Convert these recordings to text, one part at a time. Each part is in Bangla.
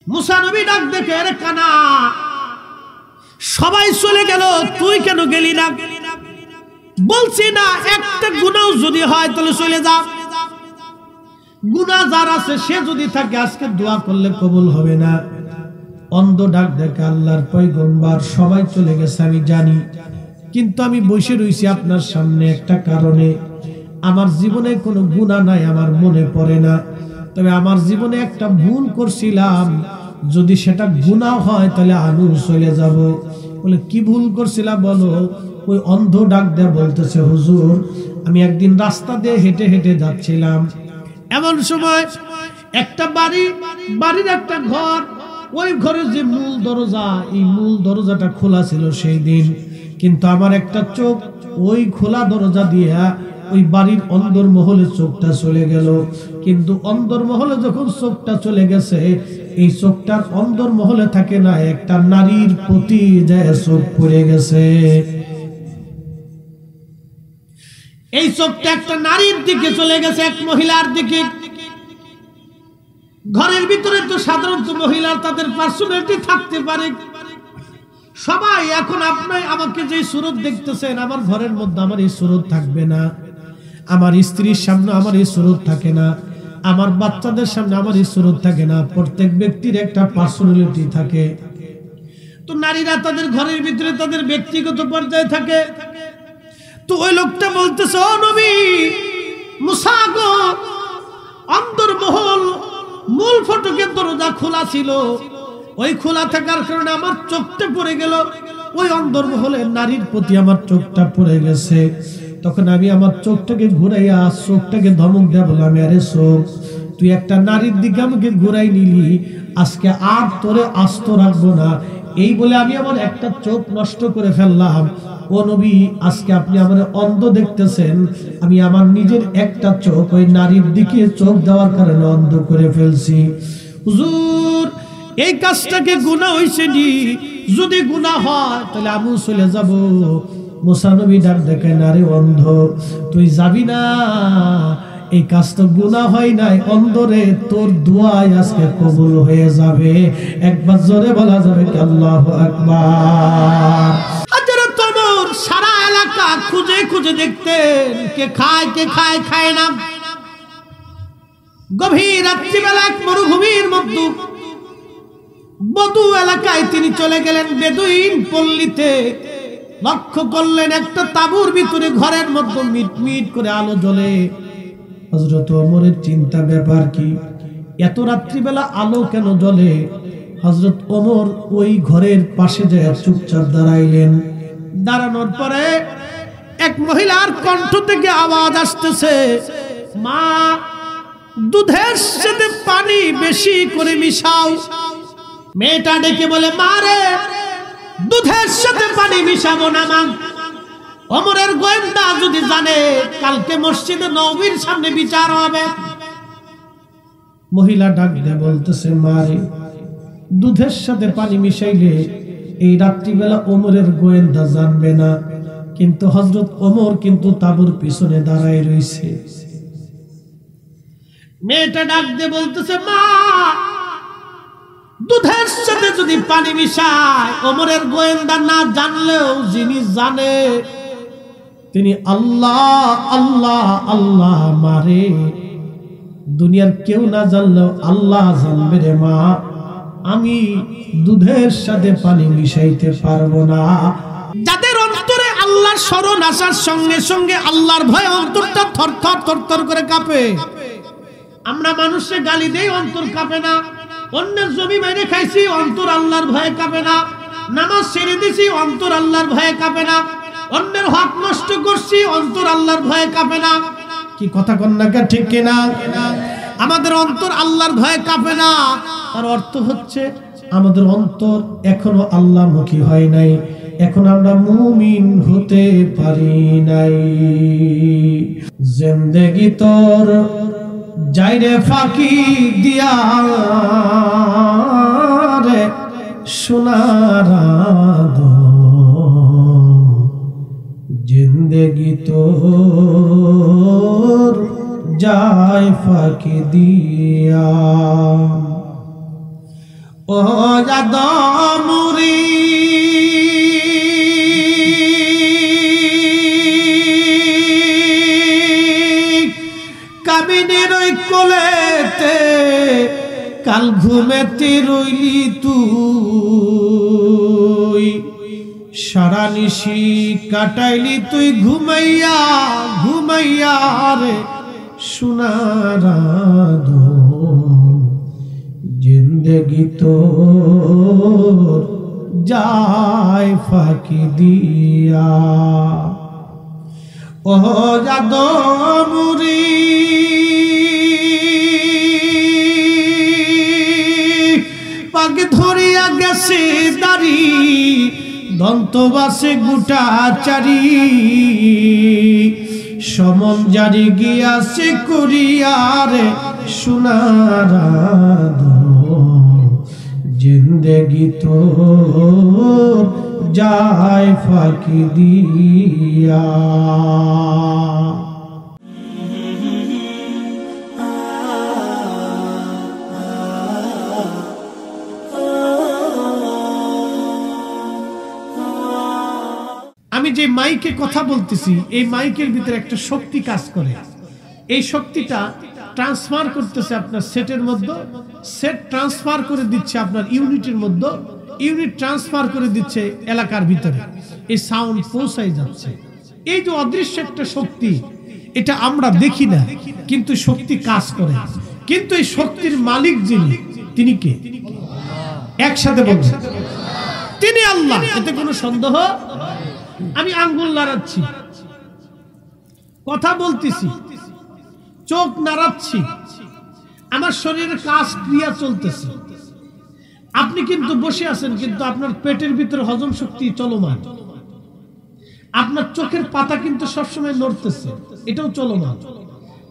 মুসা নবী ডাক দেখে, রে কানা, সবাই চলে গেল, তুই কেন গেলি না? বলছি না একটা গুনাহ যদি হয় তাহলে চলে যা। গুনাহ যার আছে সে যদি থাকে আজকে দোয়া করলে কবুল হবে না। অন্ধ ডাক দেখে, আল্লাহর পয়গম্বর সবাই চলে গেছে আমি জানি, কিন্তু আমি বসে রইছি আপনার সামনে একটা কারণে। আমার জীবনে কোনো গুনাহ নাই, আমার মনে পড়ে না, তবে আমার জীবনে একটা ভুল করছিলাম, যদি সেটা গুনাহ হয় তাহলে আমি চলে যাব। বলে কি ভুল করছিলাম বলো? ওই অন্ধ ডাক দেয়া বলতেছে, হুজুর আমি একদিন রাস্তা দিয়ে হেঁটে হেঁটে যাচ্ছিলাম, এমন সময় একটা বাড়ির একটা ঘর, ওই ঘরের যে মূল দরজা, এই মূল দরজাটা খোলা ছিল সেই দিন, কিন্তু আমার একটা চোখ ওই খোলা দরজা দিয়া ওই বাড়ির অন্দর মহলে চোখটা চলে গেল। কিন্তু অন্দর মহলে যখন চোখটা চলে গেছে, এই চোখটার অন্দর মহলে থাকে না, একটা নারীর প্রতি যায় চোখ পড়ে গেছে। এই চোখটা একটা নারীর দিকে চলে গেছে, এক মহিলার দিকে। ঘরের ভিতরে তো সাধারণত মহিলার তাদের পার্সোনালিটি থাকতে পারে। সবাই এখন আপনি আমাকে যে সুরত দেখতেছেন, আমার ঘরের মধ্যে আমার এই সুরত থাকবে না, আমার স্ত্রীর সামনে আমার এই সুরত থাকে না, আমার বাচ্চাদের সামনে আমার এই সুরত থাকে না। প্রত্যেক ব্যক্তির একটা পার্সোনালিটি থাকে। তো নারীরা তাদের ঘরের ভিতরে তাদের ব্যক্তিগত পর্যায়ে থাকে। তো ওই লোকটা বলতেছে, ও নবী মুসা গো, অন্তর্মহল মূল ফটকের দরজা খোলা ছিল, ওই খোলা থাকার কারণে আমার চোখটা পড়ে গেল, ওই অন্তর্মহলের নারীর প্রতি আমার চোখটা পড়ে গেছে। তখন আমি আমার চোখটাকে ঘুরাইয়া চোখটাকে ধমক দেয়া বললাম, আরে চোখ, তুই একটা নারীর দিকে আমাকে ঘুরাই নিলি, আজকে আর তোরে আস্ত রাখবো না। এই বলে আমি আমার একটা চোখ নষ্ট করে ফেললাম। ও নবী, আজকে আপনি আমার অন্ধ দেখতেছেন, আমি আমার নিজের একটা চোখ ওই নারীর দিকে চোখ দেওয়ার কারণে অন্ধ করে ফেলছি। হুজুর এই কাজটাকে গুনাহ হইছে নি? যদি গুনাহ হয় তাহলে আমি চলে যাব। মুসা নবী ডাক দেখে, না রে অন্ধ, তুই যাবি না, এই কাজ তো গুনাহ হয় নাই, অন্ধরে তোর দোয়াই আজকে কবুল হয়ে যাবে। একবার জোরে বলা যাবে কি আল্লাহু আকবার। হযরত ওমর সারা এলাকা খুঁজে খুঁজে দেখতেন, কে খায় খায় না। গভীর রাত্রিবেলা এক মরুভূমির মধ্যে বদু এলাকায় তিনি চলে গেলেন, বেদুইন পল্লীতে। লক্ষ্য করলেন একটা তাঁবুর ভিতরে ঘরের মধ্যে মিটমিট করে আলো জ্বলে। হযরত ওমরের চিন্তা, ব্যাপার কি, এত রাত্রিবেলা আলো কেন জ্বলে? হযরত ওমর ওই ঘরের পাশে যায় চুপচাপ দাঁড়াইলেন। দাঁড়ানোর পরে এক মহিলার কণ্ঠ থেকে আওয়াজ আসতেছে, মা দুধের সাথে পানি বেশি করে মিশাও। মেয়েটা ডেকে বলে, মা রে, দুধের সাথে পানি মিশাবো না মা, ওমরের গোয়েন্দা যদি জানে কালকে মসজিদে নববীর সামনে বিচার হবে। মহিলা ডাক দিয়ে বলতেছে, মা রে, দুধের সাথে পানি মিশাইলে এই রাত্রিবেলা ওমরের গোয়েন্দা জানবে না, কিন্তু হযরত ওমর কিন্তু তাঁবুর পিছনে দাঁড়ায় রইছে। মেয়েটা ডাক দিয়ে বলতেছে, মা দুধের সাথে যদি পানি মিশায়, ওমরের গোয়েন্দা না জানলেও যিনি জানে তিনি আল্লাহ আল্লাহ আল্লাহ। মারে, দুনিয়ার কেউ না জানলেও আল্লাহ জানবে রে মা, আমি দুধের সাথে পানি মিশাইতে পারবো না। যাদের অন্তরে আল্লাহর স্মরণ আসার সঙ্গে সঙ্গে আল্লাহর ভয় অন্তরটা থরথর থরথর করে কাঁপে। আমরা মানুষে গালি দেই, অন্তর কাঁপে না। অন্যের জমি মেরে খাইছি, অন্তর আল্লাহর ভয়ে কাঁপে না। নামাজ ছেড়ে দিছি, অন্তর আল্লাহর ভয়ে কাঁপে না। অন্যের হক নষ্ট করছি, অন্তর আল্লাহর ভয়ে কাঁপে না। কি কথা কন্যা, ঠিক কিনা? আমাদের অন্তর আল্লাহর ভয়ে কাঁপে না, তার অর্থ হচ্ছে আমাদের অন্তর এখনো আল্লাহমুখী হয় নাই, এখন আমরা মুমিন হতে পারি নাই। জিন্দেগি তোর যাইরে ফাঁকি দিয়া রে সোনার জিন্দেগি তোর যায় ফাঁকি দিয়া। ও আদমুরি কামিনের ওই কোলেতে কাল ঘুমেতে রইলি তুই, সারা নিশি কাটাইলি তুই ঘুমাইয়া ঘুমাইয়া রে সোনার জিন্দেগি তোর যায় ফাঁকি দিয়া। ও আদমুরি পাক ধরিয়া গেছে দাড়ি দন্তবাসে গোটা চারি, সমন জারি গিয়াছে করিয়ারে সোনার জিন্দেগি তোর যায় ফাঁকি দিয়া। আমি যে মাইকে কথা বলতেছি এই মাইকের ভিতরে একটা শক্তি কাজ করে, এই শক্তিটা ট্রান্সফার করতেছে আপনার সেটের মধ্যে, সেট ট্রান্সফার করে দিচ্ছে আপনার ইউনিটের মধ্যে, ইউনিট ট্রান্সফার করে দিচ্ছে এলাকার ভিতরে, এই সাউন্ড পৌঁছায় যাচ্ছে। এই যে অদৃশ্য একটা শক্তি, এটা আমরা দেখি না কিন্তু শক্তি কাজ করে। কিন্তু এই শক্তির মালিক যিনি, তিনি কে? একসাথে বলছেন তিনি আল্লাহ, এতে কোনো সন্দেহ। আমি আঙ্গুল নাড়াচ্ছি, কথা বলতেছি, চোখ নাড়াচ্ছি, আমার শরীরের কাজ ক্রিয়া চলতেছে। আপনি কিন্তু বসে আছেন কিন্তু আপনার পেটের ভিতরে হজম শক্তি চলমান, আপনার চোখের পাতা কিন্তু সবসময় নড়তেছে, এটাও চলমান।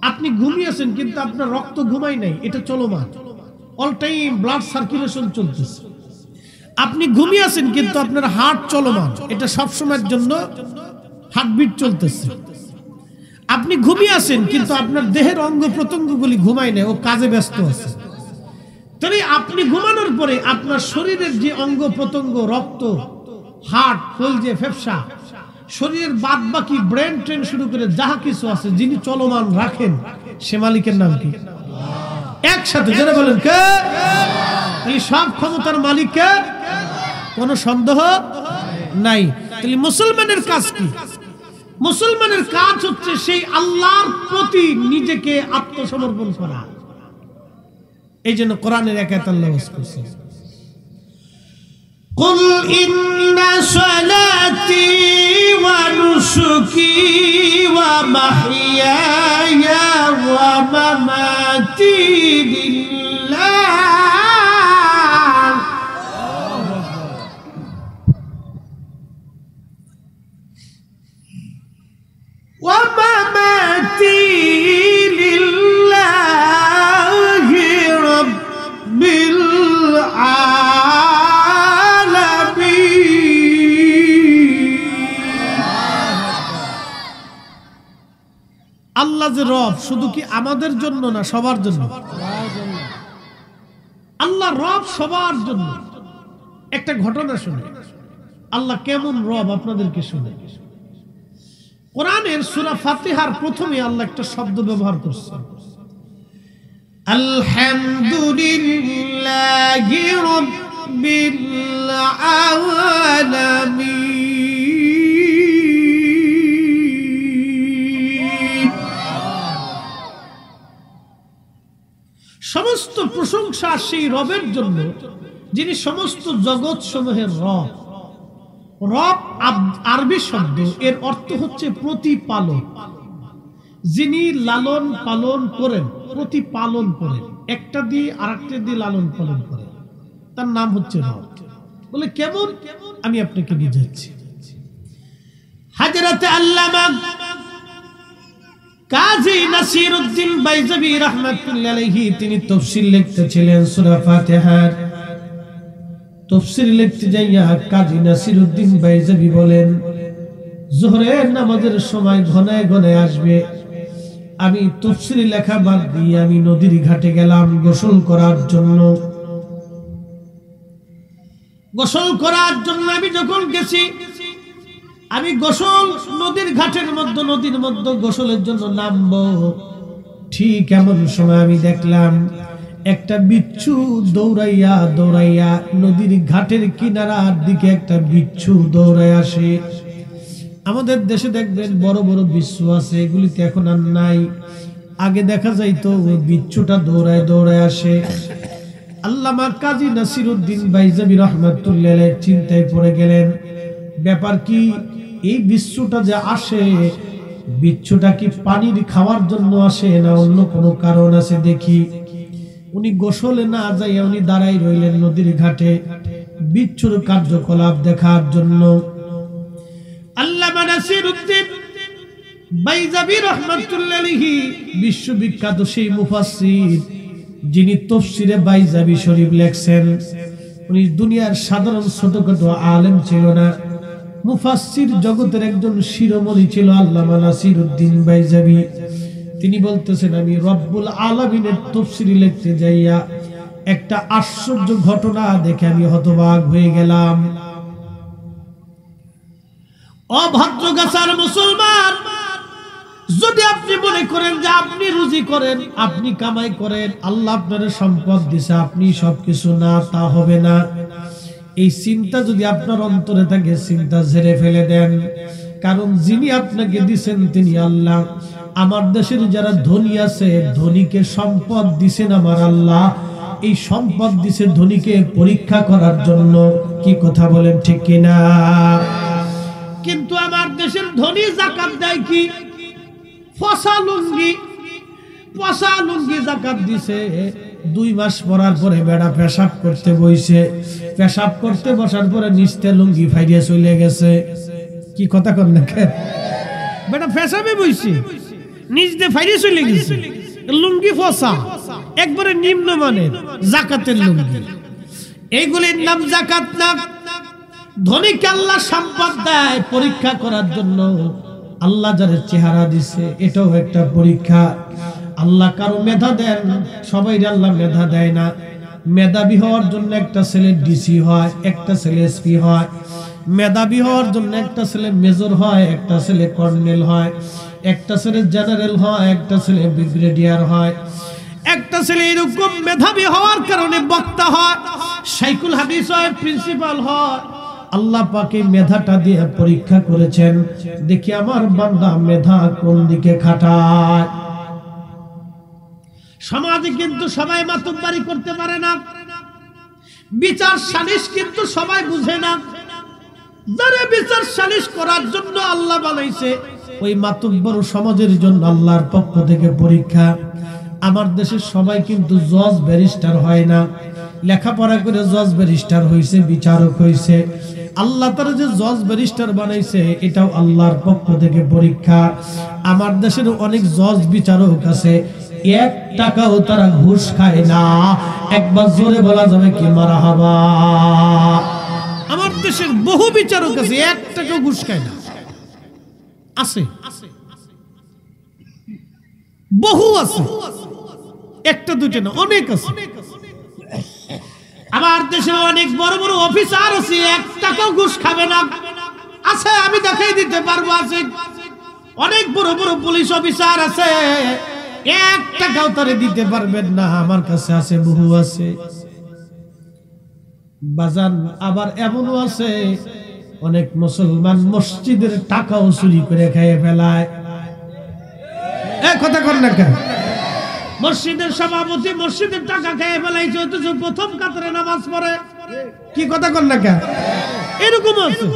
আপনি ঘুমিয়েছেন কিন্তু আপনার রক্ত ঘুমাই নাই, এটা চলমান, অল টাইম ব্লাড সার্কুলেশন চলতেছে। আপনি ঘুমিয়ে আছেন কিন্তু আপনার হার্ট চলমান, এটা সব সময়ের জন্য হার্টবিট চলতেছে। আপনি ঘুমিয়ে আছেন কিন্তু আপনার দেহের অঙ্গ প্রত্যঙ্গগুলি ঘুমায় না, ও কাজে ব্যস্ত আছে। তাহলে আপনি ঘুমানোর পরে আপনার শরীরের যে অঙ্গ প্রত্যঙ্গ, রক্ত, হার্ট, কলজে, ফেফসা, শরীরের বাদ বাকি ব্রেন ট্রেন শুরু করে যাহা কিছু আছে, যিনি চলমান রাখেন সে মালিকের নাম কি? একসাথে যারা বলেন কে? এই সব ক্ষমতার মালিক কে? কোন সন্দেহ নাই। তাহলে মুসলমানের কাজ কি? মুসলমানের কাজ হচ্ছে সেই আল্লাহর প্রতি নিজেকে আত্মসমর্পণ করা। এই জন্য কোরআনের এক আয়াত আল্লাহ ওয়াজ করছে, কুল ইন্না সালাতি ওয়া নুসুকি ওয়া মাহইয়ায়া ওয়া মামাতি লিল্লাহ ওয়া মামাতি লিল্লাহি রাব্বিল আল্লাহ যে রব শুধু কি আমাদের জন্য না, সবার জন্য? আল্লাহ রব সবার জন্য। একটা ঘটনা শুনে আল্লাহ কেমন রব আপনাদেরকে শুনে। কোরআনের সূরা ফাতিহার প্রথমে আল্লাহ একটা শব্দ ব্যবহার করছেন, আলহামদুলিল্লাহি রাব্বিল আলামিন। সমস্ত প্রশংসা সেই রবের জন্য যিনি সমস্ত জগৎ সমূহের রব। রব আরবি শব্দ, এর অর্থ হচ্ছে প্রতিপালক, যিনি লালন পালন করেন, প্রতিপালন করেন, একটা দিয়ে আরেকটা দিয়ে লালন পালন করেন, তার নাম হচ্ছে রব। বলে কেমন? আমি আপনাকে বুঝাচ্ছি। হযরত আল্লামা কাজী নাসিরউদ্দিন বাইজাবি রাহমাতুল্লাহি আলাইহি তিনি তাফসীর লিখতেছিলেন সূরা ফাতিহার। তাফসীর লিখতে যাইয়া কাজী নাসিরউদ্দিন বাইজাবি বলেন, যোহরের নামাজের সময় ঘনায় ঘনায় আসবে, আমি তাফসীর লেখা বাদ দিয়ে আমি নদীর ঘাটে গেলাম গোসল করার জন্য। গোসল করার জন্য আমি যখন গেছি, আমি গোসল নদীর ঘাটের মধ্যে, নদীর মধ্যে গোসলের জন্য নামবো, ঠিক এমন সময় আমি দেখলাম একটা বিচ্ছু দৌড়াইয়া দৌড়াইয়া নদীর ঘাটের কিনারার দিকে একটা বিচ্ছু দৌড়াই আসে। আমাদের দেশে দেখবেন বড় বড় বিচ্ছু আছে, এগুলিতে এখন আর নাই। আগে দেখা যাইতো বিচ্ছুটা দৌড়ায় দৌড়ায় আসে। আল্লামা কাজী নাসিরউদ্দিন বাইজাবি রাহমাতুল্লাহ আলাইহি চিন্তায় পড়ে গেলেন, ব্যাপার কি? এই বিচ্ছুটা যে আসে, বিচ্ছুটা কি পানির খাওয়ার জন্য আসে না অন্য কোনো কারণ আছে দেখি। উনি গোসলে না যাইয়া উনি দাঁড়াই রইলেন নদীর ঘাটে বিচ্ছুর কার্যকলাপ দেখার জন্য। আল্লামা নাসিরউদ্দিন বাইজাবি রাহমাতুল্লাহ আলাইহি বিশ্ববিখ্যাত সেই মুফাসসির, যিনি তাফসীরে বাইজাবি শরীফ লেখছেন। উনি দুনিয়ার সাধারণ ছোটখাটো আলেম ছিল না, মুফাসসির জগতের একজন শিরোমণি ছিল আল্লামা নাসিরউদ্দিন বাইজাবি। তিনি বলতেছেন, আমি রব্বুল আলামিনের তাফসীর লিখতে যাইয়া একটা আশ্চর্য ঘটনা দেখে আমি হতবাক হয়ে গেলাম। অভদ্রগাছার মুসলমান, যদি আপনি মনে করেন যে আপনি রুজি করেন, আপনি কামাই করেন, আল্লাহ আপনার সম্পদ দিছে, আপনি সবকিছু, না, তা হবে না। এই চিন্তা যদি আপনার অন্তরে থাকে, চিন্তা ঝেড়ে ফেলে দেন, কারণ যিনি আপনাকে দিছেন তিনি আল্লাহ। আমার দেশের যারা ধনী আছে, ধনীকে সম্পদ দিছেন আমার আল্লাহ। এই সম্পদ দিছে ধনীকে পরীক্ষা করার জন্য। কি কথা বলেন, ঠিক কিনা? কিন্তু আমার দেশের ধনী যাকাত দেয় কি? পচা লুঙ্গি যাকাত দিছে। 2 মাস পরার পরে বেড়া পেশাব করতে বইছে, পেশাব করতে বসার পরে নিচতে লুঙ্গি ফাইরিয়ে চলে গেছে। কি কথা কন না, বেটা পেশাবে বইছে, নিচতে ফাইরিয়ে চলে গেছে, লুঙ্গি পচা, একবারে নিম্নমানের যাকাতের লুঙ্গি। এইগুলির নাম যাকাত না। ধনীকে আল্লাহ সম্পদ দেয় পরীক্ষা করার জন্য। আল্লাহ যাদের চেহারা দিছে, এটাও একটা পরীক্ষা। আল্লাহ কারো মেধা দেন, সবাই আল্লাহ মেধা দেয় না। মেধাবী হওয়ার জন্য একটা ছেলে ডিসি হয়, একটা ছেলে এসপি হয়। মেধাবী হওয়ার জন্য একটা ছেলে মেজর হয়, একটা ছেলে কর্নেল হয়, একটা ছেলে জেনারেল হয়, একটা ছেলে ব্রিগেডিয়ার হয়, একটা ছেলে এরকম মেধাবী হওয়ার কারণে বক্তা হয়, শাইখুল হাদিস হয়, প্রিন্সিপাল হয়। আল্লাহ পাকে মেধাটা দিয়ে পরীক্ষা করেছেন, দেখি আমার বান্দা মেধা কোন দিকে খাটায়। সমাজে কিন্তু সবাই মাতব্বারি করতে পারে না, বিচার সালিশ কিন্তু সবাই বুঝে না। যারা বিচার সালিশ করার জন্য আল্লাহ বানাইছে, ওই মাতব্বর সমাজের জন্য আল্লাহর পক্ষ থেকে পরীক্ষা। আমার দেশের সবাই কিন্তু জজ ব্যারিস্টার হয় না, লেখাপড়া করে জজ ব্যারিস্টার হইছে, বিচারক হইছে। আল্লাহ তারা যে জজ ব্যারিস্টার বানাইছে, এটাও আল্লাহর পক্ষ থেকে পরীক্ষা। আমার দেশের অনেক জজ বিচারক আছে, 1 টাকাও তারা ঘুষ খায় না। একবার জোরে বলা যাবে কি মারহাবা? আমার দেশের বহু বিচারক আছে, 1 টাকাও ঘুষ খায় না। আছে, বহু আছে, একটা দুইটা না, অনেক আছে। আমার দেশে অনেক বড় বড় অফিসার আছে, 1 টাকাও ঘুষ খাবে না। আছে, আমি দেখাই দিতে পারবো। আছে অনেক বড় বড় পুলিশ অফিসার আছে, 1 টাকাও তারে দিতে পারবেন না। আমার কাছে আছে, বহু আছে বাজান। আবার এমনও আছে, অনেক মুসলমান মসজিদের টাকাও চুরি করে খেয়ে ফেলায়। কথা কর না কেন? মসজিদের সভাপতি মসজিদের টাকা খেয়ে ফেলাইছে, অথচ প্রথম কাতারে নামাজ পড়ে। কি কথা কর না কেন? এরকম আছে,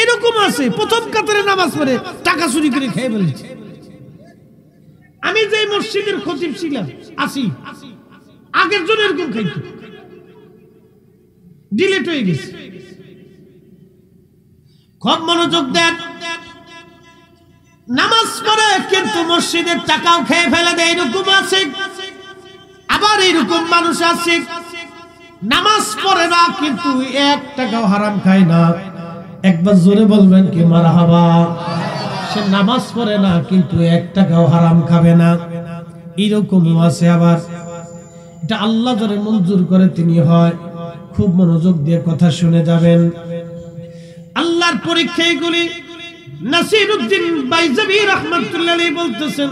এরকম আছে, প্রথম কাতারে নামাজ পড়ে টাকা চুরি করে খেয়ে ফেলেছে। আমি যে মসজিদের খতিব ছিলাম, আসি আগের জন এরকম খাইতো, ডিলিট হয়ে গেছে। খুব মনোযোগ দেন, নামাজ পড়ে কিন্তু মসজিদের টাকাও খেয়ে ফেলে দেয়, এরকম আছে। আবার এরকম মানুষ আছে, নামাজ পড়ে না কিন্তু 1 টাকাও হারাম খায় না। একবার জোরে বলবেন কি মারহাবা? সে নামাজ পড়ে না কিন্তু 1 টাকাও হারাম খাবে না, এরকমও আছে। আবার এটা আল্লাহ যারে মঞ্জুর করে তিনি হয়। খুব মনোযোগ দিয়ে কথা শুনে যাবেন। আল্লাহর পরীক্ষা এগুলি। নাসিরউদ্দিন বাইজাবি রাহমাতুল্লাহ আলাইহি বলতেছেন,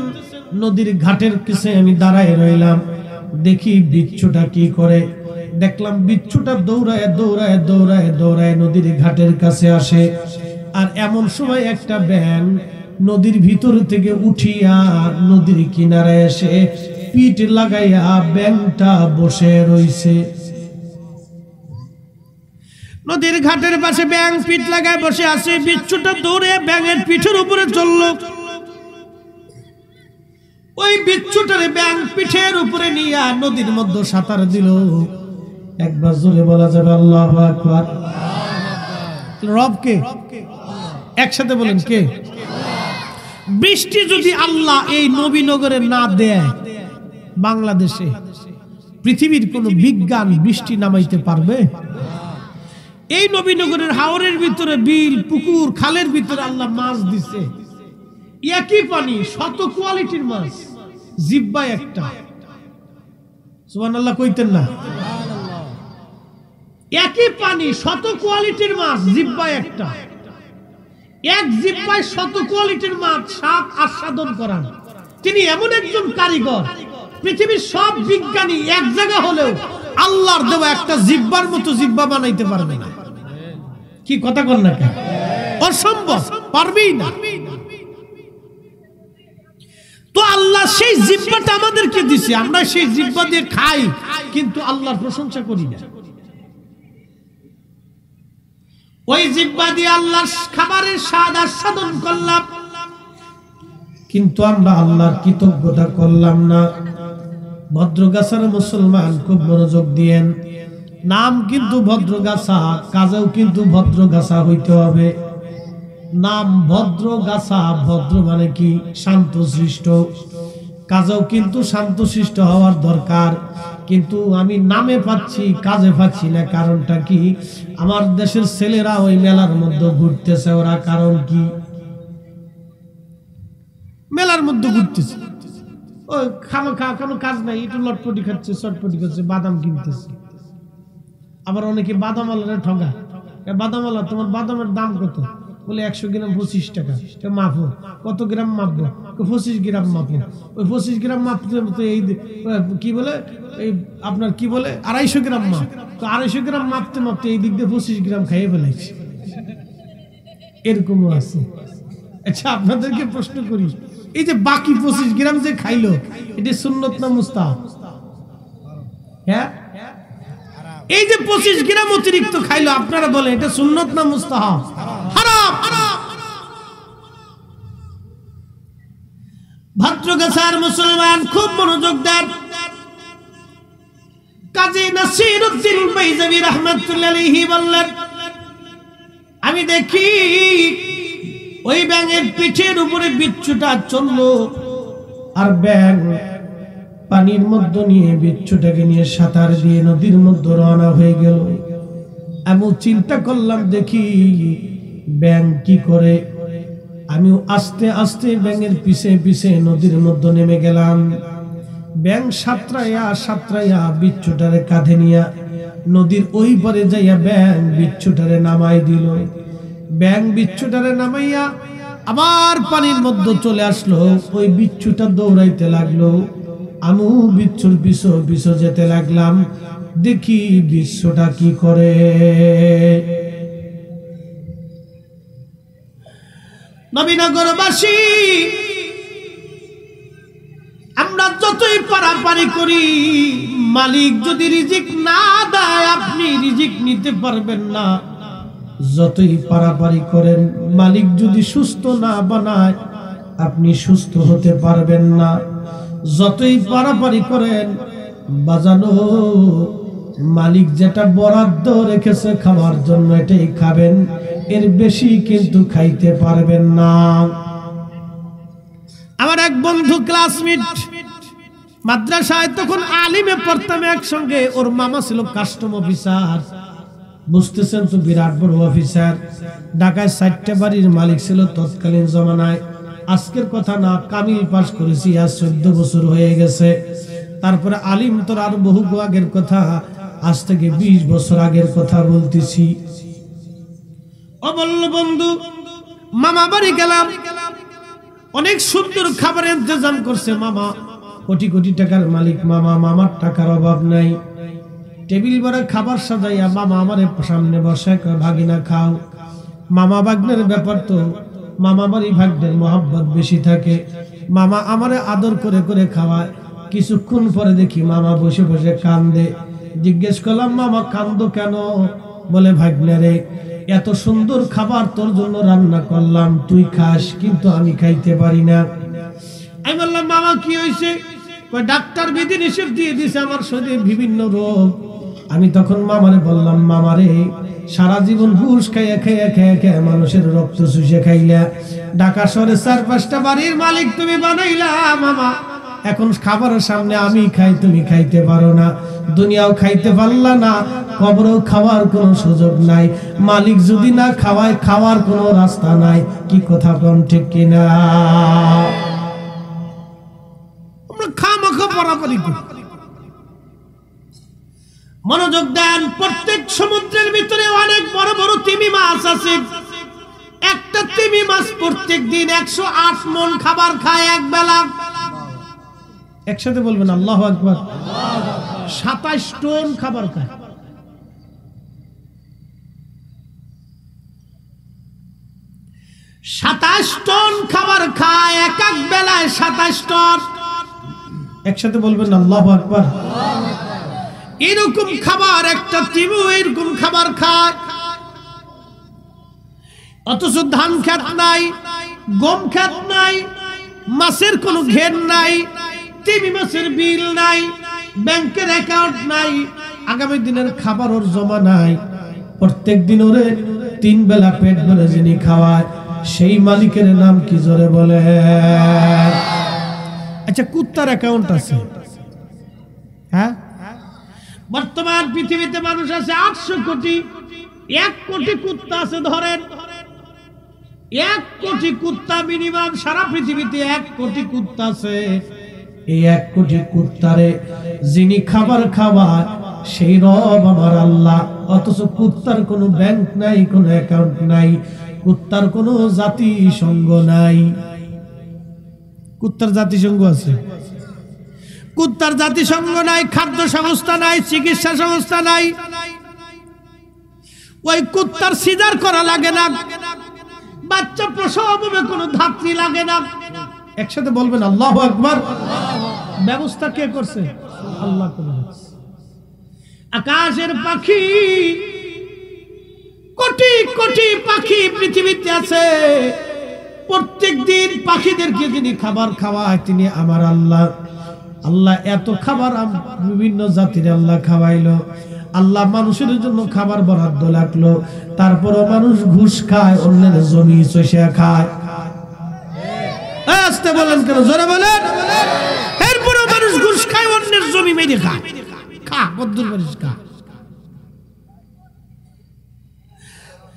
নদীর ঘাটের কাছে আমি দাঁড়ায় রইলাম, দেখি বিচ্ছুটা কি করে। দেখলাম বিচ্ছুটা দৌড়ায় দৌড়ায় দৌড়ায় দৌড়ায় নদীর ঘাটের কাছে আসে। আর এমন সময় একটা ব্যাঙ নদীর ভিতর থেকে উঠিয়া নদীর কিনারায় এসে পিঠ লাগাইয়া ব্যাঙটা বসে রইছে। নদীর ঘাটের পাশে ব্যাঙ পিঠ লাগায় বসে আছে। বিচ্ছুটা দৌড়ে ব্যাঙের পিঠের উপরে চলল। ওই বিচ্ছুটারে ব্যাঙ পিঠের উপরে নিয়ে নদীর মধ্যে সাঁতার দিল। একবার জোরে বলা যাবে আল্লাহু আকবার। রব কে? একসাথে বলেন কে? বৃষ্টি যদি আল্লাহ এই নবীনগরে না দেয়, বাংলাদেশে পৃথিবীর কোন বিজ্ঞান বৃষ্টি নামাইতে পারবে? এই নবীনগরের হাওরের ভিতরে, বিল, পুকুর, খালের ভিতরে আল্লাহ মাছ দিছে। একই পানি, শত কোয়ালিটির মাছ, জিব্বা একটা। সুবহানাল্লাহ কইতেন না? একই পানি, শত কোয়ালিটির মাছ, জিব্বা একটা। এক জিব্বায় শত কোয়ালিটির মাছ স্বাদ আস্বাদন করান তিনি এমন একজন কারিগর। পৃথিবীর সব বিজ্ঞানী এক জায়গা হলেও আল্লাহর দেওয়া একটা জিব্বার মতো জিব্বা বানাইতে পারবে না। কি কথা কর না কেন? অসম্ভব, পারবেই না। তো আল্লাহ সেই জিব্বাটা আমাদেরকে দিছে, আমরা সেই জিব্বা দিয়ে খাই, কিন্তু আল্লাহর প্রশংসা করি না। ওই জিব্বা দিয়ে আল্লাহর খাবারের স্বাদ আস্বাদন করলাম, কিন্তু আমরা আল্লাহর কৃতজ্ঞতা করলাম না। ভদ্রগাছার মুসলমান খুব মনোযোগ দিয়েন। নাম কিন্তু ভদ্রগাছা, কাজেও কিন্তু ভদ্রগাছা হইতে হবে। নাম ভদ্রগাছা, ভদ্র মানে কি? শান্তশিষ্ট। কাজেও কিন্তু শান্তশিষ্ট হওয়ার দরকার। কিন্তু আমি নামে পাচ্ছি, কাজে পাচ্ছি না। কারণটা কি? আমার দেশের ছেলেরা ওই মেলার মধ্যে ঘুরতেছে। ওরা কারণ কি? মেলার মধ্যে ঘুরতেছে, ওই খামাখা কোনো কাজ নাই, একটু লটপটি খাচ্ছে, চটপটি খাচ্ছে, বাদাম কিনতেছে। আবার অনেকে বাদাম আলারে ঠগা। বাদাম আলা, তোমার বাদামের দাম কত? বলে 100 গ্রাম 25 টাকা। মাপো, কত গ্রাম মাপবো? 25 গ্রাম মাপো। ওই 25 গ্রাম মাপতে মতো এই কি বলে, এই আপনার কি বলে 250 গ্রাম মাপ। তো 250 গ্রাম মাপতে মাপতে এই দিক দিয়ে 25 গ্রাম খাইয়ে ফেলাইছে। এরকমও আছে। আচ্ছা, আপনাদেরকে প্রশ্ন করি, এই যে বাকি 25 গ্রাম যে খাইলো, এটা সুন্নত না মুস্তাহাব? হ্যাঁ, এই যে 25 গ্রাম অতিরিক্ত খাইলো, আপনারা বলেন এটা সুন্নত না মুস্তাহাব? হারাম। ভদ্রগাছার মুসলমান খুব মনোযোগ দেন। কাজী নাসিরউদ্দিন বাইজাবি রাহমাতুল্লাহ আলাইহি বললেন, আমি দেখি ওই ব্যাঙের পিঠের উপরে বিচ্ছুটা চললো, আর ব্যাঙ পানির মধ্যে নিয়ে বিচ্ছুটাকে নিয়ে সাঁতার দিয়ে নদীর মধ্যে রওনা হয়ে গেল। আমি চিন্তা করলাম, দেখি ব্যাঙ কি করে। আমি আস্তে আস্তে ব্যাঙের পিছে পিছে নদীর মধ্যে নেমে গেলাম। ব্যাঙ সাঁতরাইয়া সাঁতরাইয়া বিচ্ছুটারে কাঁধে নিয়া নদীর ওই পারে যাইয়া ব্যাঙ বিচ্ছুটারে নামাই দিল। ব্যাঙ বিচ্ছুটারে নামাইয়া আবার পানির মধ্যে চলে আসলো। ওই বিচ্ছুটা দৌড়াইতে লাগলো, আমিও বিচ্ছুর পিছু পিছু যেতে লাগলাম। দেখি বিচ্ছুটা কি করে। নবীনগরবাসী, আমরা যতই পারাপারি করি, মালিক যদি রিজিক না দেয় আপনি রিজিক নিতে পারবেন না। যতই পারাপারি করেন, মালিক যদি সুস্থ না বানায় আপনি সুস্থ হতে পারবেন না। যতই পারাপারি করেন, বাজানো মালিক যেটা বরাদ্দ রেখেছে খাওয়ার জন্য এটাই খাবেন, এর বেশি কিন্তু খাইতে পারবেন না। আমার এক বন্ধু ক্লাসমেট, মাদ্রাসায় তখন আলিমে পড়তাম একসঙ্গে। ওর মামা ছিল কাস্টম অফিসার, বুঝতেছেন তো, বিরাট বড় অফিসার। ঢাকায় 4টা বাড়ির মালিক ছিল তৎকালীন জমানায়। আজকের কথা না, কামিল পাস করেছি, আজ 14 বছর হয়ে গেছে। তারপরে আলিম তোর আর বহু আগের কথা। আজ থেকে 20 বছর আগের কথা বলতেছি। ও বলল বন্ধু, মামা বাড়ি গেলাম, অনেক সুন্দর খাবারের ইন্তজাম করছে মামা, কোটি কোটি টাকার মালিক মামা, মামার টাকার অভাব নাই। টেবিল ভরা খাবার সাজাইয়া মামা আমারে সামনে বসে ভাগিনা খাও। মামা ভাগ্নের ব্যাপার তো, মামা বাড়ি ভাগ্নের মহব্বত বেশি থাকে। মামা আমারে আদর করে করে খাওয়ায়। কিছুক্ষণ পরে দেখি মামা বসে বসে কান্দে। জিজ্ঞেস করলাম, মামা কান্দো কেন? বলে, ভাগ্নে রে, এত সুন্দর খাবার তোর জন্য রান্না করলাম, তুই খাস, কিন্তু আমি খাইতে পারি না। আমি বললাম, মামা কি হয়েছে? ডাক্তার বিধি নিষেধ দিয়ে দিছে আমার শরীরে বিভিন্ন রোগ। আমি তখন মামারে বললাম, মামারে, সারা জীবন ঘুষ খাইয়া খাইয়া খাইয়া খাইয়া মানুষের রক্ত চুষে খাইলা, ঢাকা শহরে 4-5টা বাড়ির মালিক তুমি বানাইলা মামা, এখন খাবারের সামনে আমি খাই, তুমি খাইতে পারো না, দুনিয়াও খাইতে পারলা না, কবরেও খাওয়ার কোনো সুযোগ নাই, মালিক যদি না খাওয়ায় খাওয়ার কোনো রাস্তা নাই। কি কথা কোন ঠিক কিনা? আমরা খামাখা বরাবরই করি। মনোযোগ দেন, প্রত্যেক সমুদ্রের ভিতরে অনেক বড় বড় তিমি মাছ আছে। একটা তিমি মাছ প্রত্যেক দিন 108 মণ খাবার খায় এক বেলা। একসাথে বলবেন আল্লাহু আকবার। 27 টন খাবার খায়। 27 টন খাবার খায় এক এক বেলায়, 27 টন। একসাথে বলবেন আল্লাহু আকবার। এরকম খাবার একটা তিমি এরকম খাবার খায়, অথচ ধান খেত নাই, গম খেত নাই, মাছের কোনো ঘের নাই, তিমি মাছের বিল নাই, ব্যাংকের অ্যাকাউন্ট নাই, আগামী দিনের খাবার ওর জমা নাই। প্রত্যেক দিন ওরে 3 বেলা পেট ভরে যিনি খাওয়ায়, সেই মালিকের নাম কি জোরে বলে? আচ্ছা, কুত্তার অ্যাকাউন্ট আছে? হ্যাঁ, বর্তমান পৃথিবীতে মানুষ আছে 800 কোটি। 1 কোটি কুত্তা আছে ধরেন, 1 কোটি কুত্তা মিনিমাম সারা পৃথিবীতে 1 কোটি কুত্তা আছে। এই 1 কোটি কুত্তারে যিনি খাবার খাওয়ায় সেই রব আমার আল্লাহ। অথচ কুত্তার কোনো ব্যাংক নাই, কোনো অ্যাকাউন্ট নাই, কুত্তার কোনো জাতিসংঘ নাই। কুত্তার জাতিসংঘ আছে? কুত্তার জাতিসংঘ নাই, খাদ্য সংস্থা নাই, চিকিৎসা সংস্থা নাই। ওই কুত্তার সিজার করা লাগে না, বাচ্চা প্রসব হবে কোনো ধাত্রী লাগে না। একসাথে বলবেন আল্লাহু আকবার। ব্যবস্থা কে করছে? আল্লাহ করেছে। আকাশের পাখি, কোটি কোটি পাখি পৃথিবীতে আছে। প্রত্যেক দিন পাখিদেরকে যিনি খাবার খাওয়ায় তিনি আমার আল্লাহ। আল্লাহ এত খাবার বিভিন্ন জাতির আল্লাহ খাওয়াইলো। আল্লাহ মানুষের জন্য খাবার বরাদ্দ রাখলো, তারপরও মানুষ ঘুষ খায়, অন্যের জমি চষে খায়। আসতে বলেন কেন? জোরে বলেন। এরপরও মানুষ ঘুষ খায়, অন্যের জমি মেরে খায়। খা, বদ্দুর করিস, খা।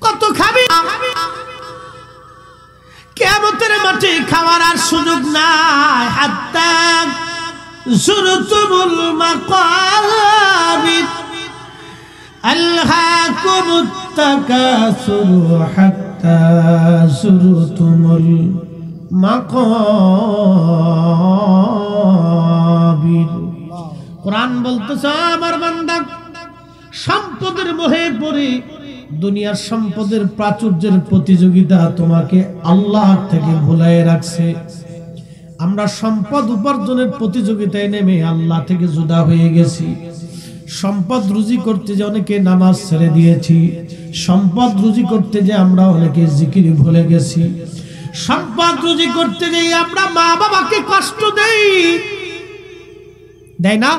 কত খাবি? কিয়ামতের মাঠে খাওয়ার আর সুযোগ নাই। হাত্তা যুরতুমুল মাকাবির আলহাকুমুত তাকাসুর হাত্তা যুরতুমুল মাকাবির। কোরআন বলতেছে, আমার বান্দা সম্পদের মোহে পড়ে দুনিয়ার সম্পদের প্রাচুর্যের প্রতিযোগিতা তোমাকে আল্লাহ থেকে ভুলায় রাখছে। আমরা সম্পদ উপার্জনের প্রতিযোগিতায় নেমে আল্লাহ থেকে জুদা হয়ে গেছি। সম্পদ রুজি করতে যে অনেকে নামাজ ছেড়ে দিয়েছি, সম্পদ রুজি করতে যে আমরা অনেকে জিকির ভুলে গেছি, সম্পদ রুজি করতে যে আমরা মা বাবাকে কষ্ট দেই, দেয় না?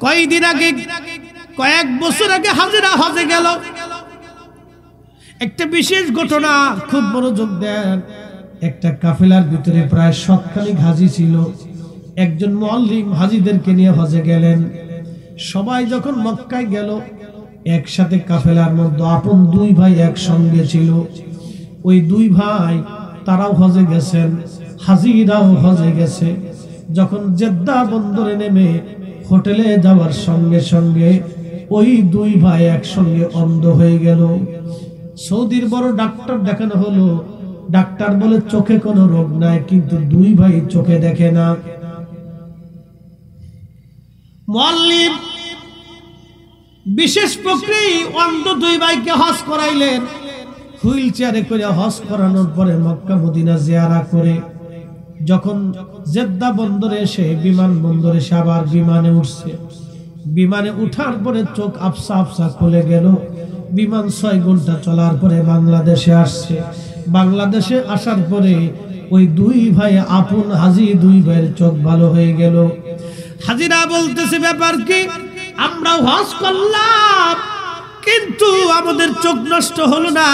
কয়েকদিন আগে, কয়েক বছর আগে হাজিরা হজে গেল, একটা বিশেষ ঘটনা, খুব মনোযোগ দেন। একটা কাফেলার ভিতরে প্রায় 7 হাজি ছিল। একজন মুআল্লিম হাজিদেরকে নিয়ে হজে গেলেন। সবাই যখন মক্কায় গেল, একসাথে কাফেলার মধ্যে আপন 2 ভাই একসঙ্গে ছিল। ওই 2 ভাই তারাও হজে গেছেন, হাজিরাও হজে গেছে। যখন জেদ্দা বন্দরে নেমে হোটেলে যাওয়ার সঙ্গে সঙ্গে ওই দুই ভাই একসঙ্গে অন্ধ হয়ে গেল। সৌদির বড় ডাক্তার দেখানো হলো, ডাক্তার বলে চোখে কোনো রোগ নাই, কিন্তু দুই ভাই চোখে দেখে না। মুআল্লিম বিশেষ প্রক্রিয়া অন্ধ দুই ভাইকে হজ করাইলেন। হুইল চেয়ারে করে হজ করানোর পরে মক্কা মদিনা জিয়ারা করে যখন জেদ্দা বন্দরে এসে বিমান বন্দরে এসে আবার বিমানে উঠছে, বিমানে উঠার পরে চোখ আফসা আফসা খুলে গেল। বিমান 6 ঘন্টা চলার পরে বাংলাদেশে আসছে। বাংলাদেশে আসার পরে ওই দুই ভাই আপন হাজি দুই ভাইয়ের চোখ ভালো হয়ে গেল। হাজিরা বলতেছে ব্যাপার কি, আমরাও হজ করলাম কিন্তু আমাদের চোখ নষ্ট হলো না,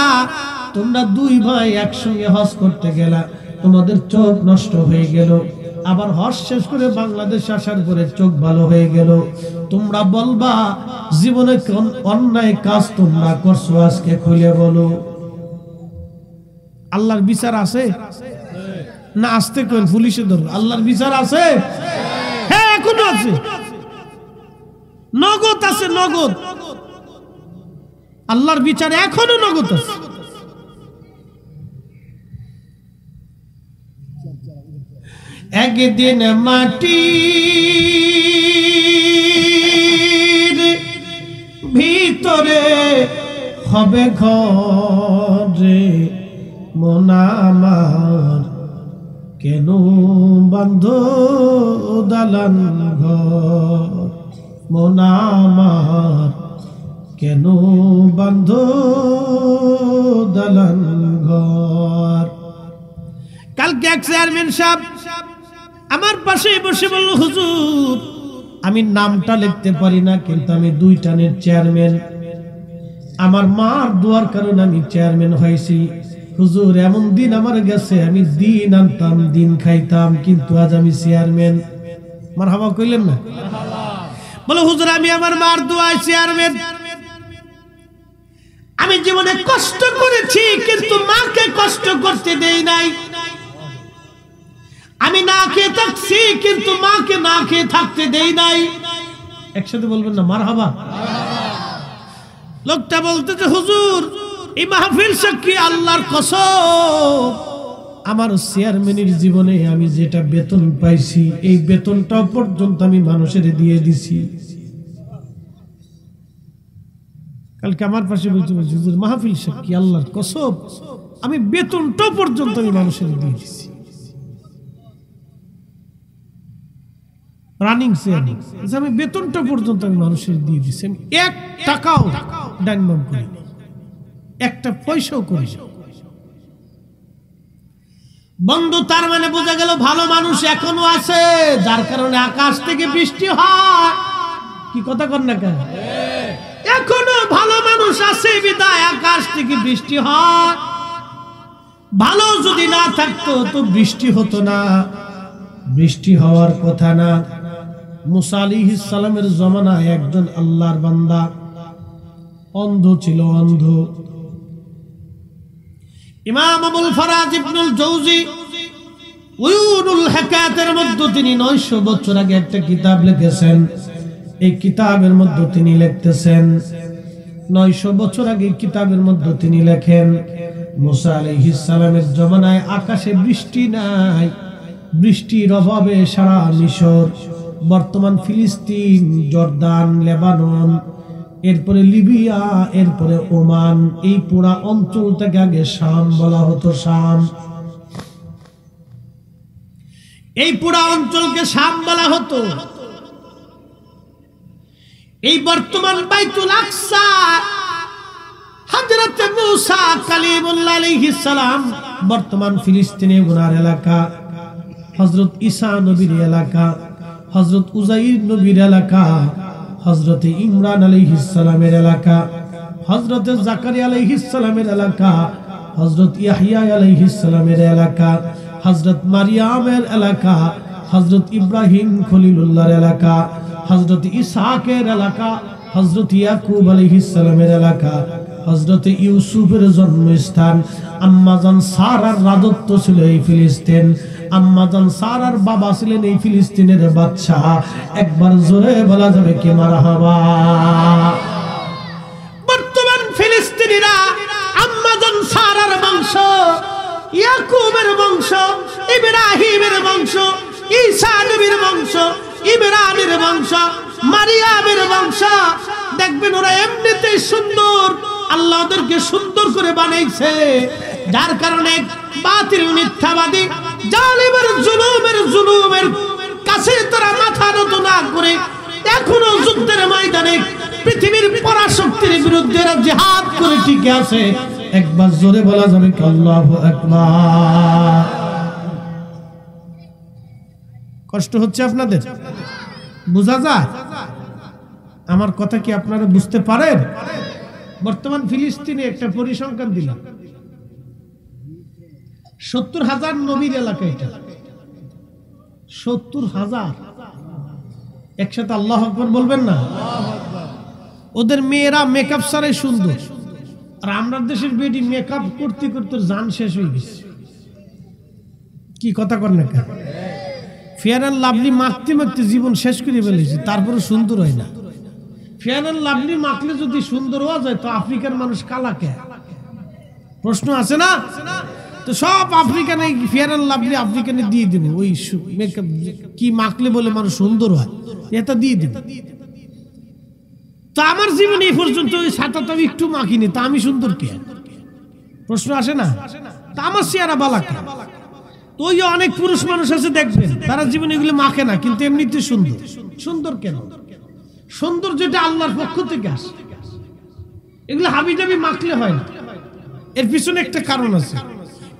তোমরা দুই ভাই একসঙ্গে হজ করতে গেলা, তোমাদের চোখ নষ্ট হয়ে গেল। আবার হজ শেষ করে বাংলাদেশ আসার পরে চোখ ভালো হয়ে গেল। তোমরা বলবা জীবনে কোন অন্যায় কাজ তোমরা করছো, আজকে খুলে বলো। আল্লাহর বিচার আছে না? আসতে কোন পুলিশে ধরো, আল্লাহর বিচার আছে? হ্যাঁ, এখনো আছে, নগদ আছে, নগদ। আল্লাহর বিচার এখনো নগদ আছে। একদিন মাটির ভিতরে হবে ঘরে, মন আমার কেন বান্ধ দালান ঘর, মন আমার কেন বান্ধ দালান ঘর। কালকে এক চেয়ারম্যান সাহেব আমার পাশে বসে বলল, হুজুর আমি নামটা লিখতে পারি না কিন্তু আমি 2 টানের চেয়ারম্যান, আমার মার দোয়ার কারণে আমি চেয়ারম্যান হয়েছি। হুজুর এমন দিন আমার গেছে, আমি দিন আনতাম দিন খাইতাম, কিন্তু আজ আমি চেয়ারম্যান। মারহাবা কইলেন না? বলো হুজুর আমি আমার মার দোয়ায় চেয়ারম্যান। আমি জীবনে কষ্ট করেছি কিন্তু মাকে কষ্ট করতে দেই নাই। আমি না খেয়ে থাকছি কিন্তু মাকে না খেয়ে থাকতে দেই নাই। একসাথে বলবেন না মারহাবা? লোকটা বলতেছে, হুজুর এই মাহফিল সাক্ষী আল্লাহর কসম, আমার চেয়ারম্যানের জীবনে আমি যেটা বেতন পাইছি এই বেতনটা পর্যন্ত আমি মানুষের দিয়ে দিছি। কালকে আমার পাশে বলতে বলছি, হুজুর মাহফিল সাক্ষী আল্লাহর কসম, আমি বেতনটা পর্যন্ত আমি মানুষের দিয়ে দিছি। রানিং চেয়ারম্যান, আমি বেতনটা পর্যন্ত আমি মানুষের দিয়ে দিছি। আমি 1 টাকাও ডাইনবাম করি, একটা পয়সাও করি। বন্ধু তার মানে বোঝা গেল ভালো মানুষ এখনো আছে, যার কারণে আকাশ থেকে বৃষ্টি হয়। কি কথা কর না কেন? এখনো ভালো মানুষ আছে বিধায় আকাশ থেকে বৃষ্টি হয়। ভালো যদি না থাকতো তো বৃষ্টি হতো না, বৃষ্টি হওয়ার কথা না। মুসা আলাইহিস সালামের জমানায় একজন আল্লাহর বান্দা অন্ধ ছিল, অন্ধ। ইমাম আবুল ফারাজ ইবনুল জাওজি উয়ুনুল হিকায়াতের মধ্যে তিনি 900 বছর আগে একটা কিতাব লিখেছেন। এই কিতাবের মধ্যে তিনি লিখতেছেন, 900 বছর আগে কিতাবের মধ্যে তিনি লেখেন, মুসা আলাইহিস সালামের জমানায় আকাশে বৃষ্টি নাই, বৃষ্টির অভাবে সারা মিশর, বর্তমান ফিলিস্তিন, জর্দান, লেবানন, এরপরে লিবিয়া, এরপরে ওমান, এই পুরা অঞ্চলটাকে আগে শাম বলা হতো। শাম, এই পুরা অঞ্চলকে শাম বলা হতো। এই বর্তমান বাইতুল আকসা হযরত মুসা কালিমুল্লাহ আলাইহিস সালাম, বর্তমান ফিলিস্তিনে ওনার এলাকা, হযরত ঈসা নবীর এলাকা, হযরত উযাইর নবীর এলাকা, হযরত ইমরান আলাইহিস সালামের এলাকা, হযরত জাকারিয়া আলাইহিস সালামের এলাকা, হযরত ইয়াহইয়া আলাইহিস সালামের এলাকা, হযরত মারিয়ামের এলাকা, হযরত ইব্রাহিম খলিলুল্লাহর এলাকা, হযরত ইসহাকের এলাকা, হযরত ইয়াকুব আলাইহিস সালামের এলাকা, হযরত ইউসুফের জন্মস্থান, আম্মা জান সারার রাজত্ব ছিল এই ফিলিস্তিন। আম্মাজান সারার বাবা ছিলেন এই ফিলিস্তিনের বাদশা। একবার জোরে বলা যাবে কি মারহাবা। বর্তমান ফিলিস্তিনিরা আম্মাজান সারার বংশ, ইয়াকুবের বংশ, ইব্রাহিমের বংশ, ঈসা নবীর বংশ, ইমরানের বংশ, মারিয়ামের বংশ। দেখবেন ওরা এমনিতেই সুন্দর, আল্লাহ ওদেরকে সুন্দর করে বানাইছে, যার কারণে বাতিল মিথ্যাবাদী জালিমের জুলুমের কাছে তারা মাথা নত না করে এখনো যুদ্ধের ময়দানে পৃথিবীর পরাশক্তির বিরুদ্ধে জিহাদ করে টিকে আছে। একবার জোরে বলা যাবে কি আল্লাহু আকবার। কষ্ট হচ্ছে আপনাদের? বোঝা যায় আমার কথা কি আপনারা বুঝতে পারেন? বর্তমান ফিলিস্তিনে একটা পরিসংখ্যান দিলাম, 70,000 নবীর এলাকা এটা, 70,000। একসাথে আল্লাহু আকবার বলবেন না? ওদের মেয়েরা মেকআপ ছাড়াই সুন্দর, আর আমরা দেশের বেটি মেকআপ করতে করতে জান শেষ হয়ে গেছে। কি কথা কর না কেন? ফেয়ার অ্যান্ড লাভলি মাখতে মাখতে জীবন শেষ করে ফেলেছি, তারপরে সুন্দর হয় না। ফেয়ার অ্যান্ড লাভলি মাখলে যদি সুন্দর হওয়া যায় তো আফ্রিকার মানুষ কালা কে? প্রশ্ন আছে না? তো সব আফ্রিকানে ফেয়ার অ্যান্ড লাভলি আফ্রিকানে দিয়ে দিব, ওই মেকআপ কি মাখলে বলে মানুষ সুন্দর হয় এটা দিয়ে দিব। তো আমার জীবনে এই পর্যন্ত ওই সাতা তো আমি একটু মাখিনি, তা আমি সুন্দর কে? প্রশ্ন আসে না? তা আমার চেহারা বালা কে? তো ওই অনেক পুরুষ মানুষ আছে দেখবেন তারা জীবনে এগুলো মাখে না, কিন্তু এমনিতে সুন্দর। সুন্দর কেন? সুন্দর যেটা আল্লাহর পক্ষ থেকে আসে, এগুলো হাবিজাবি মাখলে হয় না। এর পিছনে একটা কারণ আছে।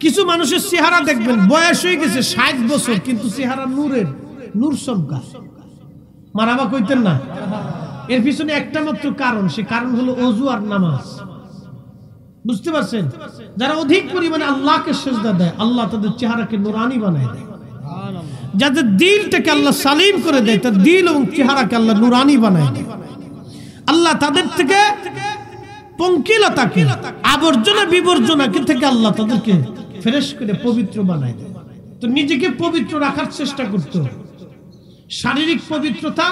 কিছু মানুষের চেহারা দেখবেন বয়স হয়ে গেছে 60 বছর, কিন্তু চেহারা নূর চমকা। মারাবা কইতেন না? এর পিছনে একটা মাত্র কারণ, সে কারণ হলো ওযু আর নামাজ। বুঝতে পারছেন? যারা অধিক পরিমাণে আল্লাহকে সিজদা দেয়, আল্লাহ তাদের চেহারাকে নুরানি বানায় দেয়। যাদের দিলটাকে আল্লাহ সালিম করে দেয়, তার দিল এবং চেহারাকে আল্লাহ নুরানি বানায় দেয়। আল্লাহ তাদের থেকে পঙ্কিলতাকে, আবর্জনা বিবর্জনাকে থেকে আল্লাহ তাদেরকে ফ্রেশ করে পবিত্র বানায় দেয়। তো নিজেকে পবিত্র রাখার চেষ্টা করতে হবে। শারীরিক পবিত্রতা,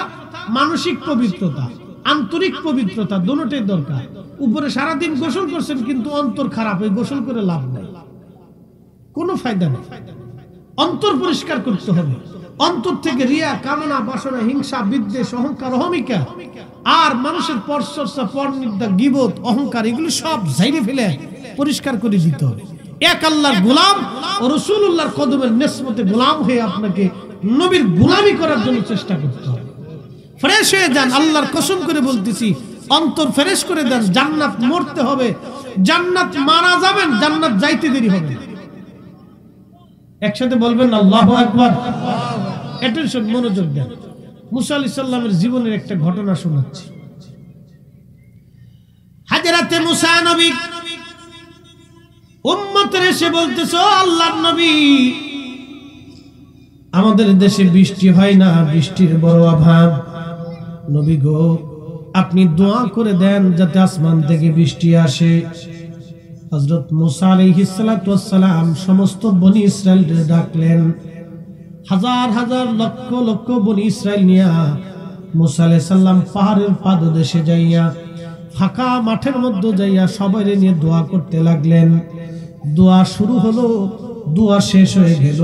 মানসিক পবিত্রতা, আন্তরিক পবিত্রতা দুটোই দরকার। উপরে সারাদিন গোসল করছেন কিন্তু অন্তর খারাপ, ওই গোসল করে লাভ নেই, কোনো ফায়দা নেই। অন্তর পরিষ্কার করতে হবে। অন্তর থেকে রিয়া, কামনা, বাসনা, হিংসা, বিদ্বেষ, অহংকার, অহমিকা আর মানুষের পরচর্চা, পরনিন্দা, গীবত, অহংকার এগুলো সব ঝাইরে ফেলে পরিষ্কার করে দিতে হবে। এক আল্লাহর গোলাম ও রাসূলুল্লাহর কদমের নেসমতে গোলাম হয়ে আপনাকে নবীর গোলামি করার জন্য চেষ্টা করতে হবে। ফ্রেশ হয়ে যান, আল্লাহর কসম করে বলতেছি, অন্তর ফ্রেশ করে দেন। জান্নাত মরতে হবে, জান্নাত মারা যাবেন, জান্নাত যাইতে দেরি হবে। একসাথে বলবেন আল্লাহু আকবার। অ্যাটেনশন, মনোযোগ দেন। মুসা আলাইহিস সালামের জীবনের একটা ঘটনা শোনাচ্ছি। হযরতে মুসা নবী উম্মতের এসে বলতেছে, আল্লাহর নবী, আমাদের দেশে বৃষ্টি হয় না, বৃষ্টির বড় অভাব। নবী গো, আপনি দোয়া করে দেন যাতে আসমান থেকে বৃষ্টি আসে। হযরত মুসা আলাইহিস সালাতু ওয়াস সালাম সমস্ত বনি ইসরাইলকে ডাকলেন। হাজার হাজার লক্ষ লক্ষ বনি ইসরাইল নিয়া মুসা আলাইহিস সালাম পাহাড়ের পাদদেশে যাইয়া, ফাঁকা মাঠের মধ্যে যাইয়া সবাইরে নিয়ে দোয়া করতে লাগলেন। দোয়া শুরু হলো, দোয়া শেষ হয়ে গেল,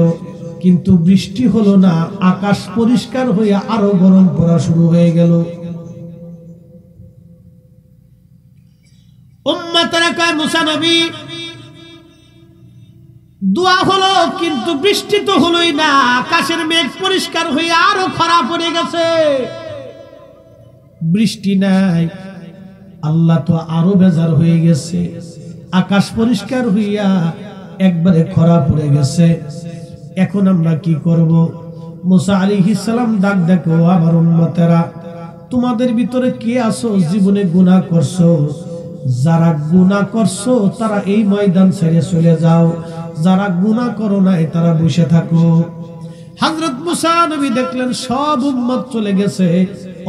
কিন্তু বৃষ্টি হলো না। আকাশ পরিষ্কার হইয়া আরো গরম পড়া শুরু হয়ে গেল। উম্মতরা কয়, মুসা নবী, দোয়া হলো কিন্তু বৃষ্টি তো হলোই না। আকাশের মেঘ পরিষ্কার হইয়া আরো খরা পড়ে গেছে, বৃষ্টি নাই। আল্লাহ তো আরো বেজার হয়ে গেছে, আকাশ পরিষ্কার হইয়া একবারে খরা পড়ে গেছে। এখন আমরা কি করব? মুসা আলাইহিস সালাম ডাক দেখো, আমার উম্মতেরা, তোমাদের ভিতরে কে আছো জীবনে গুনাহ করছো? যারা গুনাহ করছো তারা এই ময়দান ছেড়ে চলে যাও, যারা গুনাহ করো নাই তারা বসে থাকো। হযরত মুসা নবী দেখলেন সব উম্মত চলে গেছে,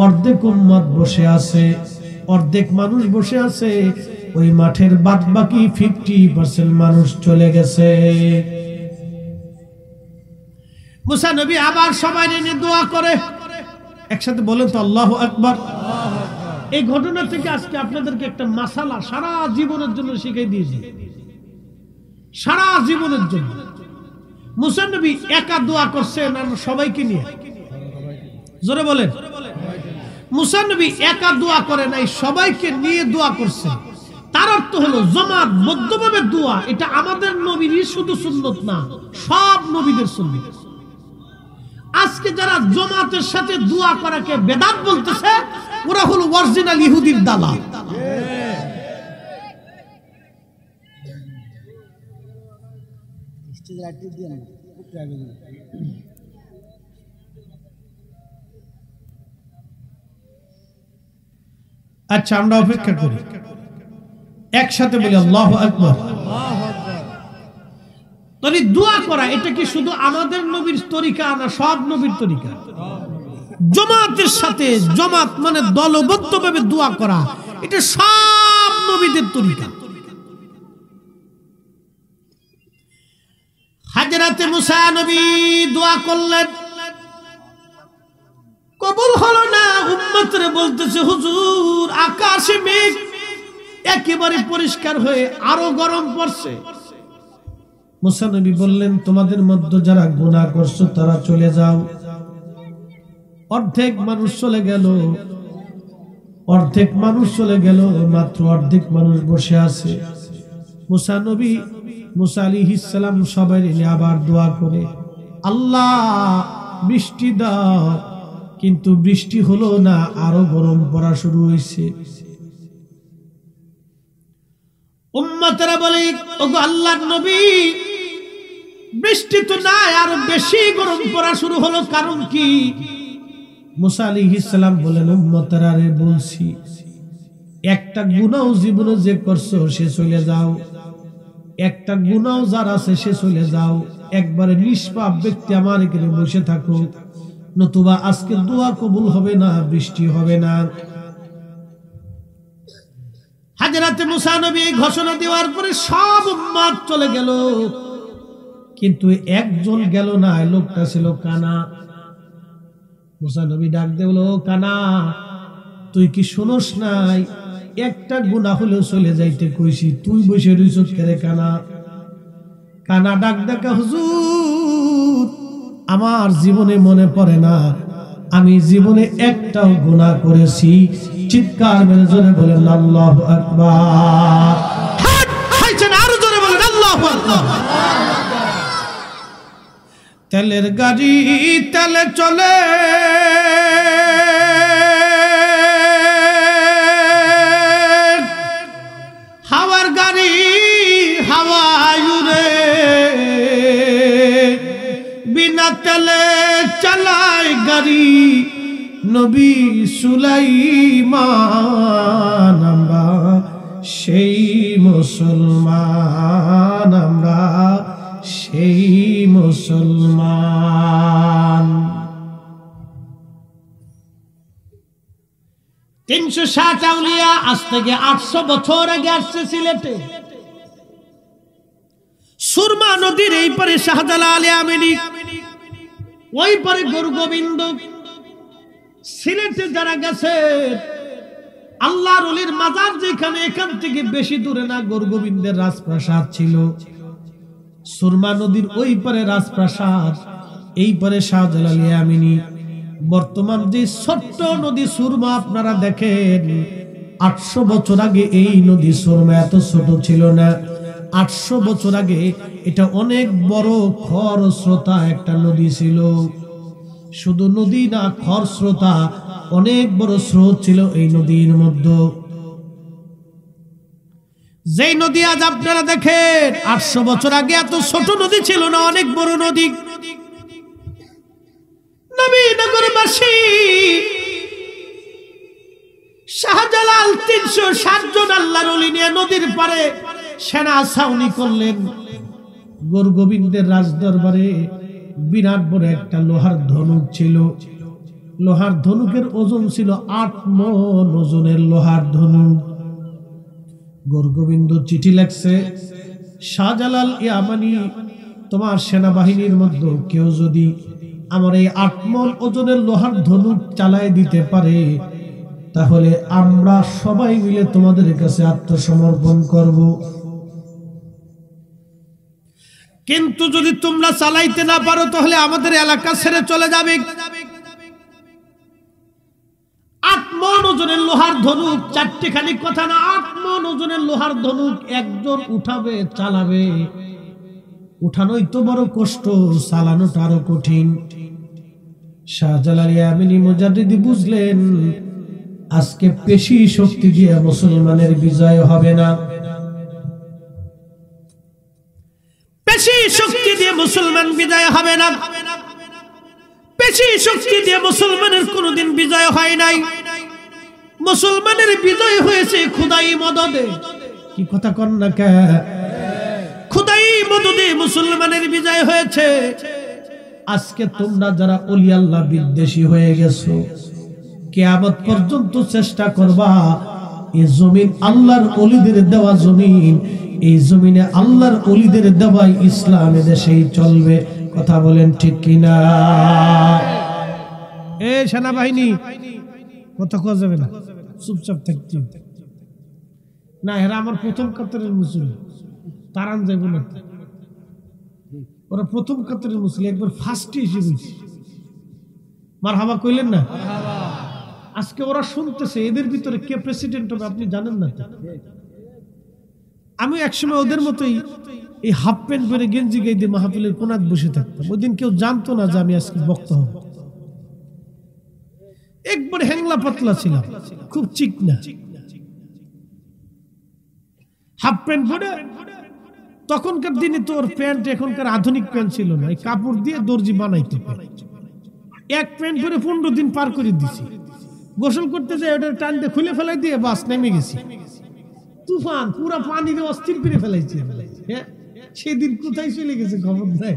অর্ধেক উম্মত বসে আছে, অর্ধেক মানুষ বসে আছে। ওই মাঠের বাদবাকি 50% মানুষ চলে গেছে। মুসা নবী আবার সবাই নিয়ে দোয়া করে, একসাথে বলেন তো আল্লাহু আকবার। এই ঘটনা থেকে আজকে আপনাদেরকে একটা মাসালা সারা জীবনের জন্য শিখিয়ে দিয়েছি, সারা জীবনের জন্য। মুসা নবী একা দোয়া করছেন আর সবাইকে নিয়ে? জোরে বলেন। মুসা নবী একা দোয়া করে নাই, সবাইকে নিয়ে দোয়া করছে। তার অর্থ হলো জামাত বদ্ধভাবে দোয়া, এটা আমাদের নবীরই শুধু সুন্নত না, সব নবীদের সুন্নত। আজকে যারা জামাতের সাথে দোয়া করাকে বেদাত বলতেছে, ওরা হলো অরিজিনাল ইহুদির দালাল। আচ্ছা, আমরা অপেক্ষা করি, একসাথে বলি আল্লাহু আকবার। তাহলে দোয়া করা এটা কি শুধু আমাদের নবীর তরিকা না সব নবীর তরিকা? জামাতের সাথে, জামাত মানে দলবদ্ধভাবে দোয়া করা, এটা সব নবীদের তরিকা। হযরতে মুসা নবী দোয়া করলেন, কবুল হলো না। উম্মতরে বলতেছে, হুজুর আকাশে মেঘ একেবারে পরিষ্কার হয়ে আরো গরম পড়ছে। মুসা নবী বললেন, তোমাদের মধ্যে যারা গুনাহ করছো তারা চলে যাও। অর্ধেক মানুষ চলে গেল, অর্ধেক মানুষ চলে গেল, মাত্র অর্ধেক মানুষ বসে আছে। মুসা নবী, মুসা আলাইহিস সালাম সবাই নিয়ে আবার দোয়া করে, আল্লাহ বৃষ্টি দাও, কিন্তু বৃষ্টি হলো না, আরো গরম পড়া শুরু হয়েছে। উম্মতরা বলে, ওগো আল্লাহর নবী, বৃষ্টি তো নাই, আরো বেশি গরম পড়া শুরু হলো, কারণ কি? মুসা আলাইহিস সালাম বলেন, উম্মতরা রে বলছি, একটা গুনাহ জীবনে যে করছো সে চলে যাও, একটা গুনাহ যার আছে সে চলে যাও, একবারে নিষ্পাপ ব্যক্তি আমার এখানে বসে থাকো, নতুবা আজকে দোয়া কবুল হবে না, বৃষ্টি হবে না। হযরতে মুসা নবী ঘোষণা দেওয়ার পরে সব উম্মত চলে গেল, কিন্তু একজন গেল না, লোকটা ছিল কানা। মুসা নবী ডাক দিল, কানা তুই কি শুনোস নাই? একটা গুনাহ হলেও চলে যাইতে কইছি, তুই বসে রইছস কেরে কানা? কানা ডাক দেখা, হুজুর আমার জীবনে মনে পড়ে না আমি জীবনে একটাও গুনাহ করেছি। চিৎকার মেরে জোরে বলেন আল্লাহু আকবার। আরো জোরে বলেন আল্লাহু আকবার। তেলের গাড়ি তেলে চলে, হাওয়ার গাড়ি হাওয়ায় উড়ে, বিনা তেলে চালায় গাড়ি নবী সুলাইমান। আমরা সেই মুসলমান, আমরা সেই মুসলমান। 360 আউলিয়া আজ থেকে 800 বছর আগে আসছে সিলেটে। সুরমা নদীর এই পারে শাহজালাল ইয়ামানি, ওই পারে গুরু গোবিন্দ। সিলেটে যারা গেছে, আল্লাহর ওলির মাজার যেখানে, এখান থেকে বেশি দূরে না গুরু গোবিন্দের রাজপ্রাসাদ ছিল। সুরমা নদীর ওই পারে রাজপ্রাসাদ, এই পারে শাহজালাল ইয়ামানি। বর্তমান যে ছোট্ট নদী সুরমা আপনারা দেখেন, 800 বছর আগে এই নদী সুরমা এত ছোট ছিল না। 800 বছর আগে এটা অনেক বড় খরস্রোতা একটা নদী ছিল। শুধু নদী না, খরস্রোতা, অনেক বড় স্রোত ছিল এই নদীর মধ্যে। যেই নদী আজ আপনারা দেখেন, 800 বছর আগে এত ছোট নদী ছিল না, অনেক বড় নদী। নবীনগরবাসী শাহজালাল 360 জন আল্লাহর ওলি নিয়ে নদীর পারে সেনা ছাউনি করলেন। গুরু গোবিন্দের রাজদরবারে বিরাট বড় একটা লোহার ধনুক ছিল। লোহার ধনুকের ওজন ছিল 8 মণ ওজনের লোহার ধনুক। গুরু গোবিন্দ চিঠি লেখছে, শাহজালাল ইয়ামানি তোমার সেনাবাহিনীর মধ্যে কেউ যদি আমার এই 8 মণ ওজনের লোহার ধনুক চালায় দিতে পারে, তাহলে আমরা সবাই মিলে তোমাদের কাছে আত্মসমর্পণ করব। কিন্তু যদি তোমরা চালাইতে না পারো তাহলে আমাদের এলাকা ছেড়ে চলে যাবে। 8 মণ ওজনের লোহার ধনুক, 4টে খালি কথা না, 8 মণ ওজনের লোহার ধনুক একজন উঠাবে, চালাবে। উঠানোই তো বড় কষ্ট, চালানোটা আরো কঠিন। শাহজালাল ইয়ামানি মুজাদ্দিদি বুঝলেন আজকে পেশি শক্তি দিয়ে মুসলমানের বিজয় হবে না, পেশি শক্তি দিয়ে মুসলমান বিজয় হবে না, পেশি শক্তি দিয়ে মুসলমানের কোনোদিন বিজয় হয় নাই। মুসলমানের বিজয় হয়েছে খোদাই মদদে। কি কথা কন না কে? খোদাই মদদে মুসলমানের বিজয় হয়েছে। আজকে তোমরা যারা ওলি আল্লাহ বিদ্বেষী হয়ে গেছো, কিয়ামত পর্যন্ত চেষ্টা করবা এই জমিন আল্লাহর ওলিদের দেওয়া জমিন, এই জমিনে আল্লাহর ওলিদের দেওয়া ইসলাম দেশেই চলবে। কথা বলেন ঠিক কিনা? এই সেনাবাহিনী কথা কওয়া যাবে না, চুপচাপ থাকতে না। এরা আমার প্রথম কাতারের মুসলিম, তারান যাইব না। ওরা প্রথম কাতারের মুসলিম, একবার ফার্স্টে এসে বলছি মারহাবা কইলেন না? আজকে ওরা শুনতেছে, এদের ভিতরে কে প্রেসিডেন্ট হবে আপনি জানেন না। আমি একসময় ওদের মতোই এই হাফ প্যান্ট পরে গেঞ্জি গায়ে দিয়ে মাহফিলের কোনাত বসে থাকতাম। ওই দিন কেউ জানতো না যে আমি আজকে বক্তা হব। একবার হ্যাংলা পাতলা ছিলাম, খুব চিকনা, হাফ প্যান্ট পরে। তখনকার দিনে তো ওর প্যান্ট এখনকার আধুনিক প্যান্ট ছিল না, এই কাপড় দিয়ে দর্জি বানাইতে পারে। এক প্যান্ট পরে 15 দিন পার করে দিছি। গোসল করতে যাই ওটা টান দিয়ে খুলে ফেলাই দিয়ে বাস নেমে গেছি। তুফান পুরা পানি দিয়ে অস্থির করে ফেলাইছে। সেদিন কোথায় চলে গেছে খবর নাই।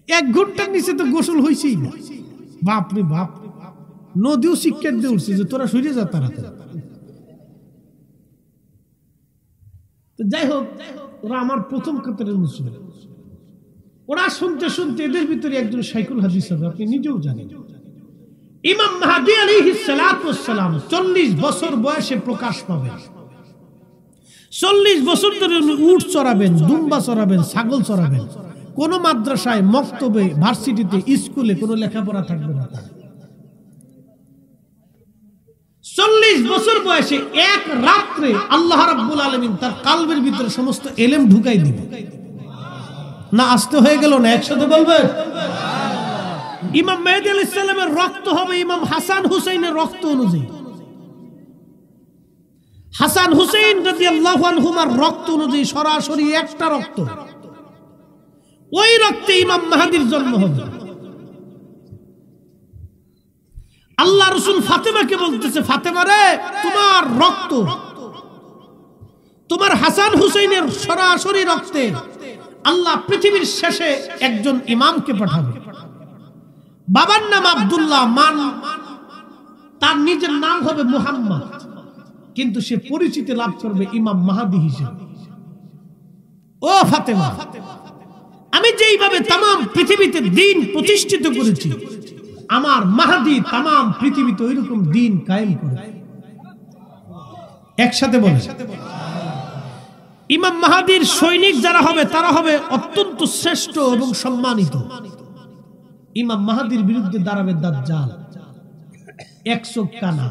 1 ঘন্টার নিচে তো গোসল হয়েছেই না। বাপরে বাপ, নদীও শিক্ষা দিয়ে উঠছে যে তোরা সরে যা তাড়াতাড়ি। যাই হোক, ওরা আমার প্রথম কাতারের মুসলিম। ওরা শুনতে শুনতে এদের ভিতরে একজন শাইখুল হাদিস হবে, আপনি নিজেও জানেন। ইমাম মাহদী আলাইহিস সালাতু ওয়াস সালাম 40 বছর বয়সে প্রকাশ পাবেন। 40 বছর ধরে উট চড়াবেন, দুম্বা চড়াবেন, ছাগল চড়াবেন। কোন মাদ্রাসায়, মক্তবে, ভার্সিটিতে, স্কুলে কোনো লেখাপড়া থাকবে না। 40 বছর বয়সে এক রাত্রে আল্লাহ রাব্বুল আলামিন তার কলবের ভিতরে সমস্ত ইলম ঢুকাই দিবে। না আসতে হয়ে গেল না, একসাথে বলবেন। ইমাম মেহেদী আলাইহিস সালামের রক্ত হবে ইমাম হাসান হুসাইনের রক্ত অনুযায়ী। হাসান হুসাইন রাদিয়াল্লাহু আনহুমার রক্ত অনুযায়ী সরাসরি একটা রক্ত। ওই রক্তে ইমাম মাহদীর জন্ম হবে। আল্লাহ রাসূল ফাতেমাকে বলতেছে, ফাতেমা রে, তোমার রক্ত, তোমার হাসান হুসাইনের সরাসরি রক্তে আল্লাহ পৃথিবীর শেষে একজন ইমামকে পাঠাবে। বাবার নাম আব্দুল্লাহ, তার নিজের নাম হবে মুহাম্মদ, কিন্তু সে পরিচিতি লাভ করবে ইমাম মাহদী হিসেবে। ও ফাতেমা, আমি যেইভাবে তাম পৃথিবীতে দ্বীন প্রতিষ্ঠিত করেছি, আমার মাহদী তাম পৃথিবীতে ওইরকম দ্বীন কায়েম করবে। একসাথে বলে, ইমাম মাহদীর সৈনিক যারা হবে তারা হবে অত্যন্ত শ্রেষ্ঠ এবং সম্মানিত। ইমাম মাহদীর বিরুদ্ধে দাঁড়াবে দাজ্জাল, 1 চোখ কানা,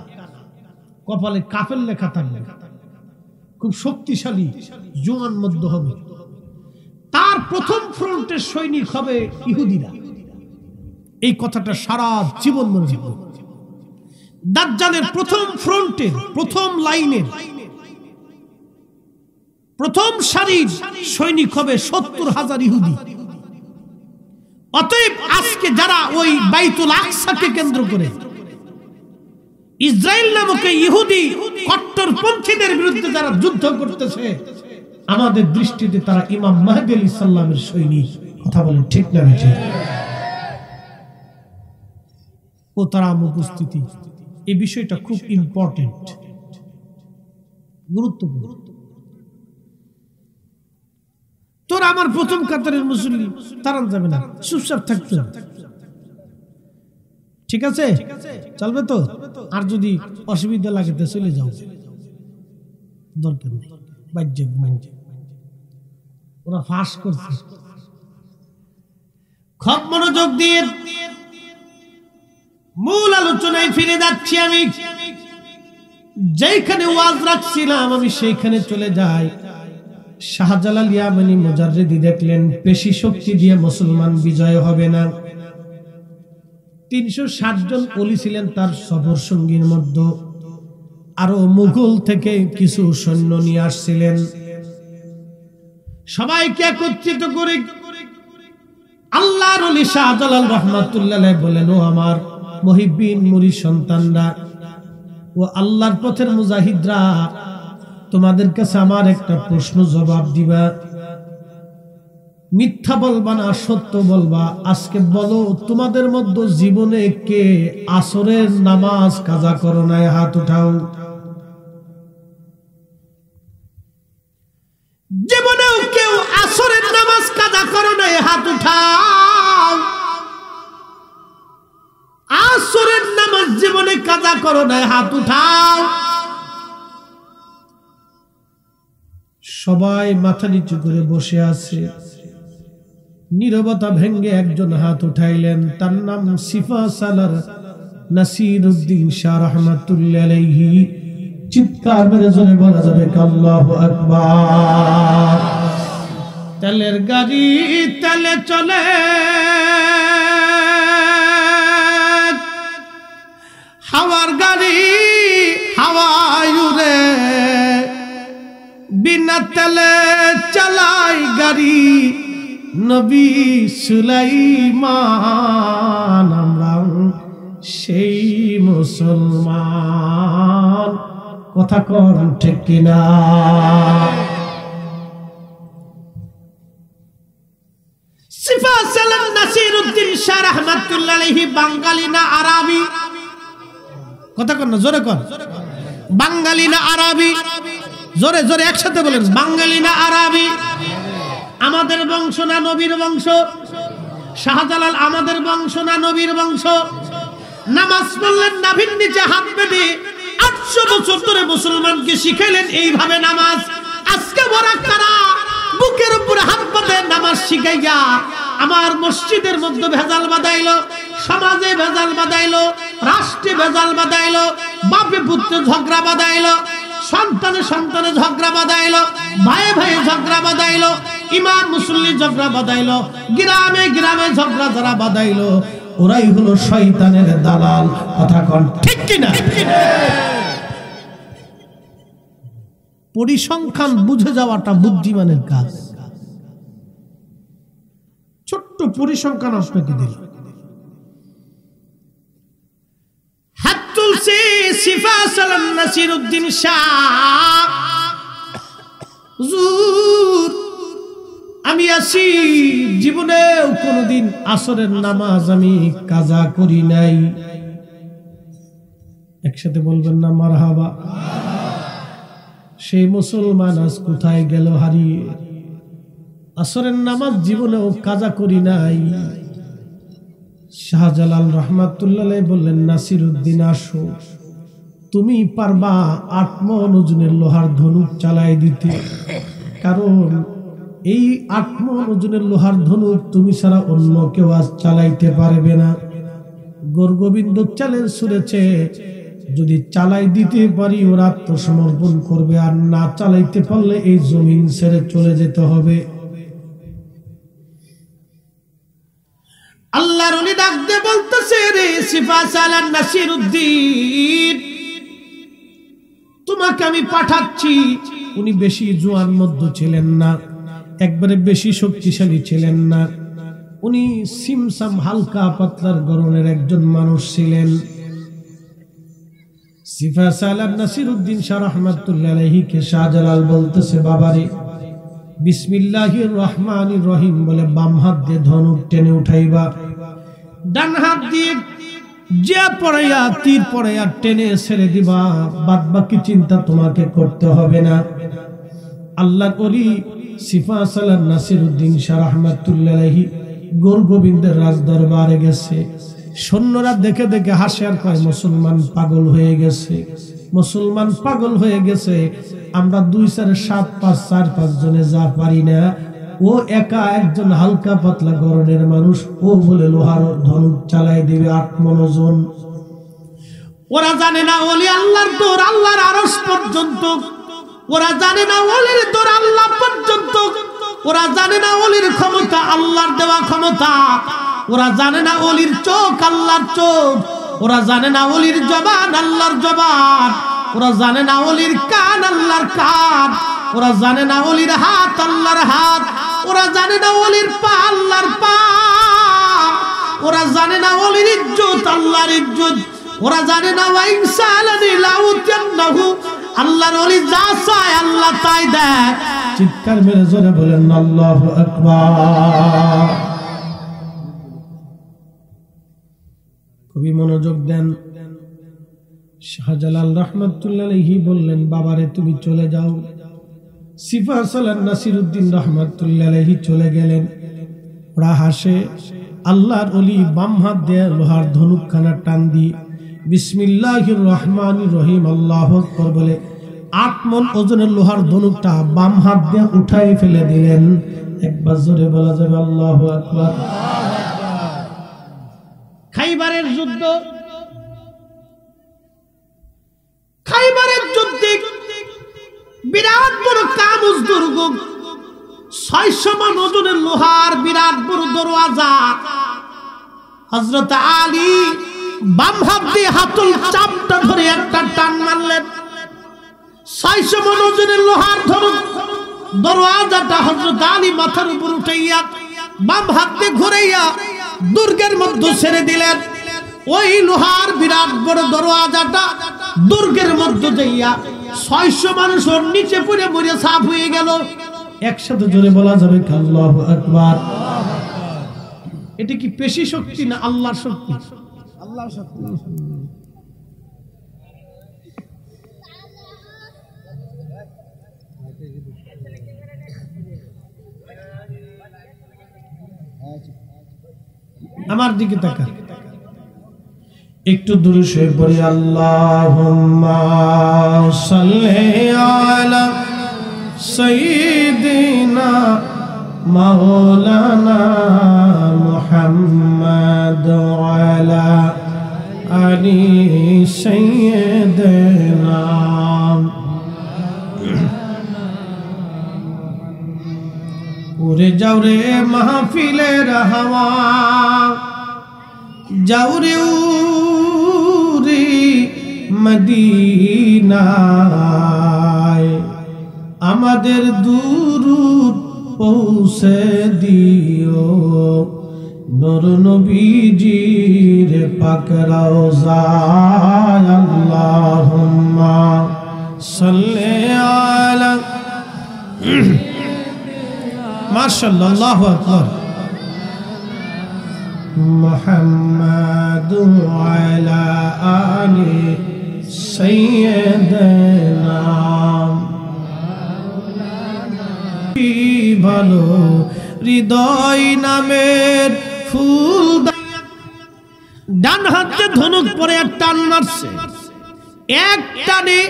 কপালে কাফের লেখা থাকবে, খুব শক্তিশালী, জোয়ান মধ্য হবে। তার প্রথম ফ্রন্টের সৈনিক হবে ইহুদিরা। এই কথাটা সারা জীবন মনে রাখবে। দাজ্জালের প্রথম ফ্রন্টের, প্রথম লাইনের, প্রথম সারির সৈনিক হবে 70,000 ইহুদি। অতএব আজকে যারা ওই বাইতুল আকসাকে কেন্দ্র করে ইসরায়েল নামক ইহুদি কট্টরপন্থীদের বিরুদ্ধে যারা যুদ্ধ করতেছে, আমাদের দৃষ্টিতে তারা ইমাম মাহদী আলাইহিস সালামের সৈনিক। কথা বলেন ঠিক না ঠিক? ও তারা উপস্থিতি, এই বিষয়টা খুব ইম্পর্টেন্ট, গুরুত্বপূর্ণ। তো তোর আমার প্রথম কাতারের মুসল্লি, তারান যাবে না, চুপচাপ থাকতে হবে। ঠিক আছে, চলবে তো? আর যদি অসুবিধা লাগে তো চলে যাও, দরকার নেই। বাহ্যিক মানছে ওরা ফাঁস করছে। খুব মনোযোগ দিয়ে মূল আলোচনায় ফিরে যাচ্ছি। আমি যেখানে ওয়াজ রাখছিলাম আমি সেইখানে চলে যাই। শাহজালাল ইয়ামানি মুজাররিদি দেখলেন পেশি শক্তি দিয়ে মুসলমান বিজয় হবে না। 360 জন ওলি ছিলেন তার সফর সঙ্গীর মধ্যে, আরো মুঘল থেকে কিছু সৈন্য নিয়ে আসছিলেন। সবাইকে একত্রিত করে আল্লাহর ওলি শাহজালাল রাহমাতুল্লাহ আলাইহি বলেন, ও আমার মুহিব্বিন মুরিদ সন্তানরা, ও আল্লাহর পথের মুজাহিদরা, তোমাদের কাছে আমার একটা প্রশ্ন জবাব দিবা, মিথ্যা বলবা না, সত্য বলবা। আজকে বলো, তোমাদের মধ্যে জীবনে কে আসরের নামাজ কাজা করো নাই? হাত উঠাও। জীবনেও কেউ আসরের নামাজ কাজা করো নাই? হাত উঠাও। আসরের নামাজ জীবনে কাজা করো নাই? হাত উঠাও। সবাই মাথা নিচু করে বসে আছে। নীরবতা ভেঙ্গে একজন হাত উঠাইলেন, তার নাম সিফা সালার নাসিরউদ্দিন শাহ রাহমাতুল্লাহ আলাইহি। চিৎকার মেরে জোরে বলা যাবে আল্লাহু আকবার। তেলের গাড়ি তেলে চলে, হাওয়ার গাড়ি হাওয়ায় উড়ে, বিনা তেলে চালাই গাড়ি নবী সুলাইমান। আমরা সেই মুসলমান, কথা কন ঠিক কিনা? সিফা সালাম নাসিরউদ্দিন শাহ রাহমাতুল্লাহ আলাইহি বাঙালি না আরবি? কথা কন না, জোরে কন। বাঙালি না আরবি? জোরে জোরে একসাথে বলেন, বাঙালি না আরবি? আমাদের বংশ না নবীর বংশ? শাহজালাল আমাদের বংশ না নবীর বংশ? নামাজ পড়লেন নাভির নিচে হাত বেঁধে, 800 বছর ধরে মুসলমানকে শিখাইলেন এইভাবে নামাজ। আজকে বড় কারা বুকের উপর হাত বাঁধে নামাজ শিখাইয়া আমার মসজিদের মধ্যে ভেজাল বাঁধাইলো, সমাজে ভেজাল বাঁধাইলো, রাষ্ট্রে ভেজাল বাঁধাইলো, বাপে পুত্রে ঝগড়া বাঁধাইলো, সন্তানে সন্তানে ঝগড়া বাঁধাইলো, ভাইয়ে ভাইয়ে ঝগড়া বাঁধাইলো, ইমাম মুসল্লি ঝগড়া বাঁধাইলো, গ্রামে গ্রামে ঝগড়া যারা বাঁধাইলো, ওরাই হলো শয়তানের দালাল। কথা কন ঠিক কিনা? পরিসংখ্যান বুঝে যাওয়াটা বুদ্ধিমানের কাজ। ছোট্ট পরিসংখ্যান আপনাকে দিল। হাত তুলছে সিফা সালাম নাসিরউদ্দিন শাহ। হুজুর, আমি আসি, জীবনেও কোনদিন আসরের নামাজ আমি কাজা করি নাই। একসাথে বলবেন না মারহাবা? সেই মুসলমান আজ কোথায় গেল হারিয়ে? আসরের নামাজ জীবনেও কাজা করি নাই। শাহজালাল রাহমাতুল্লাহ আলাইহি বললেন, নাসিরউদ্দিন আসো, তুমি পারবা 8 মণ ওজনের লোহার ধনুক চালাই দিতে? কারণ এই 8 মণ ওজনের লোহার ধনুক তুমি ছাড়া অন্য কেউ আজ চালাইতে পারবে না। গোরগোবিন্দ চ্যালেঞ্জ ছুড়েছে, যদি চালাই দিতে পারি ওরা আত্মসমর্পণ করবে, আর না চালাইতে পারলে এই জমিন ছেড়ে চলে যেতে হবে। আল্লাহর ওলি ডাক দিয়ে বলতেছে, রে সিফা সালাম নাসিরউদ্দিন, তোমাকে আমি পাঠাচ্ছি। উনি বেশি জোয়ান মধ্য ছিলেন না, একবারে বেশি শক্তিশালী ছিলেন না। উনি সিমসাম হালকা পাতলার গড়নের একজন মানুষ ছিলেন। সিফা সালাম নাসিরউদ্দিন শাহ রাহমাতুল্লাহ আলাইহি কে শাহজালাল বলতেছে, বাবারে বিসমিল্লাহির রহমানির রহিম বলে বাম হাত দিয়ে ধনুক টেনে উঠাইবা, ডান হাত দিয়ে যে পড়াইয়া তীর পড়াইয়া টেনে ছেড়ে দিবা, বাদ বাকি চিন্তা তোমাকে করতে হবে না। আল্লাহর ওলি সিফা সালার নাসিরউদ্দিন শাহ রাহমাতুল্লাহ আলাইহি গোর গোবিন্দের রাজ দরবারে গেছে। সৈন্যরা দেখে দেখে হাসে আর কয় মুসলমান পাগল হয়ে গেছে, মুসলমান পাগল হয়ে গেছে। আমরা 2 4 7 5 4 5 জনে যা পারি না, ও একা একজন হালকা পাতলা গরনের মানুষ, ও বলে লোহার ধনুক চালাই দিবে 8 মনোজন। ওরা জানে না ওলি আল্লাহর দৌড় আল্লাহর আরশ পর্যন্ত, ওরা জানে না ওলির দৌড় আল্লাহ পর্যন্ত, ওরা জানে না ওলির ক্ষমতা আল্লাহর দেওয়া ক্ষমতা, ওরা জানে না ওলির চোখ আল্লাহর চোখ, ওরা জানে না ওলির জবান আল্লাহর জবান, ওরা জানে না ওলির কান আল্লাহর কান, ওরা জানে না ওলির হাত আল্লাহর হাত, ওরা জানে না ওলির পা আল্লাহর পা, ওরা জানে না ওলির ইজ্জত আল্লাহর ইজ্জত, ওরা জানে না ওয়াইনসালানি লাউতান্নাহু, আল্লাহর ওলি যা চায় আল্লাহ তাই দেয়। চিৎকার মেরে জোরে বলেন আল্লাহু আকবার। কবি মনোযোগ দেন। শাহজালাল রাহমাতুল্লাহ আলাইহি বললেন, বাবারে তুমি চলে যাও। সিফা সালার নাসিরউদ্দিন রাহমাতুল্লাহ আলাইহি চলে গেলেন। ওরা হাসে। আল্লাহর ওলি বাম হাত দিয়ে লোহার ধনুকখানা টান দিয়ে বিসমিল্লাহির রহমানির রহিম আল্লাহু আকবার বলে 8 মণ ওজনের লোহার ধনুকটা বাম হাত দিয়ে উঠাই ফেলে দিলেন। একবার জোরে বলা যাবে আল্লাহু আকবার। খাইবারের যুদ্ধ, খাইবারের যুদ্ধে বিরাট বড় কামুজ দুর্গ, 600 মণ ওজনের লোহার বিরাট বড় দরওয়াজা। হযরত আলী বাম হাত দিয়ে হাতল চাপটা ধরে একটা টান মারলেন। 600 মণ ওজনের লোহার দরওয়াজাটা হযরত আলী মাথার উপর উঠাইয়া বাম হাত দিয়ে ঘুরাইয়া দুর্গের মধ্যে ছেড়ে দিলেন। ওই লোহার বিরাট বড় দরওয়াজাটা দুর্গের মধ্যে যাইয়া 600 মানুষ ওর নিচে পড়ে মরে সাফ হয়ে গেল। একসাথে জোরে বলা যাবে আল্লাহু আকবার। এটা কি পেশি শক্তি না আল্লাহর শক্তি? আল্লাহর শক্তি। আমার দিকে তাকা, একটু দূরে শুয়ে পড়ি। আল্লাহুম্মা সাল্লি আলা সাইয়্যিদিনা মাওলানা মুহাম্মাদ ওয়া আলা আলি সাইয়্যিদিনা। উড়ে যাও রে মাহফিলের হাওয়া, যাও রে উড়ে মদিনায়, আমাদের দুরূদ পৌঁছে দিও নূর নবীজির পাক রওজায়। আল্লাহুম্মা সাল্লি আলা মাশাআল্লাহ আল্লাহু আকবার মুহাম্মাদু আলা আলি সাইয়্যিদিনা। ভালো হৃদয় নামের ফুল, ডান হাতে ধনুক পরে এক টান মারছে। এক টানে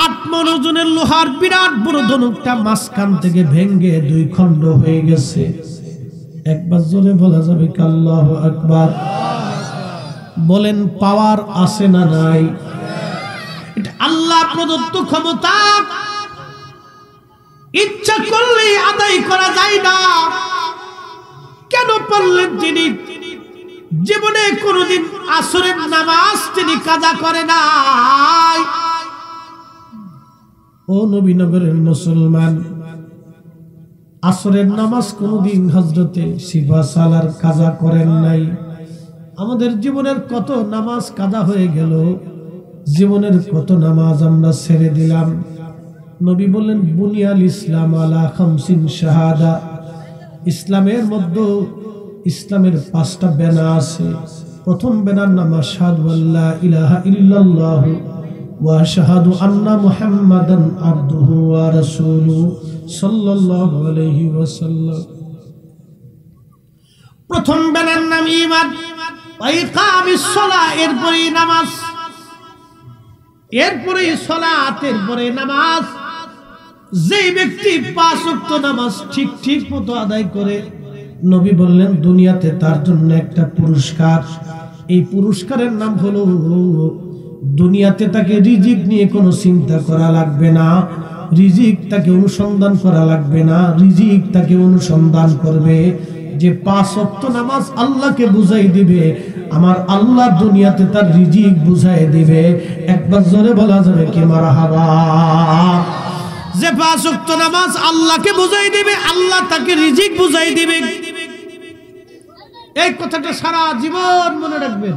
8 মণ ওজনের লোহার বিরাট বড় ধনুকটা মাঝখান থেকে ভেঙে 2 খণ্ড হয়ে গেছে। একবার জোরে বলা যাবে আল্লাহু আকবার। বলেন পাওয়ার আছে না নাই? এটা আল্লাহ প্রদত্ত ক্ষমতা, ইচ্ছা করলে আদায় করা যায় না। কেন পারলেন তিনি? জীবনে কোনদিন আসরের নামাজ তিনি কাজা করে নাই। ও নবীনগরের মুসলমান, আসরের নামাজ কোনদিন হযরতে সিফা সালার কাজা করেন নাই। আমাদের জীবনের কত নামাজ কাজা হয়ে গেল, জীবনের কত নামাজ আমরা ছেড়ে দিলাম। নবী বললেন বুনিয়াল ইসলাম আলা খামসিন শাহাদা, ইসলামের মধ্যে ইসলামের 5টা বেনা আছে। প্রথম বেনার নাম আশহাদু আল্লা ইলাহা ইল্লাল্লাহ ওয়া আশহাদু আন্না মুহাম্মাদান আবদুহু ওয়া রাসূলুহু সাল্লাল্লাহু আলাইহি ওয়াসাল্লাম। প্রথম বেলার নাম ঈমান, ইকামিস সালাহ, এরপরে নামাজ, এরপরে সালাত, এরপরে নামাজ। যে ব্যক্তি 5 ওয়াক্ত নামাজ ঠিক ঠিক মতো আদায় করে, নবী বললেন দুনিয়াতে তার জন্য একটা পুরস্কার। এই পুরস্কারের নাম হলো দুনিয়াতে তাকে রিজিক নিয়ে কোনো চিন্তা করা লাগবে না, রিজিক তাকে অনুসন্ধান করা লাগবে না, রিজিক তাকে অনুসন্ধান করবে। যে 5 ওয়াক্ত নামাজ আল্লাহকে বুঝাই দিবে, আমার আল্লাহ দুনিয়াতে তার রিজিক বুঝাই দিবে। একবার জোরে বলা যাবে কি মারহাবা। যে 5 ওয়াক্ত নামাজ আল্লাহকে বুঝাই দিবে, আল্লাহ তাকে রিজিক বুঝাই দিবে। এই কথাটা সারা জীবন মনে রাখবেন।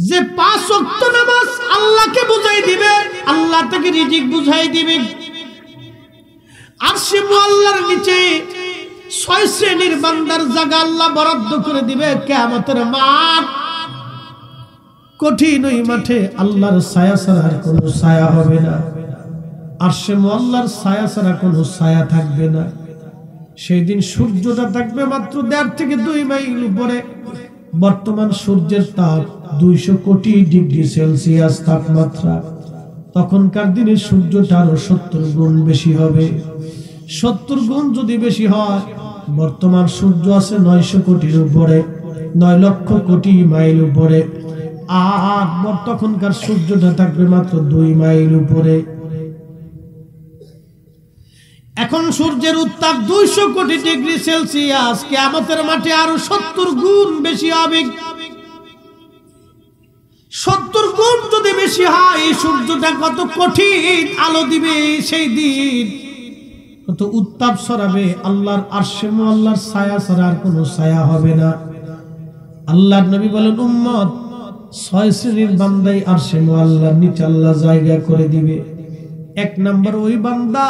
যে 5 ওয়াক্ত নামাজ আল্লাহকে বুঝাই দিবে, আল্লাহ তাকে রিজিক বুঝাই দিবে। আরশে মুআল্লার নিচে 6 শ্রেণীর বান্দার জায়গা আল্লাহ বরাদ্দ করে দিবে কিয়ামতের মাঠ। কঠিন ওই মাঠে আল্লাহর ছায়া ছাড়া আর কোনো ছায়া হবে না। আরশে মুআল্লার ছায়া ছাড়া কোনো ছায়া থাকবে না। সেই দিন সূর্যটা থাকবে মাত্র 1.5 থেকে 2 মাইল উপরে। বর্তমান সূর্যের তাপ 200 কোটি ডিগ্রি সেলসিয়াস তাপমাত্রা। তখনকার দিনে সূর্যটা আরো 70 গুণ বেশি হবে। 70 গুণ যদি বেশি হয়, বর্তমান সূর্য আছে 900 কোটির উপরে, 9 লক্ষ কোটি মাইল উপরে। আর তখনকার সূর্যটা থাকবে মাত্র 2 মাইল উপরে। এখন সূর্যের উত্তাপ 200 কোটি ডিগ্রি সেলসিয়াস, কিয়ামতের মাঠে আরো 70 গুণ বেশি হবে। 70 গুণ যদি বেশি হয়, এই সূর্যটা কত কঠিন আলো দিবে সেই দিন, কত উত্তাপ ছড়াবে। আল্লাহর আরশে মুআল্লার ছায়া ছাড়া আর কোনো ছায়া হবে না। আল্লাহর নবী বলেন উম্মত 6 শ্রেণীর বান্দাই আরশে মুআল্লার নিচে আল্লাহ জায়গা করে দিবে। 1 নাম্বার ওই বান্দা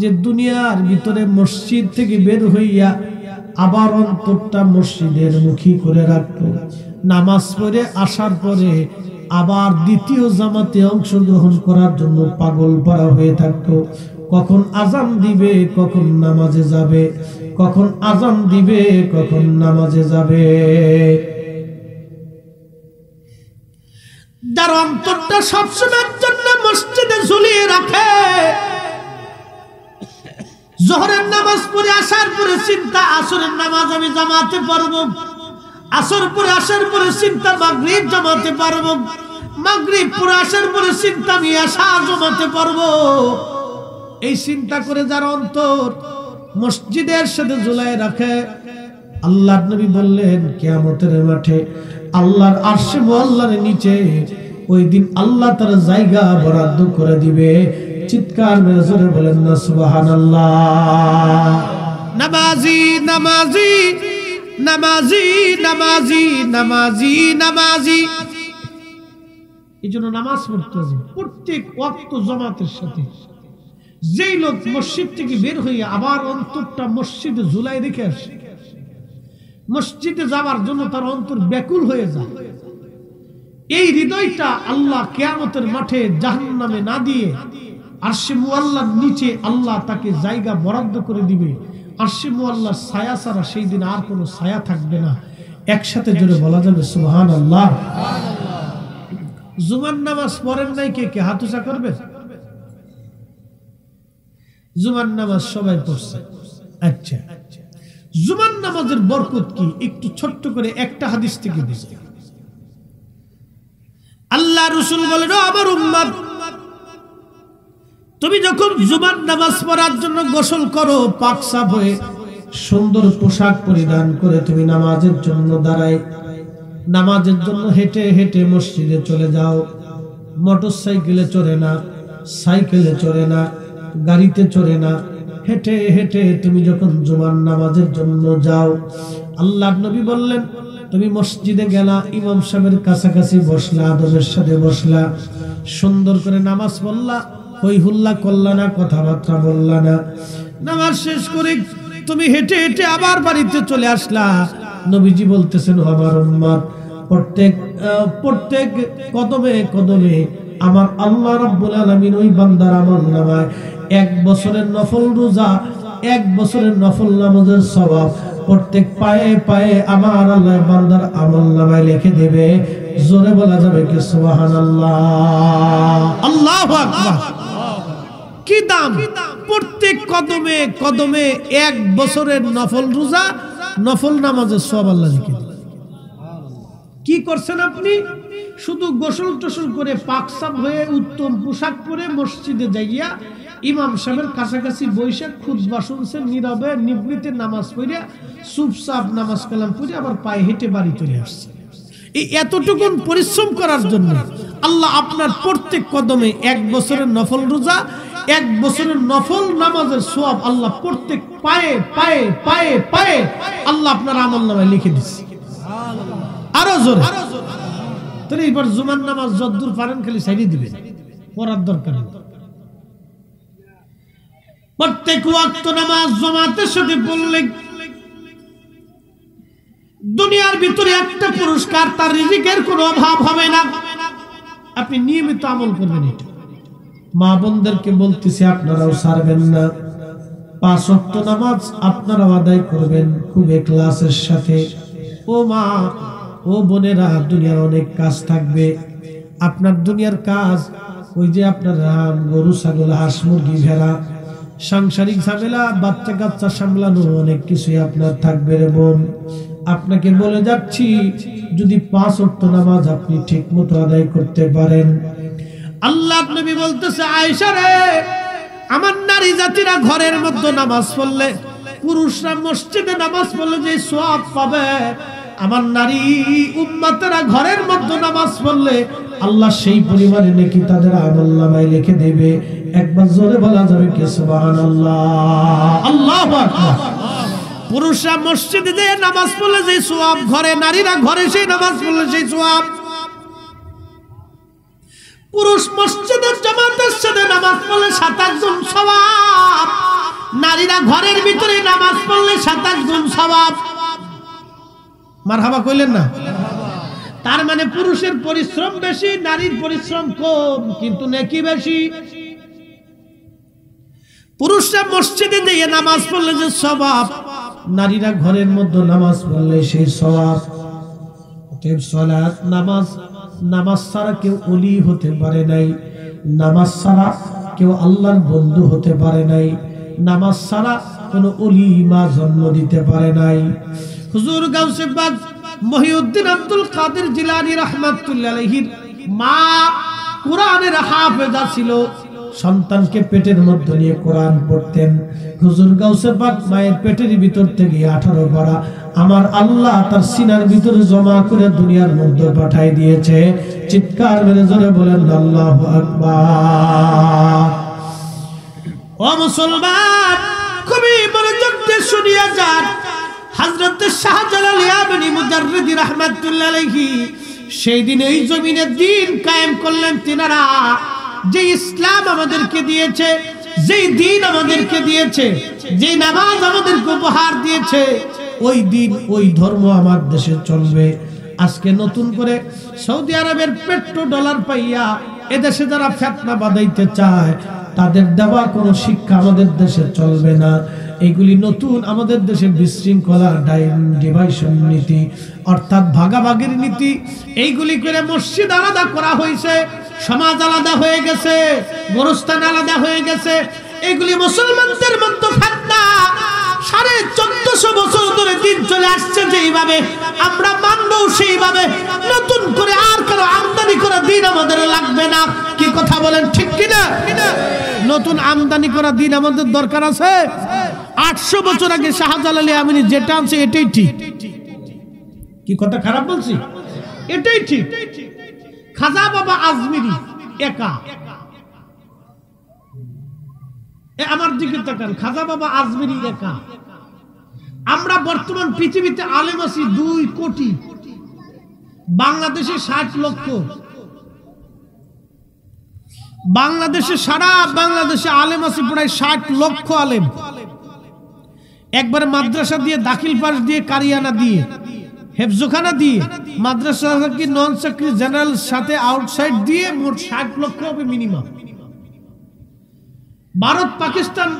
যে দুনিয়ার ভিতরে মসজিদ থেকে বের হইয়া আবার অন্তরটা মসজিদের মুখী করে রাখতো, নামাজ পড়ে আসার পরে আবার দ্বিতীয় জামাতে অংশগ্রহণ করার জন্য পাগল পারা হয়ে থাকতো। কখন আজান দিবে, কখন নামাজে যাবে, কখন আজান দিবে, কখন নামাজে যাবে। যার অন্তরটা সবসময়ের জন্য মসজিদে ঝুলিয়ে রাখে, জোহরের নামাজ পড়ে আসার পরে চিন্তা আসরের নামাজ আমি জামাতে পারবো, আসর পরে আসার পরে চিন্তা মাগরিব জামাতে পারবো, মাগরিব পরে আসার পরে চিন্তা আমি এশা জামাতে পারবো। এই চিন্তা করে যার অন্তর মসজিদের সাথে ঝুলাই রাখে, আল্লাহর নবী বললেন কিয়ামতের মাঠে আল্লাহর আরশে মুআল্লার নিচে ওই দিন আল্লাহ তার জায়গা বরাদ্দ করে দিবে। চিৎকার মেরে জোরে বলেন না সুবহানাল্লাহ। নামাজি নামাজি নামাজি নামাজি নামাজি নামাজি, এই জন্য নামাজ পড়তে হবে প্রত্যেক ওয়াক্ত জামাতের সাথে। যেই লোক মসজিদ থেকে বের হয়ে আবার অন্তরটা মসজিদে ঝুলাই রেখে আসে, মসজিদে যাওয়ার জন্য তার অন্তর ব্যাকুল হয়ে যায়, এই হৃদয়টা আল্লাহ কিয়ামতের মাঠে জাহান্নামে না দিয়ে আরশে মুআল্লার নিচে আল্লাহ তাকে জায়গা বরাদ্দ করে দিবে। আরশে মুআল্লার ছায়া ছাড়া সেই দিন আর কোনো ছায়া থাকবে না। একসাথে জোরে বলা যাবে সুবহানাল্লাহ। জুমার নামাজ পড়েন নাই কে কে? হাত উঁচা করবে। জুমার নামাজ সবাই পড়ছে। আচ্ছা, জুমার নামাজের বরকত কি একটু ছোট্ট করে একটা হাদিস থেকে দিছি। আল্লাহ রাসূল বলেন, ও আমার উম্মত, তুমি যখন জুমার নামাজ পড়ার জন্য গোসল করো, পাক সাফ হয়ে সুন্দর পোশাক পরিধান করে তুমি নামাজের জন্য দাঁড়াই, নামাজের জন্য হেঁটে হেঁটে মসজিদে চলে যাও। মোটরসাইকেলে চড়ে না, সাইকেলে চড়ে না, গাড়িতে চড়ে না, হেঁটে হেঁটে তুমি যখন জুমার নামাজের জন্য যাও, আল্লাহর নবী বললেন তুমি মসজিদে গেলা, ইমাম সাহেবের কাছাকাছি বসলা, আদবের সাথে বসলা, সুন্দর করে নামাজ পড়লা, হই হুল্লা করলা না, কথাবার্তা বললা না। নামাজ শেষ করে তুমি হেঁটে হেঁটে আবার বাড়িতে চলে আসলা। নবীজি বলতেছেন, আমার উম্মত প্রত্যেক কদমে কদমে আমার আল্লাহ রাব্বুল আলামিন ওই বান্দার আমলনামায় 1 বছরের নফল রোজা, 1 বছরের নফল নামাজের সওয়াব প্রত্যেক পায়ে পায়ে আমার আল্লাহ বান্দার আমলনামায় লিখে দেবে। জোরে বলা যাবে কি সুবহানাল্লাহ, আল্লাহু আকবার। কি দাম! প্রত্যেক কদমে কদমে 1 বছরের নফল রোজা, নফল নামাজের সওয়াব আল্লাহ লিখে দেবে। কি করছেন আপনি? শুধু গোসল টোসল করে পাকসাপ হয়ে উত্তম পোশাক পরে মসজিদে যাইয়া ইমাম সাহেবের কাছাকাছি বৈশাখ খুতবা শুনছেন, নীরবে নিবৃতে নামাজ পড়ে চুপচাপ নামাজ কালাম পড়ে আবার পায়ে হেঁটে বাড়ি চলে আসছে। এই এতটুকুন পরিশ্রম করার জন্য আল্লাহ আপনার প্রত্যেক কদমে 1 বছরের নফল রোজা, 1 বছরের নফল নামাজের সওয়াব আল্লাহ প্রত্যেক পায়ে পায়ে পায়ে পায়ে আল্লাহ আপনার আমলনামায় লিখে দিচ্ছে। আরো জোরে। তাহলে এবার জুমার নামাজ যদ্দূর পারেন খালি সাইডে দিবেন, পড়ার দরকার নেই। প্রত্যেক ওয়াক্ত নামাজ জামাতের সাথে পড়লে দুনিয়ার ভিতরে একটা পুরস্কার, তার রিজিকের কোনো অভাব হবে না। আপনি নিয়মিত আমল করবেন। এটা মা বোনদেরকে বলতেছি, আপনারাও ছাড়বেন না। 5 ওয়াক্ত নামাজ আপনারাও আদায় করবেন খুব ইখলাসের সাথে। ও মা, ও বোনেরা, দুনিয়ার অনেক কাজ থাকবে। আপনার দুনিয়ার কাজ ওই যে আপনার গরু ছাগল হাঁস মুরগি ভেড়া, সাংসারিক ঝামেলা, বাচ্চা কাচ্চা সামলানো, অনেক কিছুই আপনার থাকবে রে বোন। আপনাকে বলে যাচ্ছি, যদি 5 ওয়াক্ত নামাজ আপনি ঠিক মতো আদায় করতে পারেন, আল্লাহ নবী বলতেছে, আয়েশা রে, আমার নারী জাতিরা ঘরের মধ্যে নামাজ পড়লে, পুরুষরা মসজিদে নামাজ পড়লে যে সওয়াব পাবে, আমার নারী উম্মতেরা ঘরের মধ্যে নামাজ পড়লে আল্লাহ সেই পরিমাণে নেকি তাদের আমলনামায় লিখে দেবে। একবার জোরে বলা যাবে কি সুবহানাল্লাহ, আল্লাহু আকবার। পুরুষরা মসজিদে যে নামাজ পড়লে যে সওয়াব, ঘরে নারীরা ঘরে সেই নামাজ পড়লে সেই সওয়াব। পুরুষ মসজিদের জামাতের সাথে নামাজ পড়লে 27 গুণ সওয়াব, নারীরা ঘরের ভিতরে নামাজ পড়লে 27 গুণ সওয়াব। মারহাবা কইলেন না? তার মানে পুরুষের পরিশ্রম বেশি, নারীর পরিশ্রম কম, কিন্তু নেকি বেশি। পুরুষরা মসজিদে গিয়ে নামাজ পড়লে যে সওয়াব, নারীরা ঘরের মধ্যে নামাজ পড়লে সেই সওয়াব। অতএব সালাত, নামাজ ছাড়া কেউ ওলি হতে পারে নাই, নামাজ ছাড়া কেউ আল্লাহর বন্ধু হতে পারে নাই, নামাজ ছাড়া কোনো ওলি মা জন্ম দিতে পারে নাই। হুজুর গাউসে বাগ মহিউদ্দিন আব্দুল কাদের জিলানী রাহমাতুল্লাহ আলাইহির মা কোরআনের হাফেজা ছিল, সন্তানকে পেটের মধ্যে নিয়ে কোরআন পড়তেন। হুজুর গাউসে বাগ মায়ের পেটের ভিতর থেকে 18 পারা আমার আল্লাহ তার সিনার ভিতরে জমা করে দুনিয়ার মধ্যে পাঠিয়ে দিয়েছে। চিৎকার মেরে জোরে বলেন আল্লাহু আকবার। ও মুসলমান, খুবই মনোযোগ দিয়ে শুনিয়া যান। হযরত শাহজালাল ইয়ামানি মুজাররিদি রাহমাতুল্লাহ আলাইহি সেই দিন এই জমিনে দ্বীন কায়েম করলেন তিনারা। যে ইসলাম আমাদেরকে দিয়েছে, যেই দ্বীন আমাদেরকে দিয়েছে, যে নামাজ আমাদেরকে উপহার দিয়েছে, ওই দ্বীন ওই ধর্ম আমার দেশে চলবে। আজকে নতুন করে সৌদি আরবের পেট্রোডলার পাইয়া এদেশে যারা ফিতনা বাঁধাইতে চায়, তাদের দেওয়া কোনো শিক্ষা আমাদের দেশে চলবে না। এগুলি নতুন আমাদের দেশে বিশৃঙ্খলা, ডিভাইশন নীতি, অর্থাৎ ভাগাভাগির নীতি, এইগুলি করে মসজিদ আলাদা করা হয়েছে, সমাজ আলাদা হয়ে গেছে, গোরস্থান আলাদা হয়ে গেছে। এগুলি মুসলমানদের মধ্যে ফিতনা। 1450 বছর ধরে দিন চলে আসছে, যেইভাবে আমরা মানবো সেইভাবে নতুন করে আর কারো আমদানি করা দিন আমাদের লাগবে না। কি কথা বলেন, ঠিক কিনা? নতুন আমদানি করা দিন আমাদের দরকার আছে। 800 বছর আগে শাহজালাল ইয়ামানি যেটা আনছে এটাই ঠিক। কি কথা খারাপ বলছি? এটাই ঠিক। খাজা বাবা আজমিরি একা, আমার দিকে তাকান, খাজা বাবা আজমিরি একা। আমরা বর্তমান পৃথিবীতে আলেম আছি 2 কোটি, বাংলাদেশে 60 লক্ষ। বাংলাদেশে সারা বাংলাদেশে আলেম আছে প্রায় 60 লক্ষ আলেম। একবারে মাদ্রাসা দিয়ে, দাখিল পাস দিয়ে, কারিয়ানা দিয়ে হেফজখানা দিয়ে মাদ্রাসা কি নন চাকরি জেনারেল সাথে আউটসাইড দিয়ে মোট 60 লক্ষ হবে মিনিমাম। ভারত, পাকিস্তান,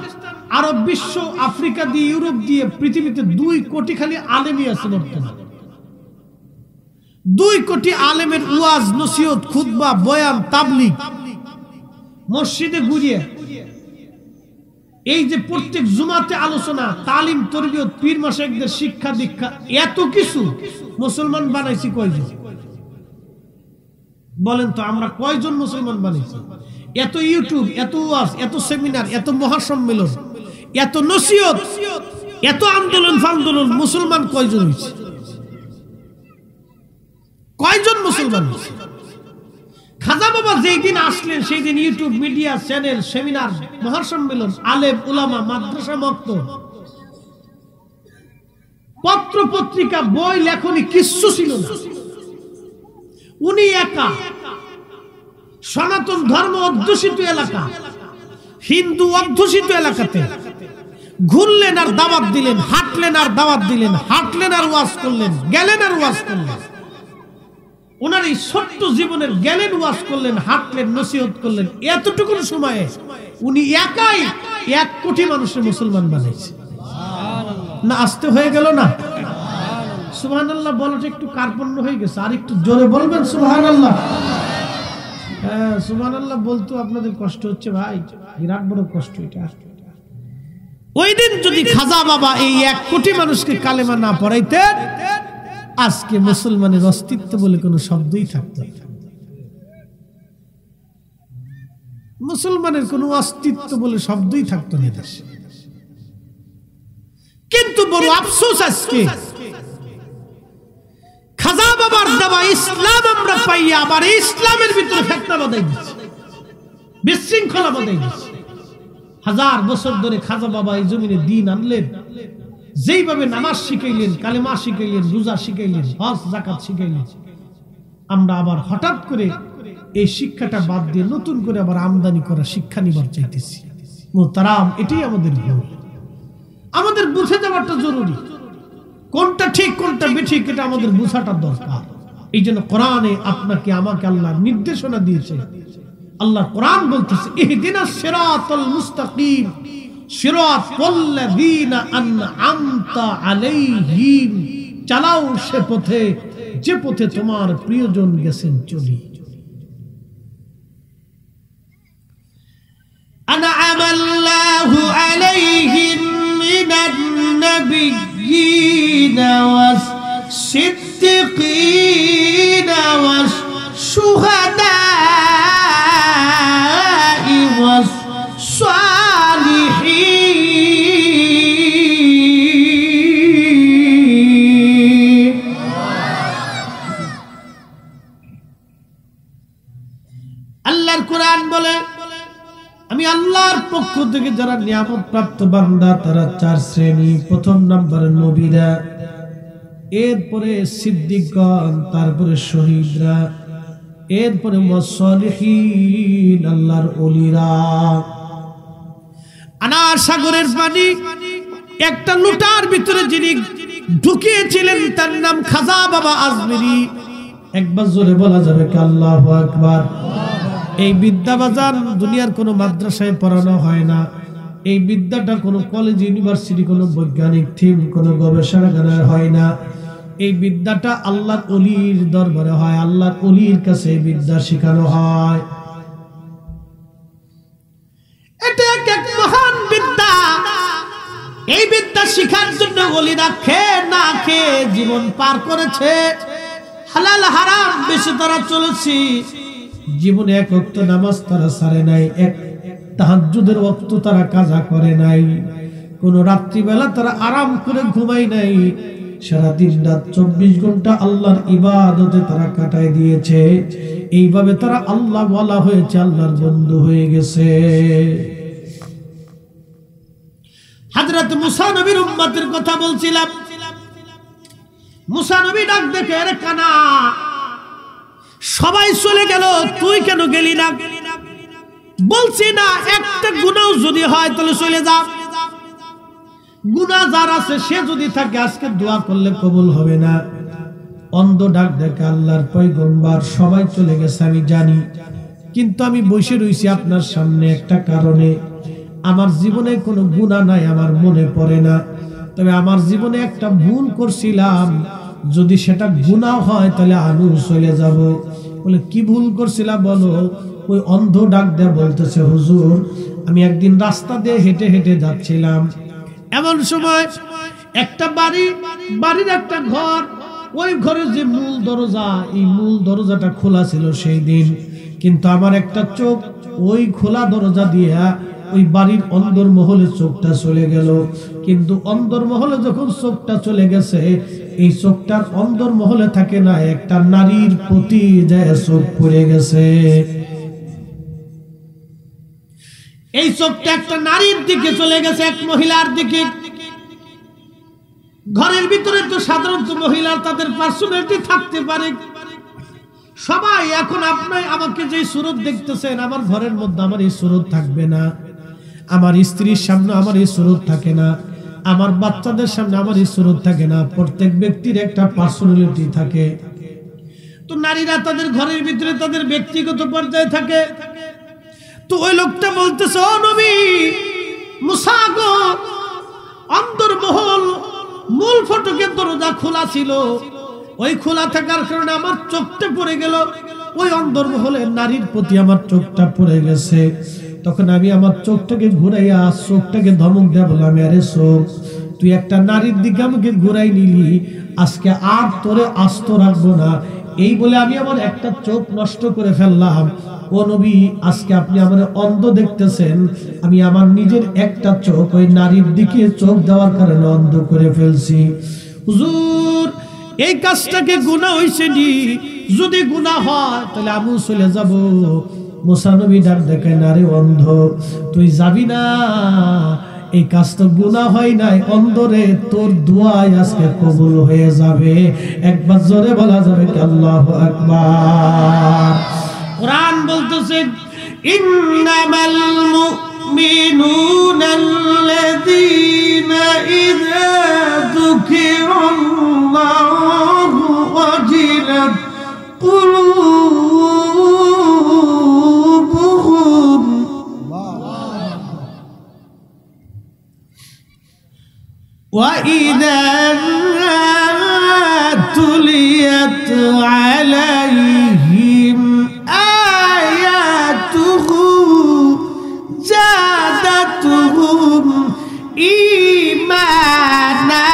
আরব বিশ্ব, আফ্রিকা দিয়ে, ইউরোপ দিয়ে, পৃথিবীতে 2 কোটি খালি আলেমই আছে বর্তমানে। 2 কোটি আলেমের ওয়াজ, নসিহত, খুতবা, বয়ান, তাবলীগ মসজিদে ঘুরিয়ে, এই যে প্রত্যেক জুমাতে আলোচনা, তালিম, তরবিয়ত, পীর মাশায়েখদের শিক্ষা দীক্ষা, এত কিছু মুসলমান বানাইছি কয়জন? বলেন তো, আমরা কয়জন মুসলমান বানাইছি? এত ইউটিউব, এত ওয়াজ, এত সেমিনার, এত মহাসম্মেলন, এত নসিহত, এত আন্দোলন ফান্দোলন, মুসলমান কয়জন হয়েছে? কয়জন মুসলমান হয়েছে? খাজা বাবা যেই দিন আসলেন সেই দিন ইউটিউব, মিডিয়া, চ্যানেল, সেমিনার, মহাসম্মেলন, আলেম, উলামা, মাদ্রাসা, মক্তব, পত্র পত্রিকা, বই, লেখনী কিচ্ছু ছিল না। উনি একা সনাতন ধর্ম অধ্যুষিত এলাকা, হিন্দু অধ্যুষিত এলাকাতে ঘুরলেন আর দাওয়াত দিলেন, হাঁটলেন আর দাওয়াত দিলেন, হাঁটলেন আর ওয়াজ করলেন, গেলেন আর ওয়াজ করলেন। ওনার এই ছোট্ট জীবনের গেলেন, ওয়াজ করলেন, হাঁটলেন, নসিহত করলেন, এতটুকু সময়ে উনি একাই 1 কোটি মানুষের মুসলমান বানাইছে। না আসতে হয়ে গেল না? সুবহানাল্লাহ বলাটা একটু কার্পণ্য হয়ে গেছে, আর একটু জোরে বলবেন সুবহানাল্লাহ। হ্যাঁ, সুবহানাল্লাহ বলতো আপনাদের কষ্ট হচ্ছে ভাই, বিরাট বড় কষ্ট এটা। ওই দিন যদি খাজা বাবা এই 1 কোটি মানুষকে কালেমা না পড়াইতেন, আজকে মুসলমানের অস্তিত্ব বলে কোনো শব্দই থাকতো না। মুসলমানের কোনো অস্তিত্ব বলে শব্দই থাকতো না দেশে। কিন্তু বড় আফসোস, আজকে খাজা বাবার দেওয়া ইসলাম আমরা পাইয়া আবার ইসলামের ভিতরে ফিতনা বাঁধাই দিচ্ছে, বিশৃঙ্খলা বাঁধাই দিচ্ছে। 1000 বছর ধরে খাজা বাবা এই জমিনে দ্বীন আনলেন, যেইভাবে নামাজ শিখাইলেন, কালেমা শিখাইলেন, রোজা শিখাইলেন, হজ যাকাত শিখাইলেন, আমরা আবার হঠাৎ করে এই শিক্ষাটা বাদ দিয়ে নতুন করে আবার আমদানি করা শিক্ষা নিবার চাইতেছি। মুহতারাম, এটাই আমাদের ভুল। আমাদের বুঝে যাওয়াটা জরুরি, কোনটা ঠিক কোনটা বেঠিক এটা আমাদের বোঝাটা দরকার। এই জন্য কোরআনে আপনাকে আমাকে আল্লাহ নির্দেশনা দিয়েছে। আল্লাহ কোরআন বলতেছে, ইহদিনাস সিরাতাল মুস্তাকিম সিরাতাল্লাযীনা আন'আমতা আলাইহিম, চালাও সে পথে যে পথে তোমার প্রিয়জন গেছেন চলি। আন'আমাল্লাহু আলাইহিম মিনান নাবিয়্যিনা ওয়াস সিদ্দিকিনা ওয়াস শুহাদা'i ওয়াস সালিহিন। আল্লাহর কোরআন বলে, আমি আল্লাহর পক্ষ থেকে যারা নিয়ামত প্রাপ্ত বান্দা তারা 4 শ্রেণী। প্রথম নম্বরে নবীরা, এরপরে সিদ্দিকগণ, তারপরে শহীদরা, এরপরে মুসলিহিন, আল্লাহর ওলিরা। আনার সাগরের পানি একটা লুটার ভিতরে যিনি ঢুকিয়েছিলেন তার নাম খাজা বাবা আজমিরি। একবার জোরে বলা যাবে কি আল্লাহু আকবার? এই বিদ্যা বাজার দুনিয়ার কোনো মাদ্রাসায় পড়ানো হয় না। এই বিদ্যাটা কোনো কলেজ, ইউনিভার্সিটি, কোনো বৈজ্ঞানিক থিম, কোনো গবেষণাগারে হয় না। এই বিদ্যাটা আল্লাহর ওলির দরবারে হয়, আল্লাহর ওলির কাছে এই বিদ্যা শেখানো হয়। এটা এক মহান বিদ্যা। এই বিদ্যা শিখার জন্য ওলিরা খেয়ে না খেয়ে জীবন পার করেছে, হালাল হারাম বেশি তারা চলেছে। জীবনে 1 ওয়াক্ত নামাজ তারা ছাড়ে নাই, 1 তাহাজ্জুদের ওয়াক্ত তারা কাজা করে নাই, কোন রাত্রিবেলা তারা আরাম করে ঘুমায় নাই। সারা দিন রাত 24 ঘন্টা আল্লাহর ইবাদতে তারা কাটায় দিয়েছে। এইভাবে তারা আল্লাহ ওয়ালা হয়েছে, আল্লাহর বন্ধু হয়ে গেছে। হযরত মুসা নবীর উম্মতের কথা বলছিলাম। মুসা নবী ডাক দেখে, আরে কানা, সবাই চলে গেল, তুই কেন গেলি না? বলছি না, একটা গুনাহ যদি হয় তাহলে চলে যা। গুনাহ যার আছে সে যদি থাকে আজকে দোয়া করলে কবুল হবে না। অন্ধ ডাক দেখে আল্লাহর পয়গম্বর সবাই চলে গেছে আমি জানি, কিন্তু আমি বসে রইছি আপনার সামনে একটা কারণে। আমার জীবনে কোনো গুনাহ নাই, আমার মনে পড়ে না, তবে আমার জীবনে একটা ভুল করছিলাম, যদি সেটা গুনাহ হয় তাহলে আমি চলে যাব। বলে কি ভুল করছিলাম বলো? ওই অন্ধ ডাক দেয়া বলতেছে, হুজুর আমি একদিন রাস্তা দিয়ে হেঁটে হেঁটে যাচ্ছিলাম, এমন সময় একটা বাড়ির একটা ঘর, ওই ঘরের যে মূল দরজা, এই মূল দরজাটা খোলা ছিল সেই দিন, কিন্তু আমার একটা চোখ ওই খোলা দরজা দিয়া ওই বাড়ির অন্দর মহলে চোখটা চলে গেল। কিন্তু অন্দর মহলে যখন চোখটা চলে গেছে, এই চোখটার অন্দর মহলে থাকে না, একটা নারীর প্রতি যায় চোখ পড়ে গেছে। এই চোখটা একটা নারীর দিকে চলে গেছে, এক মহিলার দিকে। ঘরের ভিতরে তো সাধারণত মহিলার তাদের পার্সোনালিটি থাকতে পারে, সবাই। এখন আপনি আমাকে যে সুরত দেখতেছেন, আমার ঘরের মধ্যে আমার এই সুরত থাকবে না, আমার স্ত্রীর সামনে আমার এই সুরত থাকে না, আমার বাচ্চাদের সামনে আমার এই সুরত থাকে না। প্রত্যেক ব্যক্তির একটা পার্সোনালিটি থাকে। তো নারীরা তাদের ঘরের ভিতরে তাদের ব্যক্তিগত পর্যায়ে থাকে। তো ওই লোকটা বলতেছে, ও নবী মুসা গো, অন্তর্মহল মূল ফটকের দরজা খোলা ছিল, ওই খোলা থাকার কারণে আমার চোখটা পড়ে গেল, ওই অন্তর্মহলের নারীর প্রতি আমার চোখটা পড়ে গেছে। তখন আমি আমার চোখটাকে ঘুরাইয়া চোখটাকে ধমক দেয়া বললাম, আরে চোখ, তুই একটা নারীর দিকে আমাকে ঘুরাই নিলি, আজকে আর তোরে আস্ত রাখবো না। এই বলে আমি আমার একটা চোখ নষ্ট করে ফেললাম। ও নবী, আজকে আপনি আমার অন্ধ দেখতেছেন, আমি আমার নিজের একটা চোখ ওই নারীর দিকে চোখ দেওয়ার কারণে অন্ধ করে ফেলছি। হুজুর এই কাজটাকে গুনাহ হইছে নি? যদি গুনাহ হয় তাহলে আমি চলে যাব। মুসা নবী ডাক দেখে, না রে অন্ধ, তুই যাবি না, এই কাজ তো গুনাহ হয় নাই, অন্ধরে তোর দোয়াই আজকে কবুল হয়ে যাবে। একবার জোরে বলা যাবে কি আল্লাহু আকবার। কোরআন বলতেছে, ইন্নামাল মুমিনুনাল্লাযীনা ইযা যুকিরাল্লাহু ওয়াজিলাত কুলুবুহুম ওয়া ইযা তুলিয়াত আলাইহিম আয়াতুহু জাদাতুহুম ঈমানা।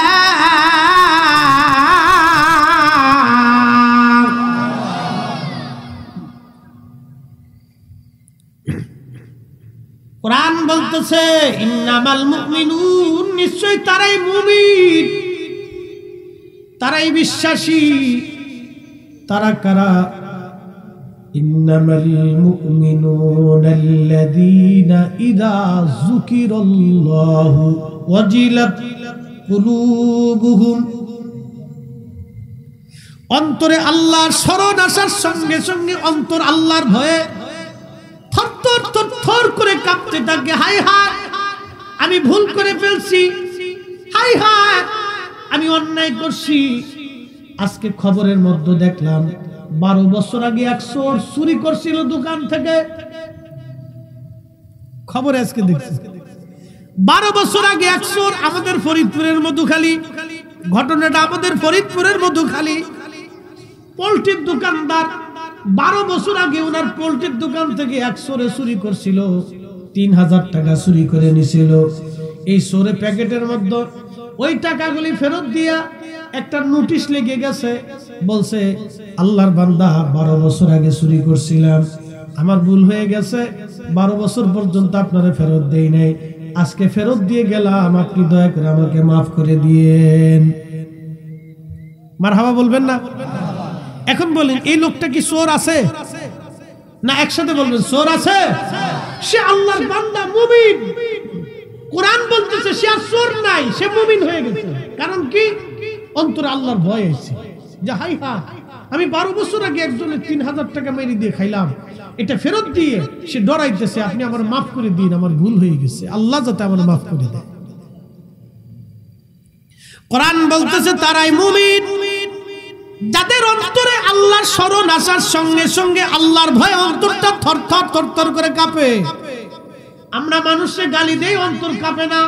কোরআন বলতেছে, ইন্নামাল মুমিনুন, নিশ্চয় তারাই মুমিন, তারাই বিশ্বাসী। তারা কারা? ইন্নামাল মুমিনুনাল্লাযীনা ইযা যুকিরাল্লাহু ওয়াজিলাত কুলুবুহুম, অন্তরে আল্লাহর স্মরণ আসার সঙ্গে সঙ্গে অন্তর আল্লাহর ভয়ে থরথর থরথর করে কাঁপতে থাকে। হায় হায়, আমি ভুল করে ফেলছি, হায় হায় আমি অন্যায় করছি। আজকে খবরের মধ্যে দেখলাম 12 বছর আগে এক চোর চুরি করছিল দোকান থেকে। খবরে আজকে দেখছি 12 বছর আগে এক চোর আমাদের ফরিদপুরের মধুখালী, ঘটনাটা আমাদের ফরিদপুরের মধুখালী। পোল্ট্রির দোকানদার 12 বছর আগে ওনার পোল্ট্রির দোকান থেকে এক চোরে চুরি করছিল, 3000 টাকা চুরি করে নিছিল। এই চোরে প্যাকেটের মধ্যে ওই টাকাগুলি ফেরত দিয়া একটা নোটিশ লেগে গেছে, বলছে আল্লাহর বান্দা 12 বছর আগে চুরি করছিলাম, আমার ভুল হয়ে গেছে, 12 বছর পর্যন্ত আপনারা ফেরত দেই নাই, আজকে ফেরত দিয়ে গেলাম, আপনি দয়া করে আমাকে মাফ করে দিয়েন। মারহাবা বলবেন না? এখন বলেন, এই লোকটা কি চোর আছে না? একসাথে বলবেন, চোর আছে? সে আল্লাহর বান্দা, মুমিন। কোরআন বলতেছে সে আর চোর নাই, সে মুমিন হয়ে গেছে। কারণ কি? অন্তরে আল্লাহর ভয় আছে যে হাই হা, আমি 12 বছর আগে একজনের 3000 টাকা মেরে দিয়ে খাইলাম, এটা ফেরত দিয়ে সে ডরাইতেছে, আপনি আমার মাফ করে দিন, আমার ভুল হয়ে গেছে, আল্লাহ যাতে আমার মাফ করে দেয়। কোরআন বলতেছে তারাই মুমিন যাদের অন্তরে আল্লাহর স্মরণ আসার সঙ্গে সঙ্গে আল্লাহর ভয় অন্তরটা থরথর থরথর করে কাঁপে। আমরা মানুষকে গালি দেই, অন্তর কাঁপে না।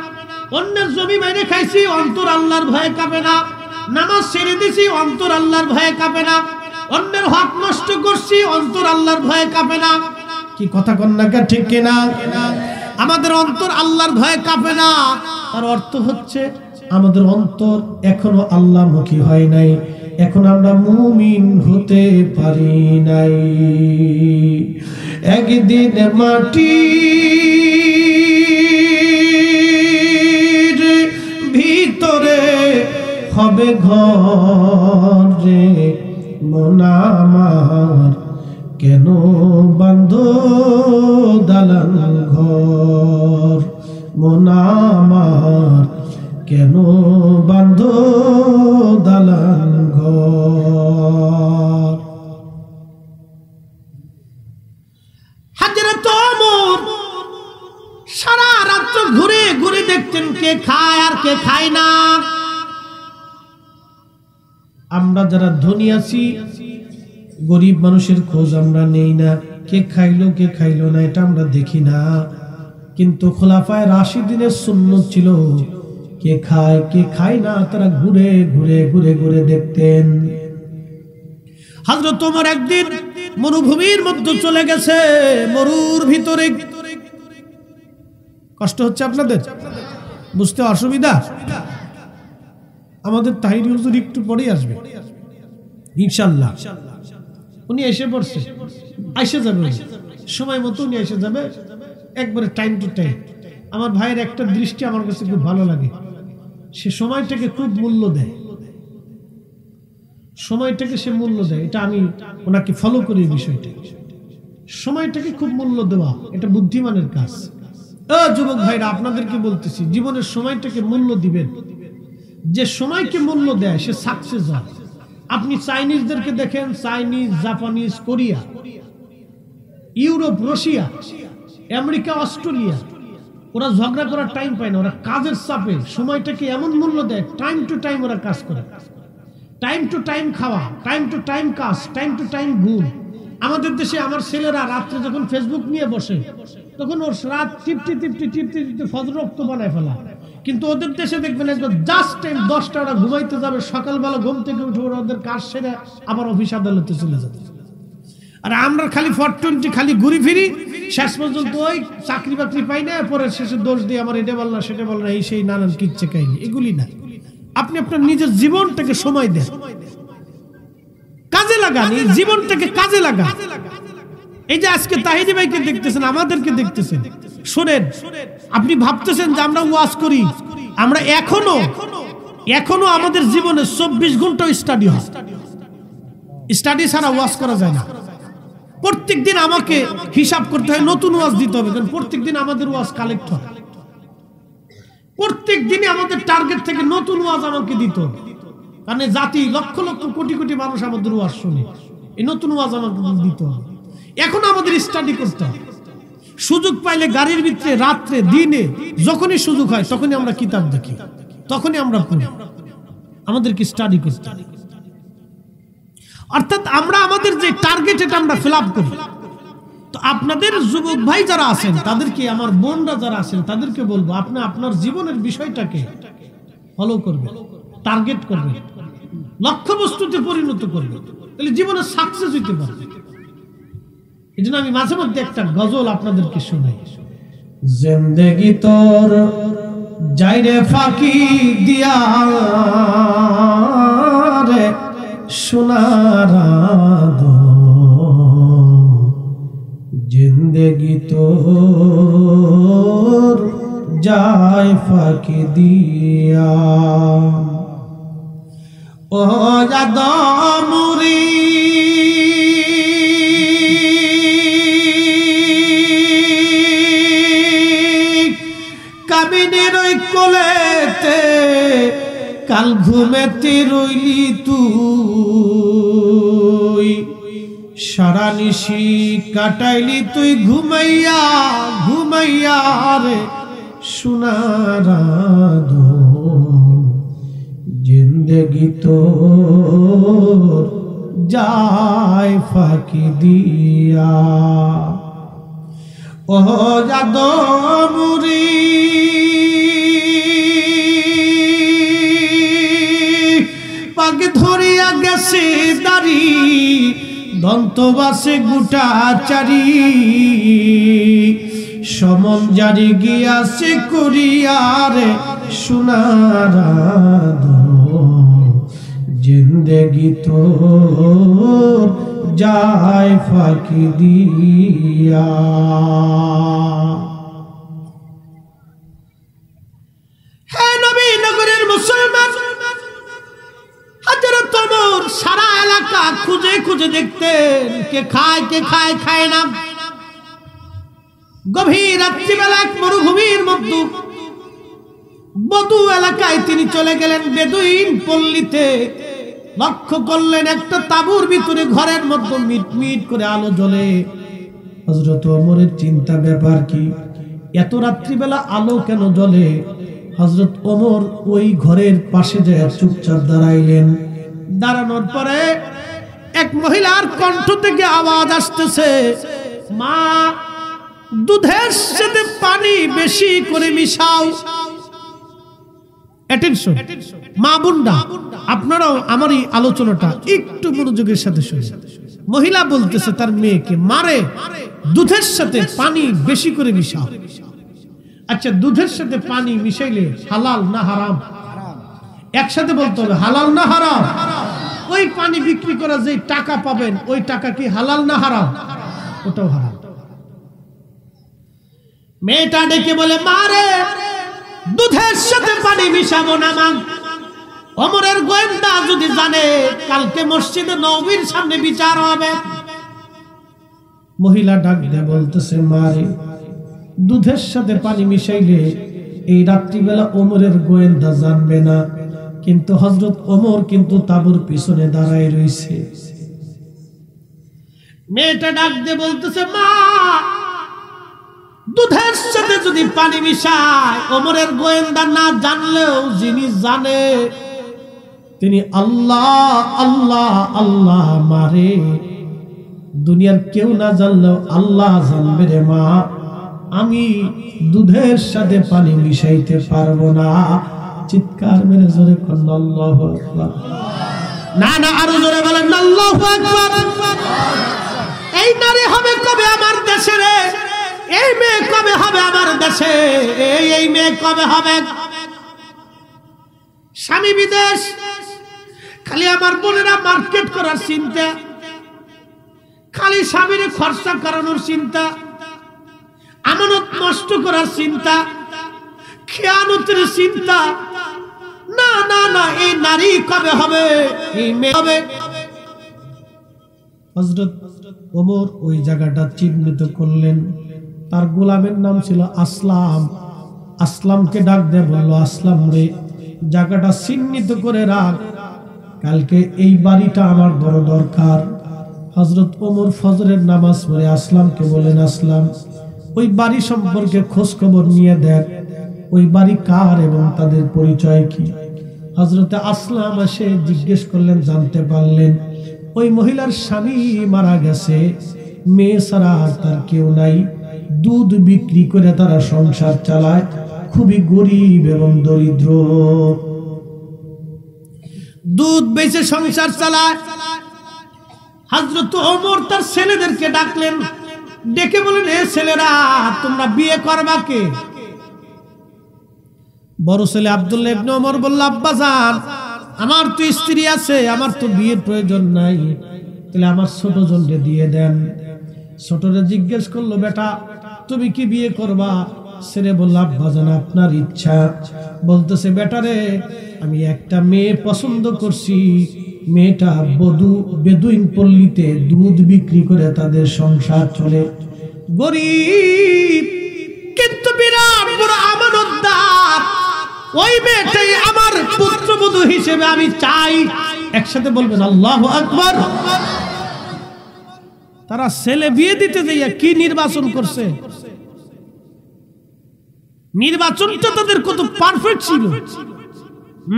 অন্যের জমি মেরে খাইছি, অন্তর আল্লাহর ভয়ে কাঁপে না। নামাজ ছেড়ে দিছি, অন্তর আল্লাহর ভয়ে কাঁপে না। অন্যের হক নষ্ট করছি, অন্তর আল্লাহর ভয়ে কাঁপে না। কি কথা কন্যা কা ঠিক কিনা? আমাদের অন্তর আল্লাহর ভয়ে কাঁপে না, তার অর্থ হচ্ছে আমাদের অন্তর এখনো আল্লাহমুখী হয় নাই, এখন আমরা মুমিন হতে পারি নাই। একদিন মাটির ভিতরে হবে ঘর রে, মন আমার কেন বাঁধো দালান ঘর, মন আমার কেন বাঁধো দালান ঘর। হযরত ওমর সারা রাত ঘুরে ঘুরে দেখতেন কে খায় আর কে খায় না। আমরা যারা ধনী আছি, গরিব মানুষের খোঁজ আমরা নেই না, কে খাইলো কে খাইলো না এটা আমরা দেখি না। কিন্তু খোলাফায়ে রাশিদিনের সুন্নত ছিল কে খায় কে খায় না তারা ঘুরে ঘুরে ঘুরে ঘুরে দেখতেন। হযরত ওমর একদিন মরুভূমির মধ্যে চলে গেছে, মরুর ভিতরে। কষ্ট হচ্ছে আপনাদের? বুঝতে অসুবিধা? আমাদের তাহিরি হুজুর একটু পরেই আসবে ইনশাআল্লাহ। উনি এসে পড়ছে, এসে যাবে সময় মতো, উনি এসে যাবে একবারে টাইম টু টাইম। আমার ভাইয়ের একটা দৃষ্টি আমার কাছে খুব ভালো লাগে, সে সময়টাকে খুব মূল্য দেয়, সময়টাকে সে মূল্য দেয়। এটা আমি ওনাকে ফলো করি, বিষয়টা সময়টাকে খুব মূল্য দেওয়া এটা বুদ্ধিমানের কাজ। যুবক ভাইরা আপনাদেরকে বলতেছি, জীবনের সময়টাকে মূল্য দিবেন। যে সময়কে মূল্য দেয় সে সাকসেস হয়। আপনি চাইনিজদেরকে দেখেন, Chinese, Japanese, Korea, Europe, Russia, America, Australia, ওরা ঝগড়া করার টাইম পায় না, ওরা কাজের চাপে সময়টাকে এমন মূল্য দেয়। টাইম টু টাইম ওরা কাজ করে, টাইম টু টাইম খাওয়া, টাইম টু টাইম কাজ, টাইম টু টাইম ঘুম। আমাদের দেশে আমার ছেলেরা রাত্রে যখন ফেসবুক নিয়ে বসে তখন ওর রাত টিপতে টিপতে টিপতে টিপতে ফজর রক্ত বানায় ফেলা। কিন্তু ওদের দেশে দেখবেন একদম জাস্ট টাইম 10টা ওরা ঘুমাইতে যাবে, সকালবেলা ঘুম থেকে উঠে ওদের কাজ সেরে আবার অফিস আদালতে চলে যাবে। আর আমরা খালি 420 খালি ঘুরি ফিরি, শেষ পর্যন্ত ওই চাকরি বাকরি পাই না, পরে শেষে দোষ দিয়ে আমার এটা বল না সেটা বল না, এই সেই নানান কিচ্ছে কাহিনী। এগুলি না, আপনি আপনার নিজের জীবনটাকে সময় দেন, কাজে লাগান, এই জীবনটাকে কাজে লাগান। এই যে আজকে তাহিদি ভাইকে দেখতেছেন, আমাদেরকে দেখতেছেন, শোনেন, আপনি ভাবতেছেন যে আমরা ওয়াজ করি, আমরা এখনো আমাদের জীবনে 24 ঘন্টা স্টাডি হয়। স্টাডি ছাড়া ওয়াজ করা যায় না। প্রত্যেকদিন আমাকে হিসাব করতে হয়, নতুন ওয়াজ দিতে হবে, কারণ প্রত্যেকদিন আমাদের ওয়াজ কালেক্ট হয়। প্রত্যেকদিনই আমাদের টার্গেট থেকে নতুন ওয়াজ আমাকে দিতে হবে, কারণ জাতি লক্ষ লক্ষ কোটি কোটি মানুষ আমাদের ওয়াজ শুনে, এই নতুন ওয়াজ আমাকে দিতে হবে। এখন আমাদের স্টাডি করতে হবে। সুযোগ পাইলে গাড়ির ভিতরে, রাত্রে, দিনে, যখনই সুযোগ হয় তখনই আমরা কিতাব দেখি, তখনই আমরা পড়ি। আমাদেরকে স্টাডি করতে হবে। অর্থাৎ আমরা আমাদের যে টার্গেট এটা আমরা ফিল আপ করি। তো আপনাদের যুবক ভাই যারা আছেন, তাদেরকে, আমার বোনরা যারা আছেন তাদেরকে বলবো, আপনি আপনার জীবনের বিষয়টাকে ফলো করবেন, টার্গেট করবেন, লক্ষ্যবস্তুতে পরিণত করবেন, তাহলে জীবনে সাকসেস হইতে পারবে। এই জন্য আমি মাঝে মধ্যে একটা গজল আপনাদেরকে শোনাই। জিন্দেগি তোর যাইরে ফাঁকি দিয়া রে সোনার জিন্দেগি তোর যায় ফাঁকি দিয়া, ও যাদমুরি কামিনের ওই কোলেতে কাল ঘুমেতে রইলি তুই, সারা নিশি কাটাইলি তুই ঘুমাইয়া ঘুমাইয়া রে সোনার জিন্দে জিন্দেগি তোর যায় ফাঁকি দিয়া। ও যাদবুরি পাগ ধরিয়া গেছে দাড়ি দন্তবাসে গোটা চারি সমন জারি গিয়াছে করিয়ারে সোনার জিন্দেগি তোর যায় ফাঁকি দিয়া। হে নবী নগরের মুসলমান, হযরত ওমর সারা এলাকা খুঁজে খুঁজে দেখতেন কে খায় খায় না। গভীর রাত্রিবেলা এক মরুভূমির মধ্যে বদু এলাকায় তিনি চলে গেলেন, বেদুইন পল্লীতে। লক্ষ্য করলেন একটা তাঁবুর ভিতরে ঘরের মধ্যে মিটমিট করে আলো জ্বলে। হযরত ওমরের চিন্তা, ব্যাপার কি, এত রাত্রিবেলা আলো কেন জ্বলে? হযরত ওমর ওই ঘরের পাশে যায় চুপচাপ দাঁড়াইলেন। দাঁড়ানোর পরে এক মহিলার কণ্ঠ থেকে আওয়াজ আসতেছে, মা দুধের সাথে পানি বেশি করে মিশাও। অ্যাটেনশন মা বোনরা, আপনারাও আমার এই আলোচনাটা একটু মনোযোগের সাথে শুনুন। মহিলা বলতেছে তার মেয়েকে, মারে দুধের সাথে পানি বেশি করে মিশাও। আচ্ছা, দুধের সাথে পানি মিশাইলে হালাল না হারাম? একসাথে বলতে হবে, হালাল না হারাম? ওই পানি বিক্রি করা যে টাকা পাবেন, ওই টাকা কি হালাল না হারাম? ওটাও হারাম। মেয়েটা ডেকে বলে, মারে দুধের সাথে পানি মিশাবো না মা। ওমরের গোয়েন্দা যদি জানে, কালকে মসজিদে নববীর সামনে বিচার হবে। মহিলা ডাক দিয়ে বলতেছে, মারে দুধের সাথে পানি মিশাইলে এই রাত্রিবেলা ওমরের গোয়েন্দা জানবে না, কিন্তু হযরত ওমর কিন্তু তাঁবুর পিছনে দাঁড়ায় রয়েছে। মেয়েটা ডাক দিয়ে বলতেছে, মা দুধের সাথে যদি পানি মিশায়, ওমরের গোয়েন্দা না জানলেও যিনি জানে তিনি আল্লাহ আল্লাহ আল্লাহ। মারে দুনিয়ার কেউ না জানলেও আল্লাহ জানবে রে মা, আমি দুধের সাথে পানি মিশাইতে পারবো না। চিৎকার মেরে জোরে করেন আল্লাহু আকবার। না না, আরো জোরে বলেন আল্লাহু আকবার। এই নারী হবে কবে আমার দেশে রে? এই মেয়ে কবে হবে আমার দেশে? এই মেয়ে কবে হবে? স্বামী বিদেশ, খালি আমার বোনেরা মার্কেট করার চিন্তা, খালি স্বামীর খরচা করানোর চিন্তা, আমানত নষ্ট করার চিন্তা, খেয়ানতের চিন্তা। না না না, এই নারী কবে হবে? এই মেয়ে হবে। হযরত ওমর ওই জায়গাটা চিহ্নিত করলেন। তার গোলামের নাম ছিল আসলাম। আসলামকে ডাক দিয়ে বলল, আসলাম রে, জায়গাটা চিহ্নিত করে রাখ, কালকে এই বাড়িটা আমার বড় দরকার। হযরত ওমর ফজরের নামাজ পড়ে আসলামকে বলেন, আসলাম ওই বাড়ি সম্পর্কে খোঁজ খবর নিয়ে দেখ, ওই বাড়ি কার এবং তাদের পরিচয় কি। হযরতে আসলাম এসে জিজ্ঞেস করলেন, জানতে পারলেন ওই মহিলার স্বামী মারা গেছে, মেয়ে ছাড়া আর তার কেউ নাই। দুধ বিক্রি করে তারা সংসার চালায়, খুবই গরিব এবং দরিদ্র। দুধ বেচে সংসার চালায়। হযরত ওমর তার ছেলেদেরকে ডাকলেন, ডেকে বলেন, এ ছেলেরা, তোমরা বিয়ে করবা কে? বড় ছেলে আব্দুল্লাহ ইবনে ওমর বলল, আব্বাজান আমার তো স্ত্রী আছে, আমার তো বিয়ের প্রয়োজন নাই, তাহলে আমার ছোট জনকে দিয়ে দেন। ছোটরে জিজ্ঞেস করলো, বেটা তুমি কি বিয়ে করবা? ছেলে বলল, আব্বাজান আপনার ইচ্ছা। বলতেছে, বেটারে আমি একটা মেয়ে পছন্দ করছি, মেয়েটা বেদুইন পল্লীতে দুধ বিক্রি করে তাদের সংসার চলে, গরিব কিন্তু বিরাট বড় আমানতদার। ওই মেয়েটাই আমার পুত্রবধূ হিসেবে আমি চাই। একসাথে বলবেন আল্লাহু আকবার। তারা ছেলে বিয়ে দিতে যাইয়া কি নির্বাচন করছে, নির্বাচনটা তাদের কত পারফেক্ট ছিল।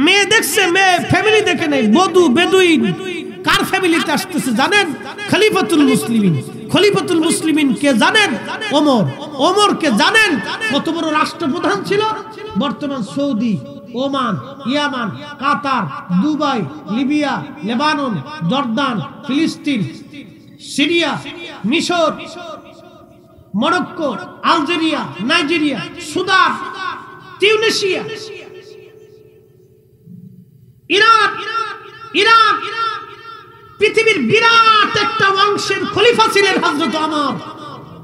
মেয়ে দেখছে, মেয়ে ফ্যামিলি দেখে নাই, বধূ বেদুইন কার ফ্যামিলিতে আসতেছে জানেন? খলিফাতুল মুসলিমিন। খলিফাতুল মুসলিমিন কে জানেন? ওমর। ওমর কে জানেন? কত বড় রাষ্ট্রপ্রধান ছিল। বর্তমান সৌদি, ওমান, ইয়ামান, কাতার, দুবাই, লিবিয়া, লেবানন, জর্দান, ফিলিস্তিন, সিরিয়া, মিশর, Morocco, Algeria, Nigeria, Sudan, Tunisia, Iran, Iraq, পৃথিবীর বিরাট একটা বংশের খলিফা ছিলেন হযরত ওমর।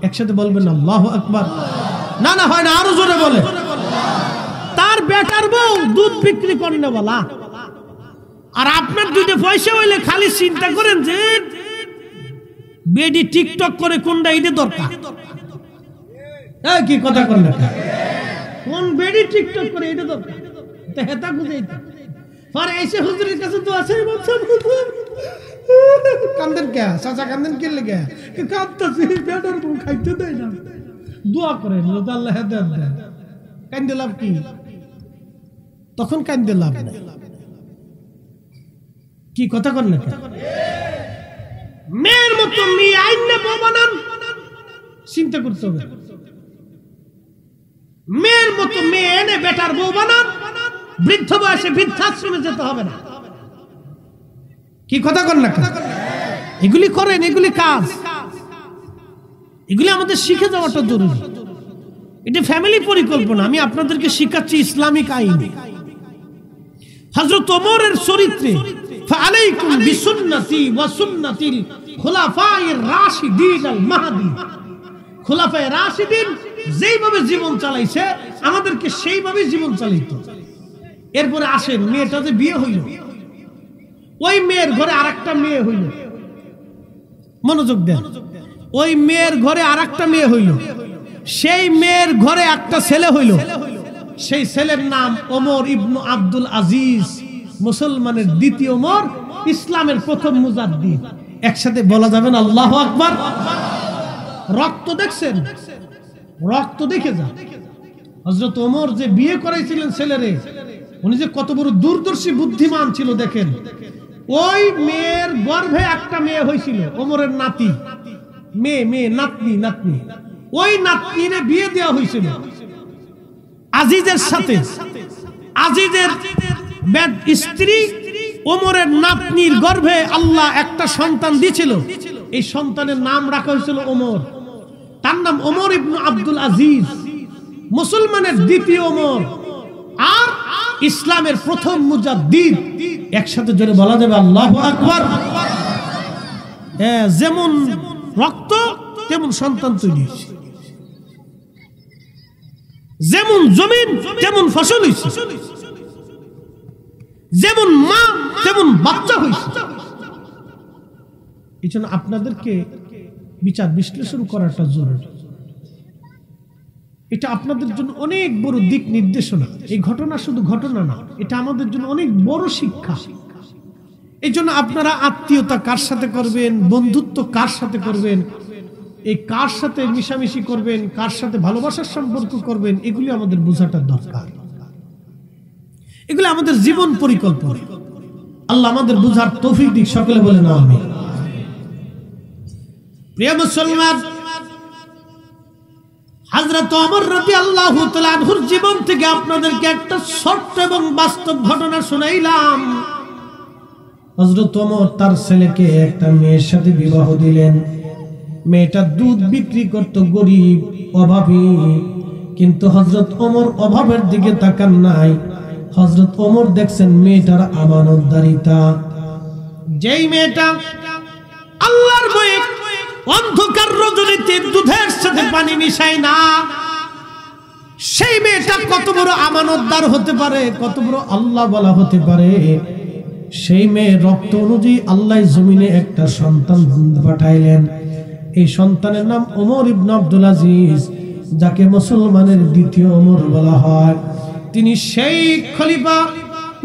একসাথে বলবেন আল্লাহু আকবার। না না হয় না, আরো জোরে বলে। তার বেটার বউ দুধ বিক্রি করনে বলা। আর আপনার দুইটা পয়সা হইলে খালি চিন্তা করেন যে বেডি টিকটক করে কোনটা এটা দরকার। কি কথা করলেন? কোন বেডি টিকটক করে এটা দরকার, তা হেতা বুঝাইতে পরে এসে হুজুরের কাছে তো আছে কান্দেন কে চাচা, কান্দেন কে লেগে? কাঁদতেছি, বেটার বউ খাইতে দেয় না, দোয়া করেন আল্লাহ হেদায়েত দেন। কান্দে লাভ কি? তখন কান্দে লাভ নাই। কি কথা করলেন? মেয়ের মতো মেয়ে আইনে বউ বানান, চিন্তা করতে হবে। মেয়ের মতো মেয়ে এনে বেটার বউ বানান, বৃদ্ধ বয়সে বৃদ্ধাশ্রমে যেতে হবে না। কি কথা কর না? এগুলি করেন, এগুলি কাজ, এগুলি আমাদের শিখে যাওয়াটা জরুরি। এটা ফ্যামিলি পরিকল্পনা। আমি আপনাদেরকে শিখাচ্ছি ইসলামিক আইনে। হযরত ওমরের চরিত্রে ফালাইকুম বিসুন্নতি ওয়া সুন্নাতিল খুলাফায়ে রাশিদিন আল মাহদি। খুলাফায়ে রাশিদিন যেইভাবে জীবন চালাইছে আমাদেরকে সেইভাবে জীবন চালাইতো। এরপরে আসেন, মেয়েটা যে বিয়ে হইল, ওই মেয়ের ঘরে আরেকটা মেয়ে হইল। মনোযোগ দেন। ওই মেয়ের ঘরে আরেকটা মেয়ে হইল। সেই মেয়ের ঘরে একটা ছেলে হইল। সেই ছেলের নাম ওমর ইবনু আব্দুল আজিজ, মুসলমানের দ্বিতীয় ওমর, ইসলামের প্রথম মুজাদ্দিদ। একসাথে বলা যাবে না আল্লাহু আকবার? রক্ত দেখছেন? রক্ত দেখে যান। হযরত ওমর যে বিয়ে করাইছিলেন ছেলেরে, উনি যে কত বড় দূরদর্শী বুদ্ধিমান ছিল দেখেন। ওই মেয়ের গর্ভে একটা মেয়ে হয়েছিল, ওমরের নাতি, মেয়ে নাতনি, নাতনি। ওই নাতনিরে বিয়ে দেওয়া হয়েছিল আজিজের সাথে। আজিজের স্ত্রী ওমরের নাতনির গর্ভে আল্লাহ একটা সন্তান দিয়েছিল। এই সন্তানের নাম রাখা হয়েছিল ওমর। তার নাম ওমর ইবনু আব্দুল আজিজ, মুসলমানের দ্বিতীয় ওমর আর ইসলামের প্রথম মুজাদ্দিদ। একসাথে জোরে বলা যাবে আল্লাহু আকবার। যেমন রক্ত তেমন সন্তান তৈরি হয়েছে, যেমন জমিন তেমন ফসল হয়েছে, যেমন মা তেমন বাচ্চা হয়েছে। এই জন্য আপনাদেরকে বিচার বিশ্লেষণ করাটা জরুরি। এটা আপনাদের জন্য অনেক বড় দিক নির্দেশনা। এই ঘটনা শুধু ঘটনা না, এটা আমাদের জন্য অনেক বড় শিক্ষা। এই জন্য আপনারা আত্মীয়তা কার সাথে করবেন, বন্ধুত্ব কার সাথে করবেন, এই কার সাথে মিশামিশি করবেন, কার সাথে ভালোবাসার সম্পর্ক করবেন, এগুলি আমাদের বোঝাটা দরকার। এগুলি আমাদের জীবন পরিকল্পনা। আল্লাহ আমাদের বুঝার তৌফিক দিক। সকলে বলেন আমিন। প্রিয় মুসলমান, হযরত ওমর রাদিয়াল্লাহু তাআলা আনহুর জীবন থেকে আপনাদেরকে একটা ছোট্ট এবং বাস্তব ঘটনা শুনাইলাম। হযরত ওমর তার ছেলেকে একটা মেয়ের সাথে বিবাহ দিলেন। মেয়েটা দুধ বিক্রি করত, গরিব, অভাবী। কিন্তু হযরত ওমর অভাবের দিকে তাকান নাই। হযরত ওমর দেখছেন মেয়েটার আমানতদারিতা। যেই মেয়েটা আল্লাহর ভয়ে অন্ধকার রজনীতে দুধের সাথে পানি মিশায় না, সেই মেয়েটা কত বড় আমানতদার হতে পারে, কত বড় আল্লাহ বলা হতে পারে। সেই মেয়ে রক্ত অনুযায়ী আল্লাহ জমিনে একটা সন্তান পাঠাইলেন। এই সন্তানের নাম ওমর ইবনে আব্দুল আজিজ, যাকে মুসলমানের দ্বিতীয় ওমর বলা হয়। তিনি সেই খলিফা,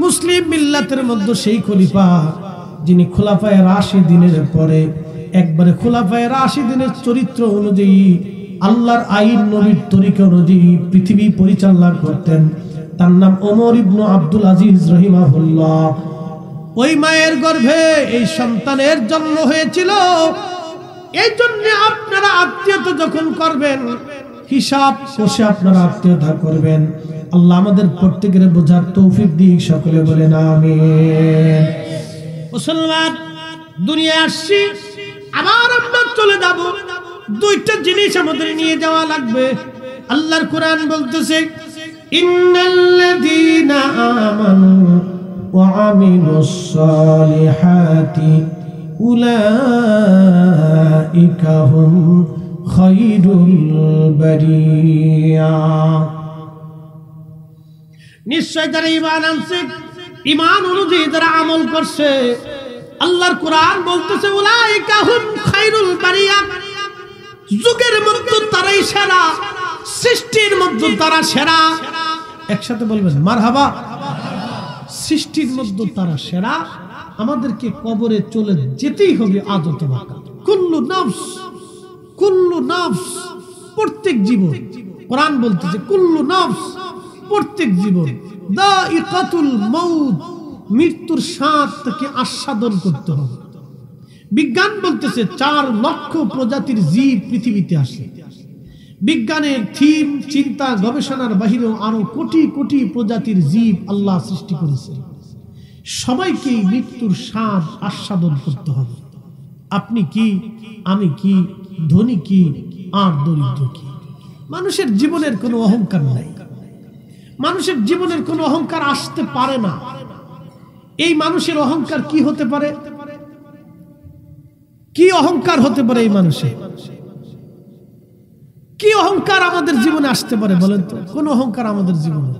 মুসলিম মিল্লাতের মধ্যে সেই খলিফা যিনি খুলাফায়ে রাশিদিনের পরে একবারে খুলাফায়ে রাশিদিনের চরিত্র অনুযায়ী, আল্লাহর আইন নবীর তরিকা অনুযায়ী পৃথিবী পরিচালনা করতেন। তার নাম ওমর ইবনে আব্দুল আজিজ রাহিমাহুল্লাহ। ওই মায়ের গর্ভে এই সন্তানের জন্ম হয়েছিল। এই জন্য আপনারা আত্মীয়তা যখন করবেন হিসাব কষে আপনারা আত্মীয়তা করবেন। আল্লাহ আমাদের প্রত্যেকের বোঝার তৌফিক দিক, সকলে বলেন আমিন। মুসলমান, দুনিয়ায় আসছি, আবার আমরা চলে যাব। দুইটা জিনিস আমাদের নিয়ে যাওয়া লাগবে। আল্লাহর কোরআন বলতেছে, ইন্নাল্লাযীনা আমানু ওয়া আমিলুস সালিহাতি উলাইকা হুম খায়রুল বারিয়া। নিশ্চয় যারা ঈমান আনছে, ঈমান অনুযায়ী যারা আমল করছে, আল্লাহর কোরআন বলতেছে উলাইকা হুম খায়রুল বারিয়া, যুগের মধ্যে তারাই সেরা, সৃষ্টির মধ্যে তারা সেরা। একসাথে বলবেন মারহাবা। সৃষ্টির মধ্যে তারা সেরা। আমাদেরকে কবরে চলে যেতেই হবে আদত বাকা। কুল্লু নাফস, কুল্লু নাফস, প্রত্যেক জীবন। কোরআন বলতেছে কুল্লু নাফস, প্রত্যেক জীবন দাইকাতুল মাউত, মৃত্যুর স্বাদ থেকে আস্বাদন করতে হবে। বিজ্ঞান বলতেছে 4 লক্ষ প্রজাতির জীব পৃথিবীতে আসে। বিজ্ঞানের থিম, চিন্তা, গবেষণার বাহিরেও আরো কোটি কোটি প্রজাতির জীব আল্লাহ সৃষ্টি করেছে। সবাইকে মৃত্যুর স্বাদ আস্বাদন করতে হবে। আপনি কি, আমি কি, ধনী কি আর দরিদ্র কি। মানুষের জীবনের কোনো অহংকার নাই। মানুষের জীবনের কোনো অহংকার আসতে পারে না। এই মানুষের অহংকার কি হতে পারে? কি অহংকার হতে পারে এই মানুষের? কি অহংকার আমাদের জীবনে আসতে পারে বলেন তো? কোন অহংকার আমাদের জীবনে?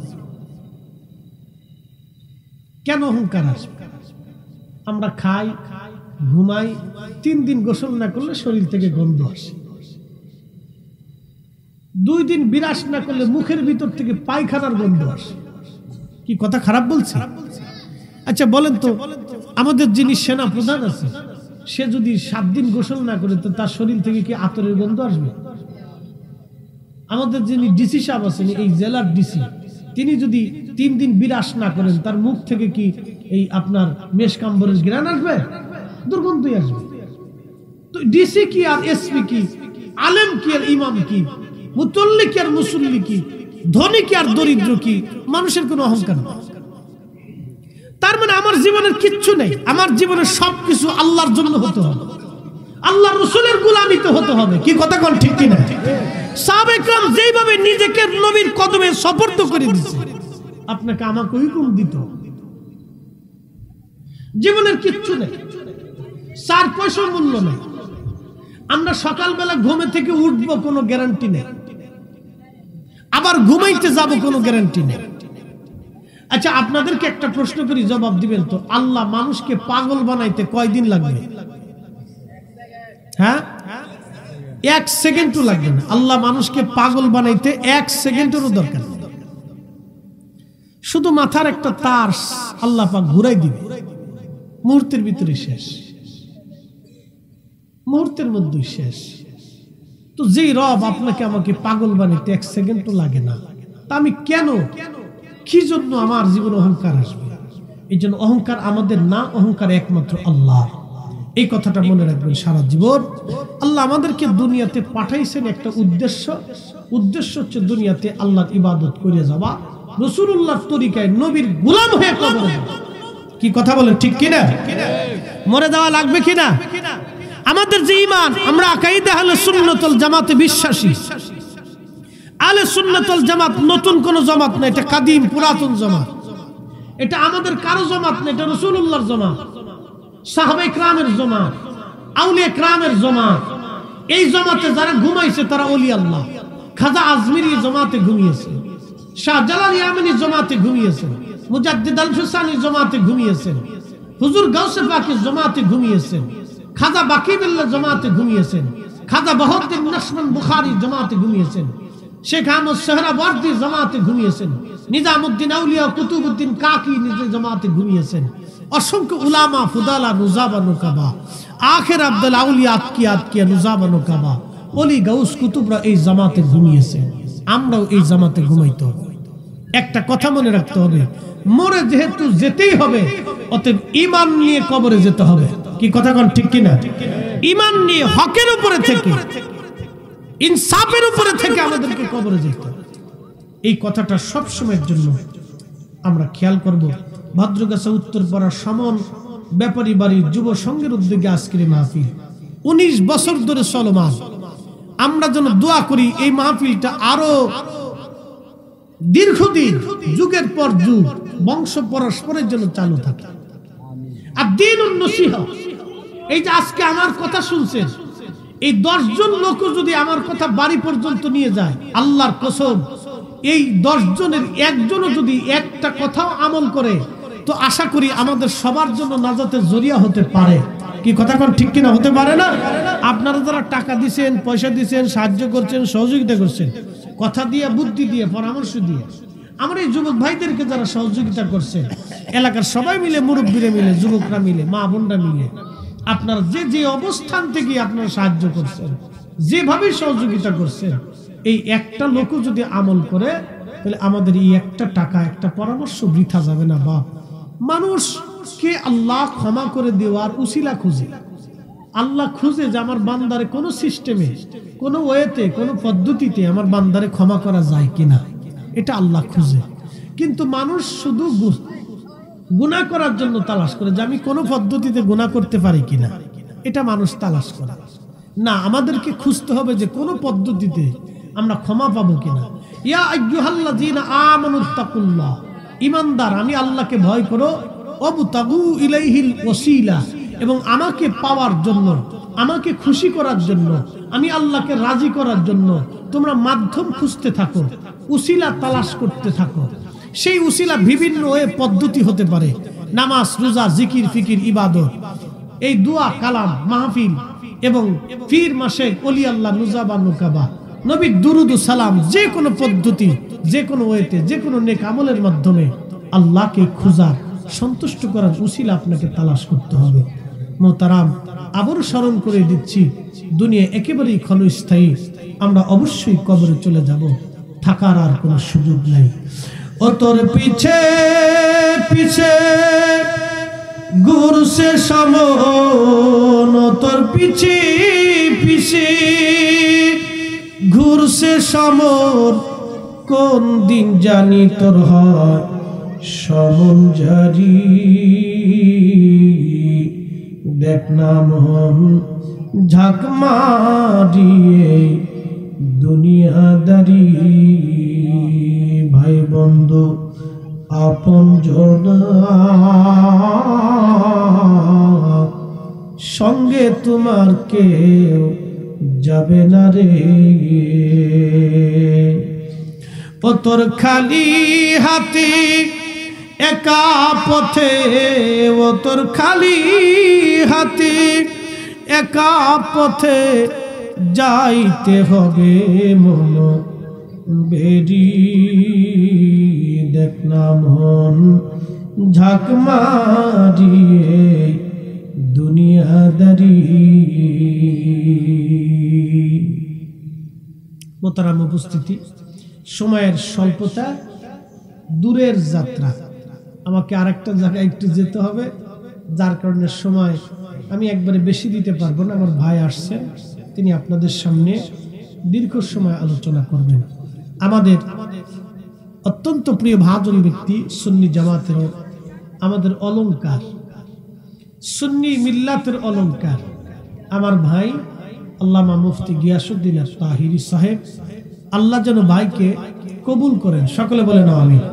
কেন অহংকার আসবে? আমরা খাই, ঘুমাই, 3 দিন গোসল না করলে শরীর থেকে গন্ধ আসে। 2 দিন বিরাস না করলে মুখের ভিতর থেকে পায়খানার গন্ধ আসে। কি কথা খারাপ বলছে? আচ্ছা বলেন তো, আমাদের যিনি সেনা প্রধান আছে, সে যদি 7 দিন গোসল না করে তো তার শরীর থেকে কি আতরের গন্ধ আসবে? আমাদের যিনি ডিসি সাহেব আছেন, এই জেলার ডিসি, তিনি যদি 3 দিন বিরাস না করেন, তার মুখ থেকে কি এই আপনার মেশকাম্বরের ঘ্রাণ আসবে? দুর্গন্ধই আসবে। তো ডিসি কি আর এসপি কি, আলেম কি আর ইমাম কি, মুতল্লি কি আর মুসল্লি কি, ধনী কি আর দরিদ্র কি, মানুষের কোনো অহংকার নেই। তার মানে আমার জীবনের কিচ্ছু নেই। আমার জীবনের সবকিছু আল্লাহর জন্য হতে হবে, আল্লাহ রাসূলের গোলামিতে হতে হবে। কি কথা কোন ঠিক কিনা? সাহাবা একরাম যেইভাবে নিজেকে নবীর কদমে সুপর্দ করে দিয়েছে, আপনাকে আমাকে হুকুম দিত। জীবনের কিচ্ছু নেই, 4 পয়সা মূল্য নেই। আমরা সকালবেলা ঘুমে থেকে উঠবো কোনো গ্যারান্টি নেই, আবার ঘুমাইতে যাব কোনো গ্যারান্টি নেই। আচ্ছা আপনাদেরকে একটা প্রশ্ন করি, জবাব দিবেন তো। আল্লাহ মানুষকে পাগল বানাইতে কয়দিন লাগবে? হ্যাঁ, 1 সেকেন্ডও লাগবে না। আল্লাহ মানুষকে পাগল বানাইতে 1 সেকেন্ডেরও দরকার নেই। শুধু মাথার একটা তার আল্লাহ পাক ঘুরাই দিবে, মুহূর্তের ভিতরে শেষ, মুহূর্তের মধ্যে শেষ। তো যেই রব আপনাকে আমাকে পাগল বানাইতে 1 সেকেন্ডও লাগে না, তা আমি কেন, কি জন্য আমার জীবনে অহংকার আসবে? এই জন্য অহংকার আমাদের না, অহংকার একমাত্র আল্লাহ। এই কথাটা মনে রাখবেন সারা জীবন। আল্লাহ আমাদেরকে দুনিয়াতে পাঠাইছেন একটা উদ্দেশ্য। উদ্দেশ্য হচ্ছে দুনিয়াতে আল্লাহর ইবাদত করে যাওয়া, রাসূলুল্লাহর তরিকায় নবীর গোলাম হয়ে কবরে যাওয়া। কি কথা বলেন ঠিক কিনা? মরে যাওয়া লাগবে কিনা? আমাদের যে ঈমান, আমরা আকাইদা আহলে সুন্নাত ওয়াল জামাতে বিশ্বাসী। আহলে সুন্নাত ওয়াল জামাত নতুন কোন জামাত না, এটা কাদিম পুরাতন জামাত। এটা আমাদের কারো জামাত না, এটা রাসূলুল্লাহর জামাত, সাহাবায়ে কেরামের জামাত, আউলিয়া কেরামের জামাত। এই জামাতে যারা ঘুমাইছে তারা ওলি আল্লাহ। খাজা আজমিরি জামাতে ঘুমিয়েছে, শাহজালাল ইয়ামানি জামাতে ঘুমিয়েছেন, মুজাদ্দিদ আল ফিসানি জামাতে ঘুমিয়েছেন, হুজুর গাউসে পাকের জামাতে ঘুমিয়েছেন, খাজা বাকি বিল্লাহ জামাতে ঘুমিয়েছেন, খাজা বাহাউদ্দিন নকশবন্দ বুখারী জামাতে ঘুমিয়েছেন, শেখ আহমদ সোহরাওয়ার্দী জামাতে ঘুমিয়েছেন, নিজামউদ্দিন আউলিয়া কুতুবউদ্দিন কাকি নিজে জামাতে ঘুমিয়েছেন। অসংখ্য উলামা, ফুদালা, নুজাবা, নুকাবা, আখের আব্দুল আউলিয়া, আতকিয়া, নুজাবা, নুকাবা, ওলি গাউস কুতুবরা এই জামাতে ঘুমিয়েছেন। আমরাও এই জামাতে ঘুমাইতে হবে। একটা কথা মনে রাখতে হবে, মরে যেহেতু যেতেই হবে, অতএব ঈমান নিয়ে কবরে যেতে হবে। কি কথা কোন ঠিক কিনা? ঈমান নিয়ে হকের উপরে থেকে, ইনসাফের উপরে থেকে আমাদেরকে কবরে যেতে হবে। এই কথাটা সব সময়ের জন্য আমরা খেয়াল করব। ভদ্রগাছা উত্তরপাড়া সমন ব্যাপারী বাড়ির যুব সংঘের উদ্যোগে আজকের মাহফিল 19 বছর ধরে চলমান। আমরা যেন দোয়া করি এই মাহফিলটা আরো দীর্ঘদিন, যুগের পর যুগ, বংশ পরস্পরের জন্য চালু থাকে। আর দ্বীনুন নসিহা, এই যে আজকে আমার কথা শুনছেন, এই 10 জন লোক যদি আমার কথা বাড়ি পর্যন্ত নিয়ে যায়, আল্লাহর কসম এই 10 জনের একজনও যদি একটা কথাও আমল করে, তো আশা করি আমাদের সবার জন্য নাজাতের জরিয়া হতে পারে। কি কথা কোন ঠিক কিনা? হতে পারে না? আপনারা যারা টাকা দিচ্ছেন, পয়সা দিচ্ছেন, সাহায্য করছেন, সহযোগিতা করছেন, কথা দিয়ে, বুদ্ধি দিয়ে, পরামর্শ দিয়ে, আমার এই যুবক ভাইদেরকে যারা সহযোগিতা করছেন, এলাকার সবাই মিলে, মুরব্বীরা মিলে, যুবকরা মিলে, মা বোনরা মিলে, আপনারা যে যে অবস্থান থেকে আপনারা সাহায্য করছেন, যেভাবে সহযোগিতা করছেন, এই একটা লোক যদি আমল করে, তাহলে আমাদের এই একটা টাকা, একটা পরামর্শ বৃথা যাবে না। বাপ, মানুষকে আল্লাহ ক্ষমা করে দেওয়ার উসিলা খুঁজে, আল্লাহ খুঁজে যে আমার বান্দারে কোন সিস্টেমে, কোন ওয়েতে, কোন পদ্ধতিতে আমার বান্দারে ক্ষমা করা যায় কিনা, এটা আল্লাহ খুঁজে। কিন্তু মানুষ শুধু গুনাহ করার জন্য তালাশ করে যে আমি কোন পদ্ধতিতে গুনাহ করতে পারি কিনা, এটা মানুষ তালাশ করে না। আমাদেরকে খুঁজতে হবে যে কোন পদ্ধতিতে আমরা ক্ষমা পাবো কিনা। ইয়া আইয়ুহাল্লাযীনা আমানুত্তাকুল্লাহ, ঈমানদার আমি আল্লাহকে ভয় করো, ওয়াবতাগু ইলাইহিল ওয়াসিলা, এবং আমাকে পাওয়ার জন্য, আমাকে খুশি করার জন্য, আমি আল্লাহকে রাজি করার জন্য তোমরা মাধ্যম খুঁজতে থাকো, উসিলা তালাশ করতে থাকো। সেই উসিলা বিভিন্ন পদ্ধতি হতে পারে, নামাজ, রোজা, জিকির, ফিকির, ইবাদত, এই দোয়া, কালাম, মাহফিল, এবং পীর, মাশেখ, ওলি আল্লাহ, নুজাবা, নুকাবা, নবীর দুরুদ ও সালাম, যে কোনো পদ্ধতি, যে কোনো ওয়েতে, যে কোনো নেক আমলের মাধ্যমে আল্লাহকে খোঁজার, সন্তুষ্ট করার উসিলা আপনাকে তালাশ করতে হবে। মোহতারাম, আবারও স্মরণ করে দিচ্ছি, দুনিয়া একেবারেই ক্ষণস্থায়ী। আমরা অবশ্যই কবরে চলে যাব, থাকার আর কোনো সুযোগ নাই। ও তোর পিছে পিছে ঘুরছে সমন, ও তোর পিছে পিছে ঘুরছে সমন, কোন দিন জানি তোর হয় সমন জারি। দেখ না মন ঝাঁক মারিয়ে দুনিয়াদারি, ভাই বন্ধু আপন জনা সঙ্গে তোমার কেউ যাবে না রে। ও তোর খালি হাতে একা পথে, ও তোর খালি হাতে একা পথে যাইতে হবে মন বেরি। দেখ না মন ঝাঁক মারিয়ে দুনিয়াদারি। মোহতারাম উপস্থিতি, সময়ের স্বল্পতা, দূরের যাত্রা, আমাকে আরেকটা জায়গায় একটু যেতে হবে, যার কারণে সময় আমি একবারে বেশি দিতে পারবো না। আমার ভাই আসছেন, তিনি আপনাদের সামনে দীর্ঘ সময় আলোচনা করবেন। আমাদের অত্যন্ত প্রিয় ভাজন ব্যক্তি, সুন্নি জামাতের আমাদের অলংকার, সুন্নি মিল্লাতের অলংকার, আমার ভাই আল্লামা মুফতি গিয়াসউদ্দিন আত-তাহিরি সাহেব। আল্লাহ যেন ভাইকে কবুল করেন, সকলে বলেন আমিন।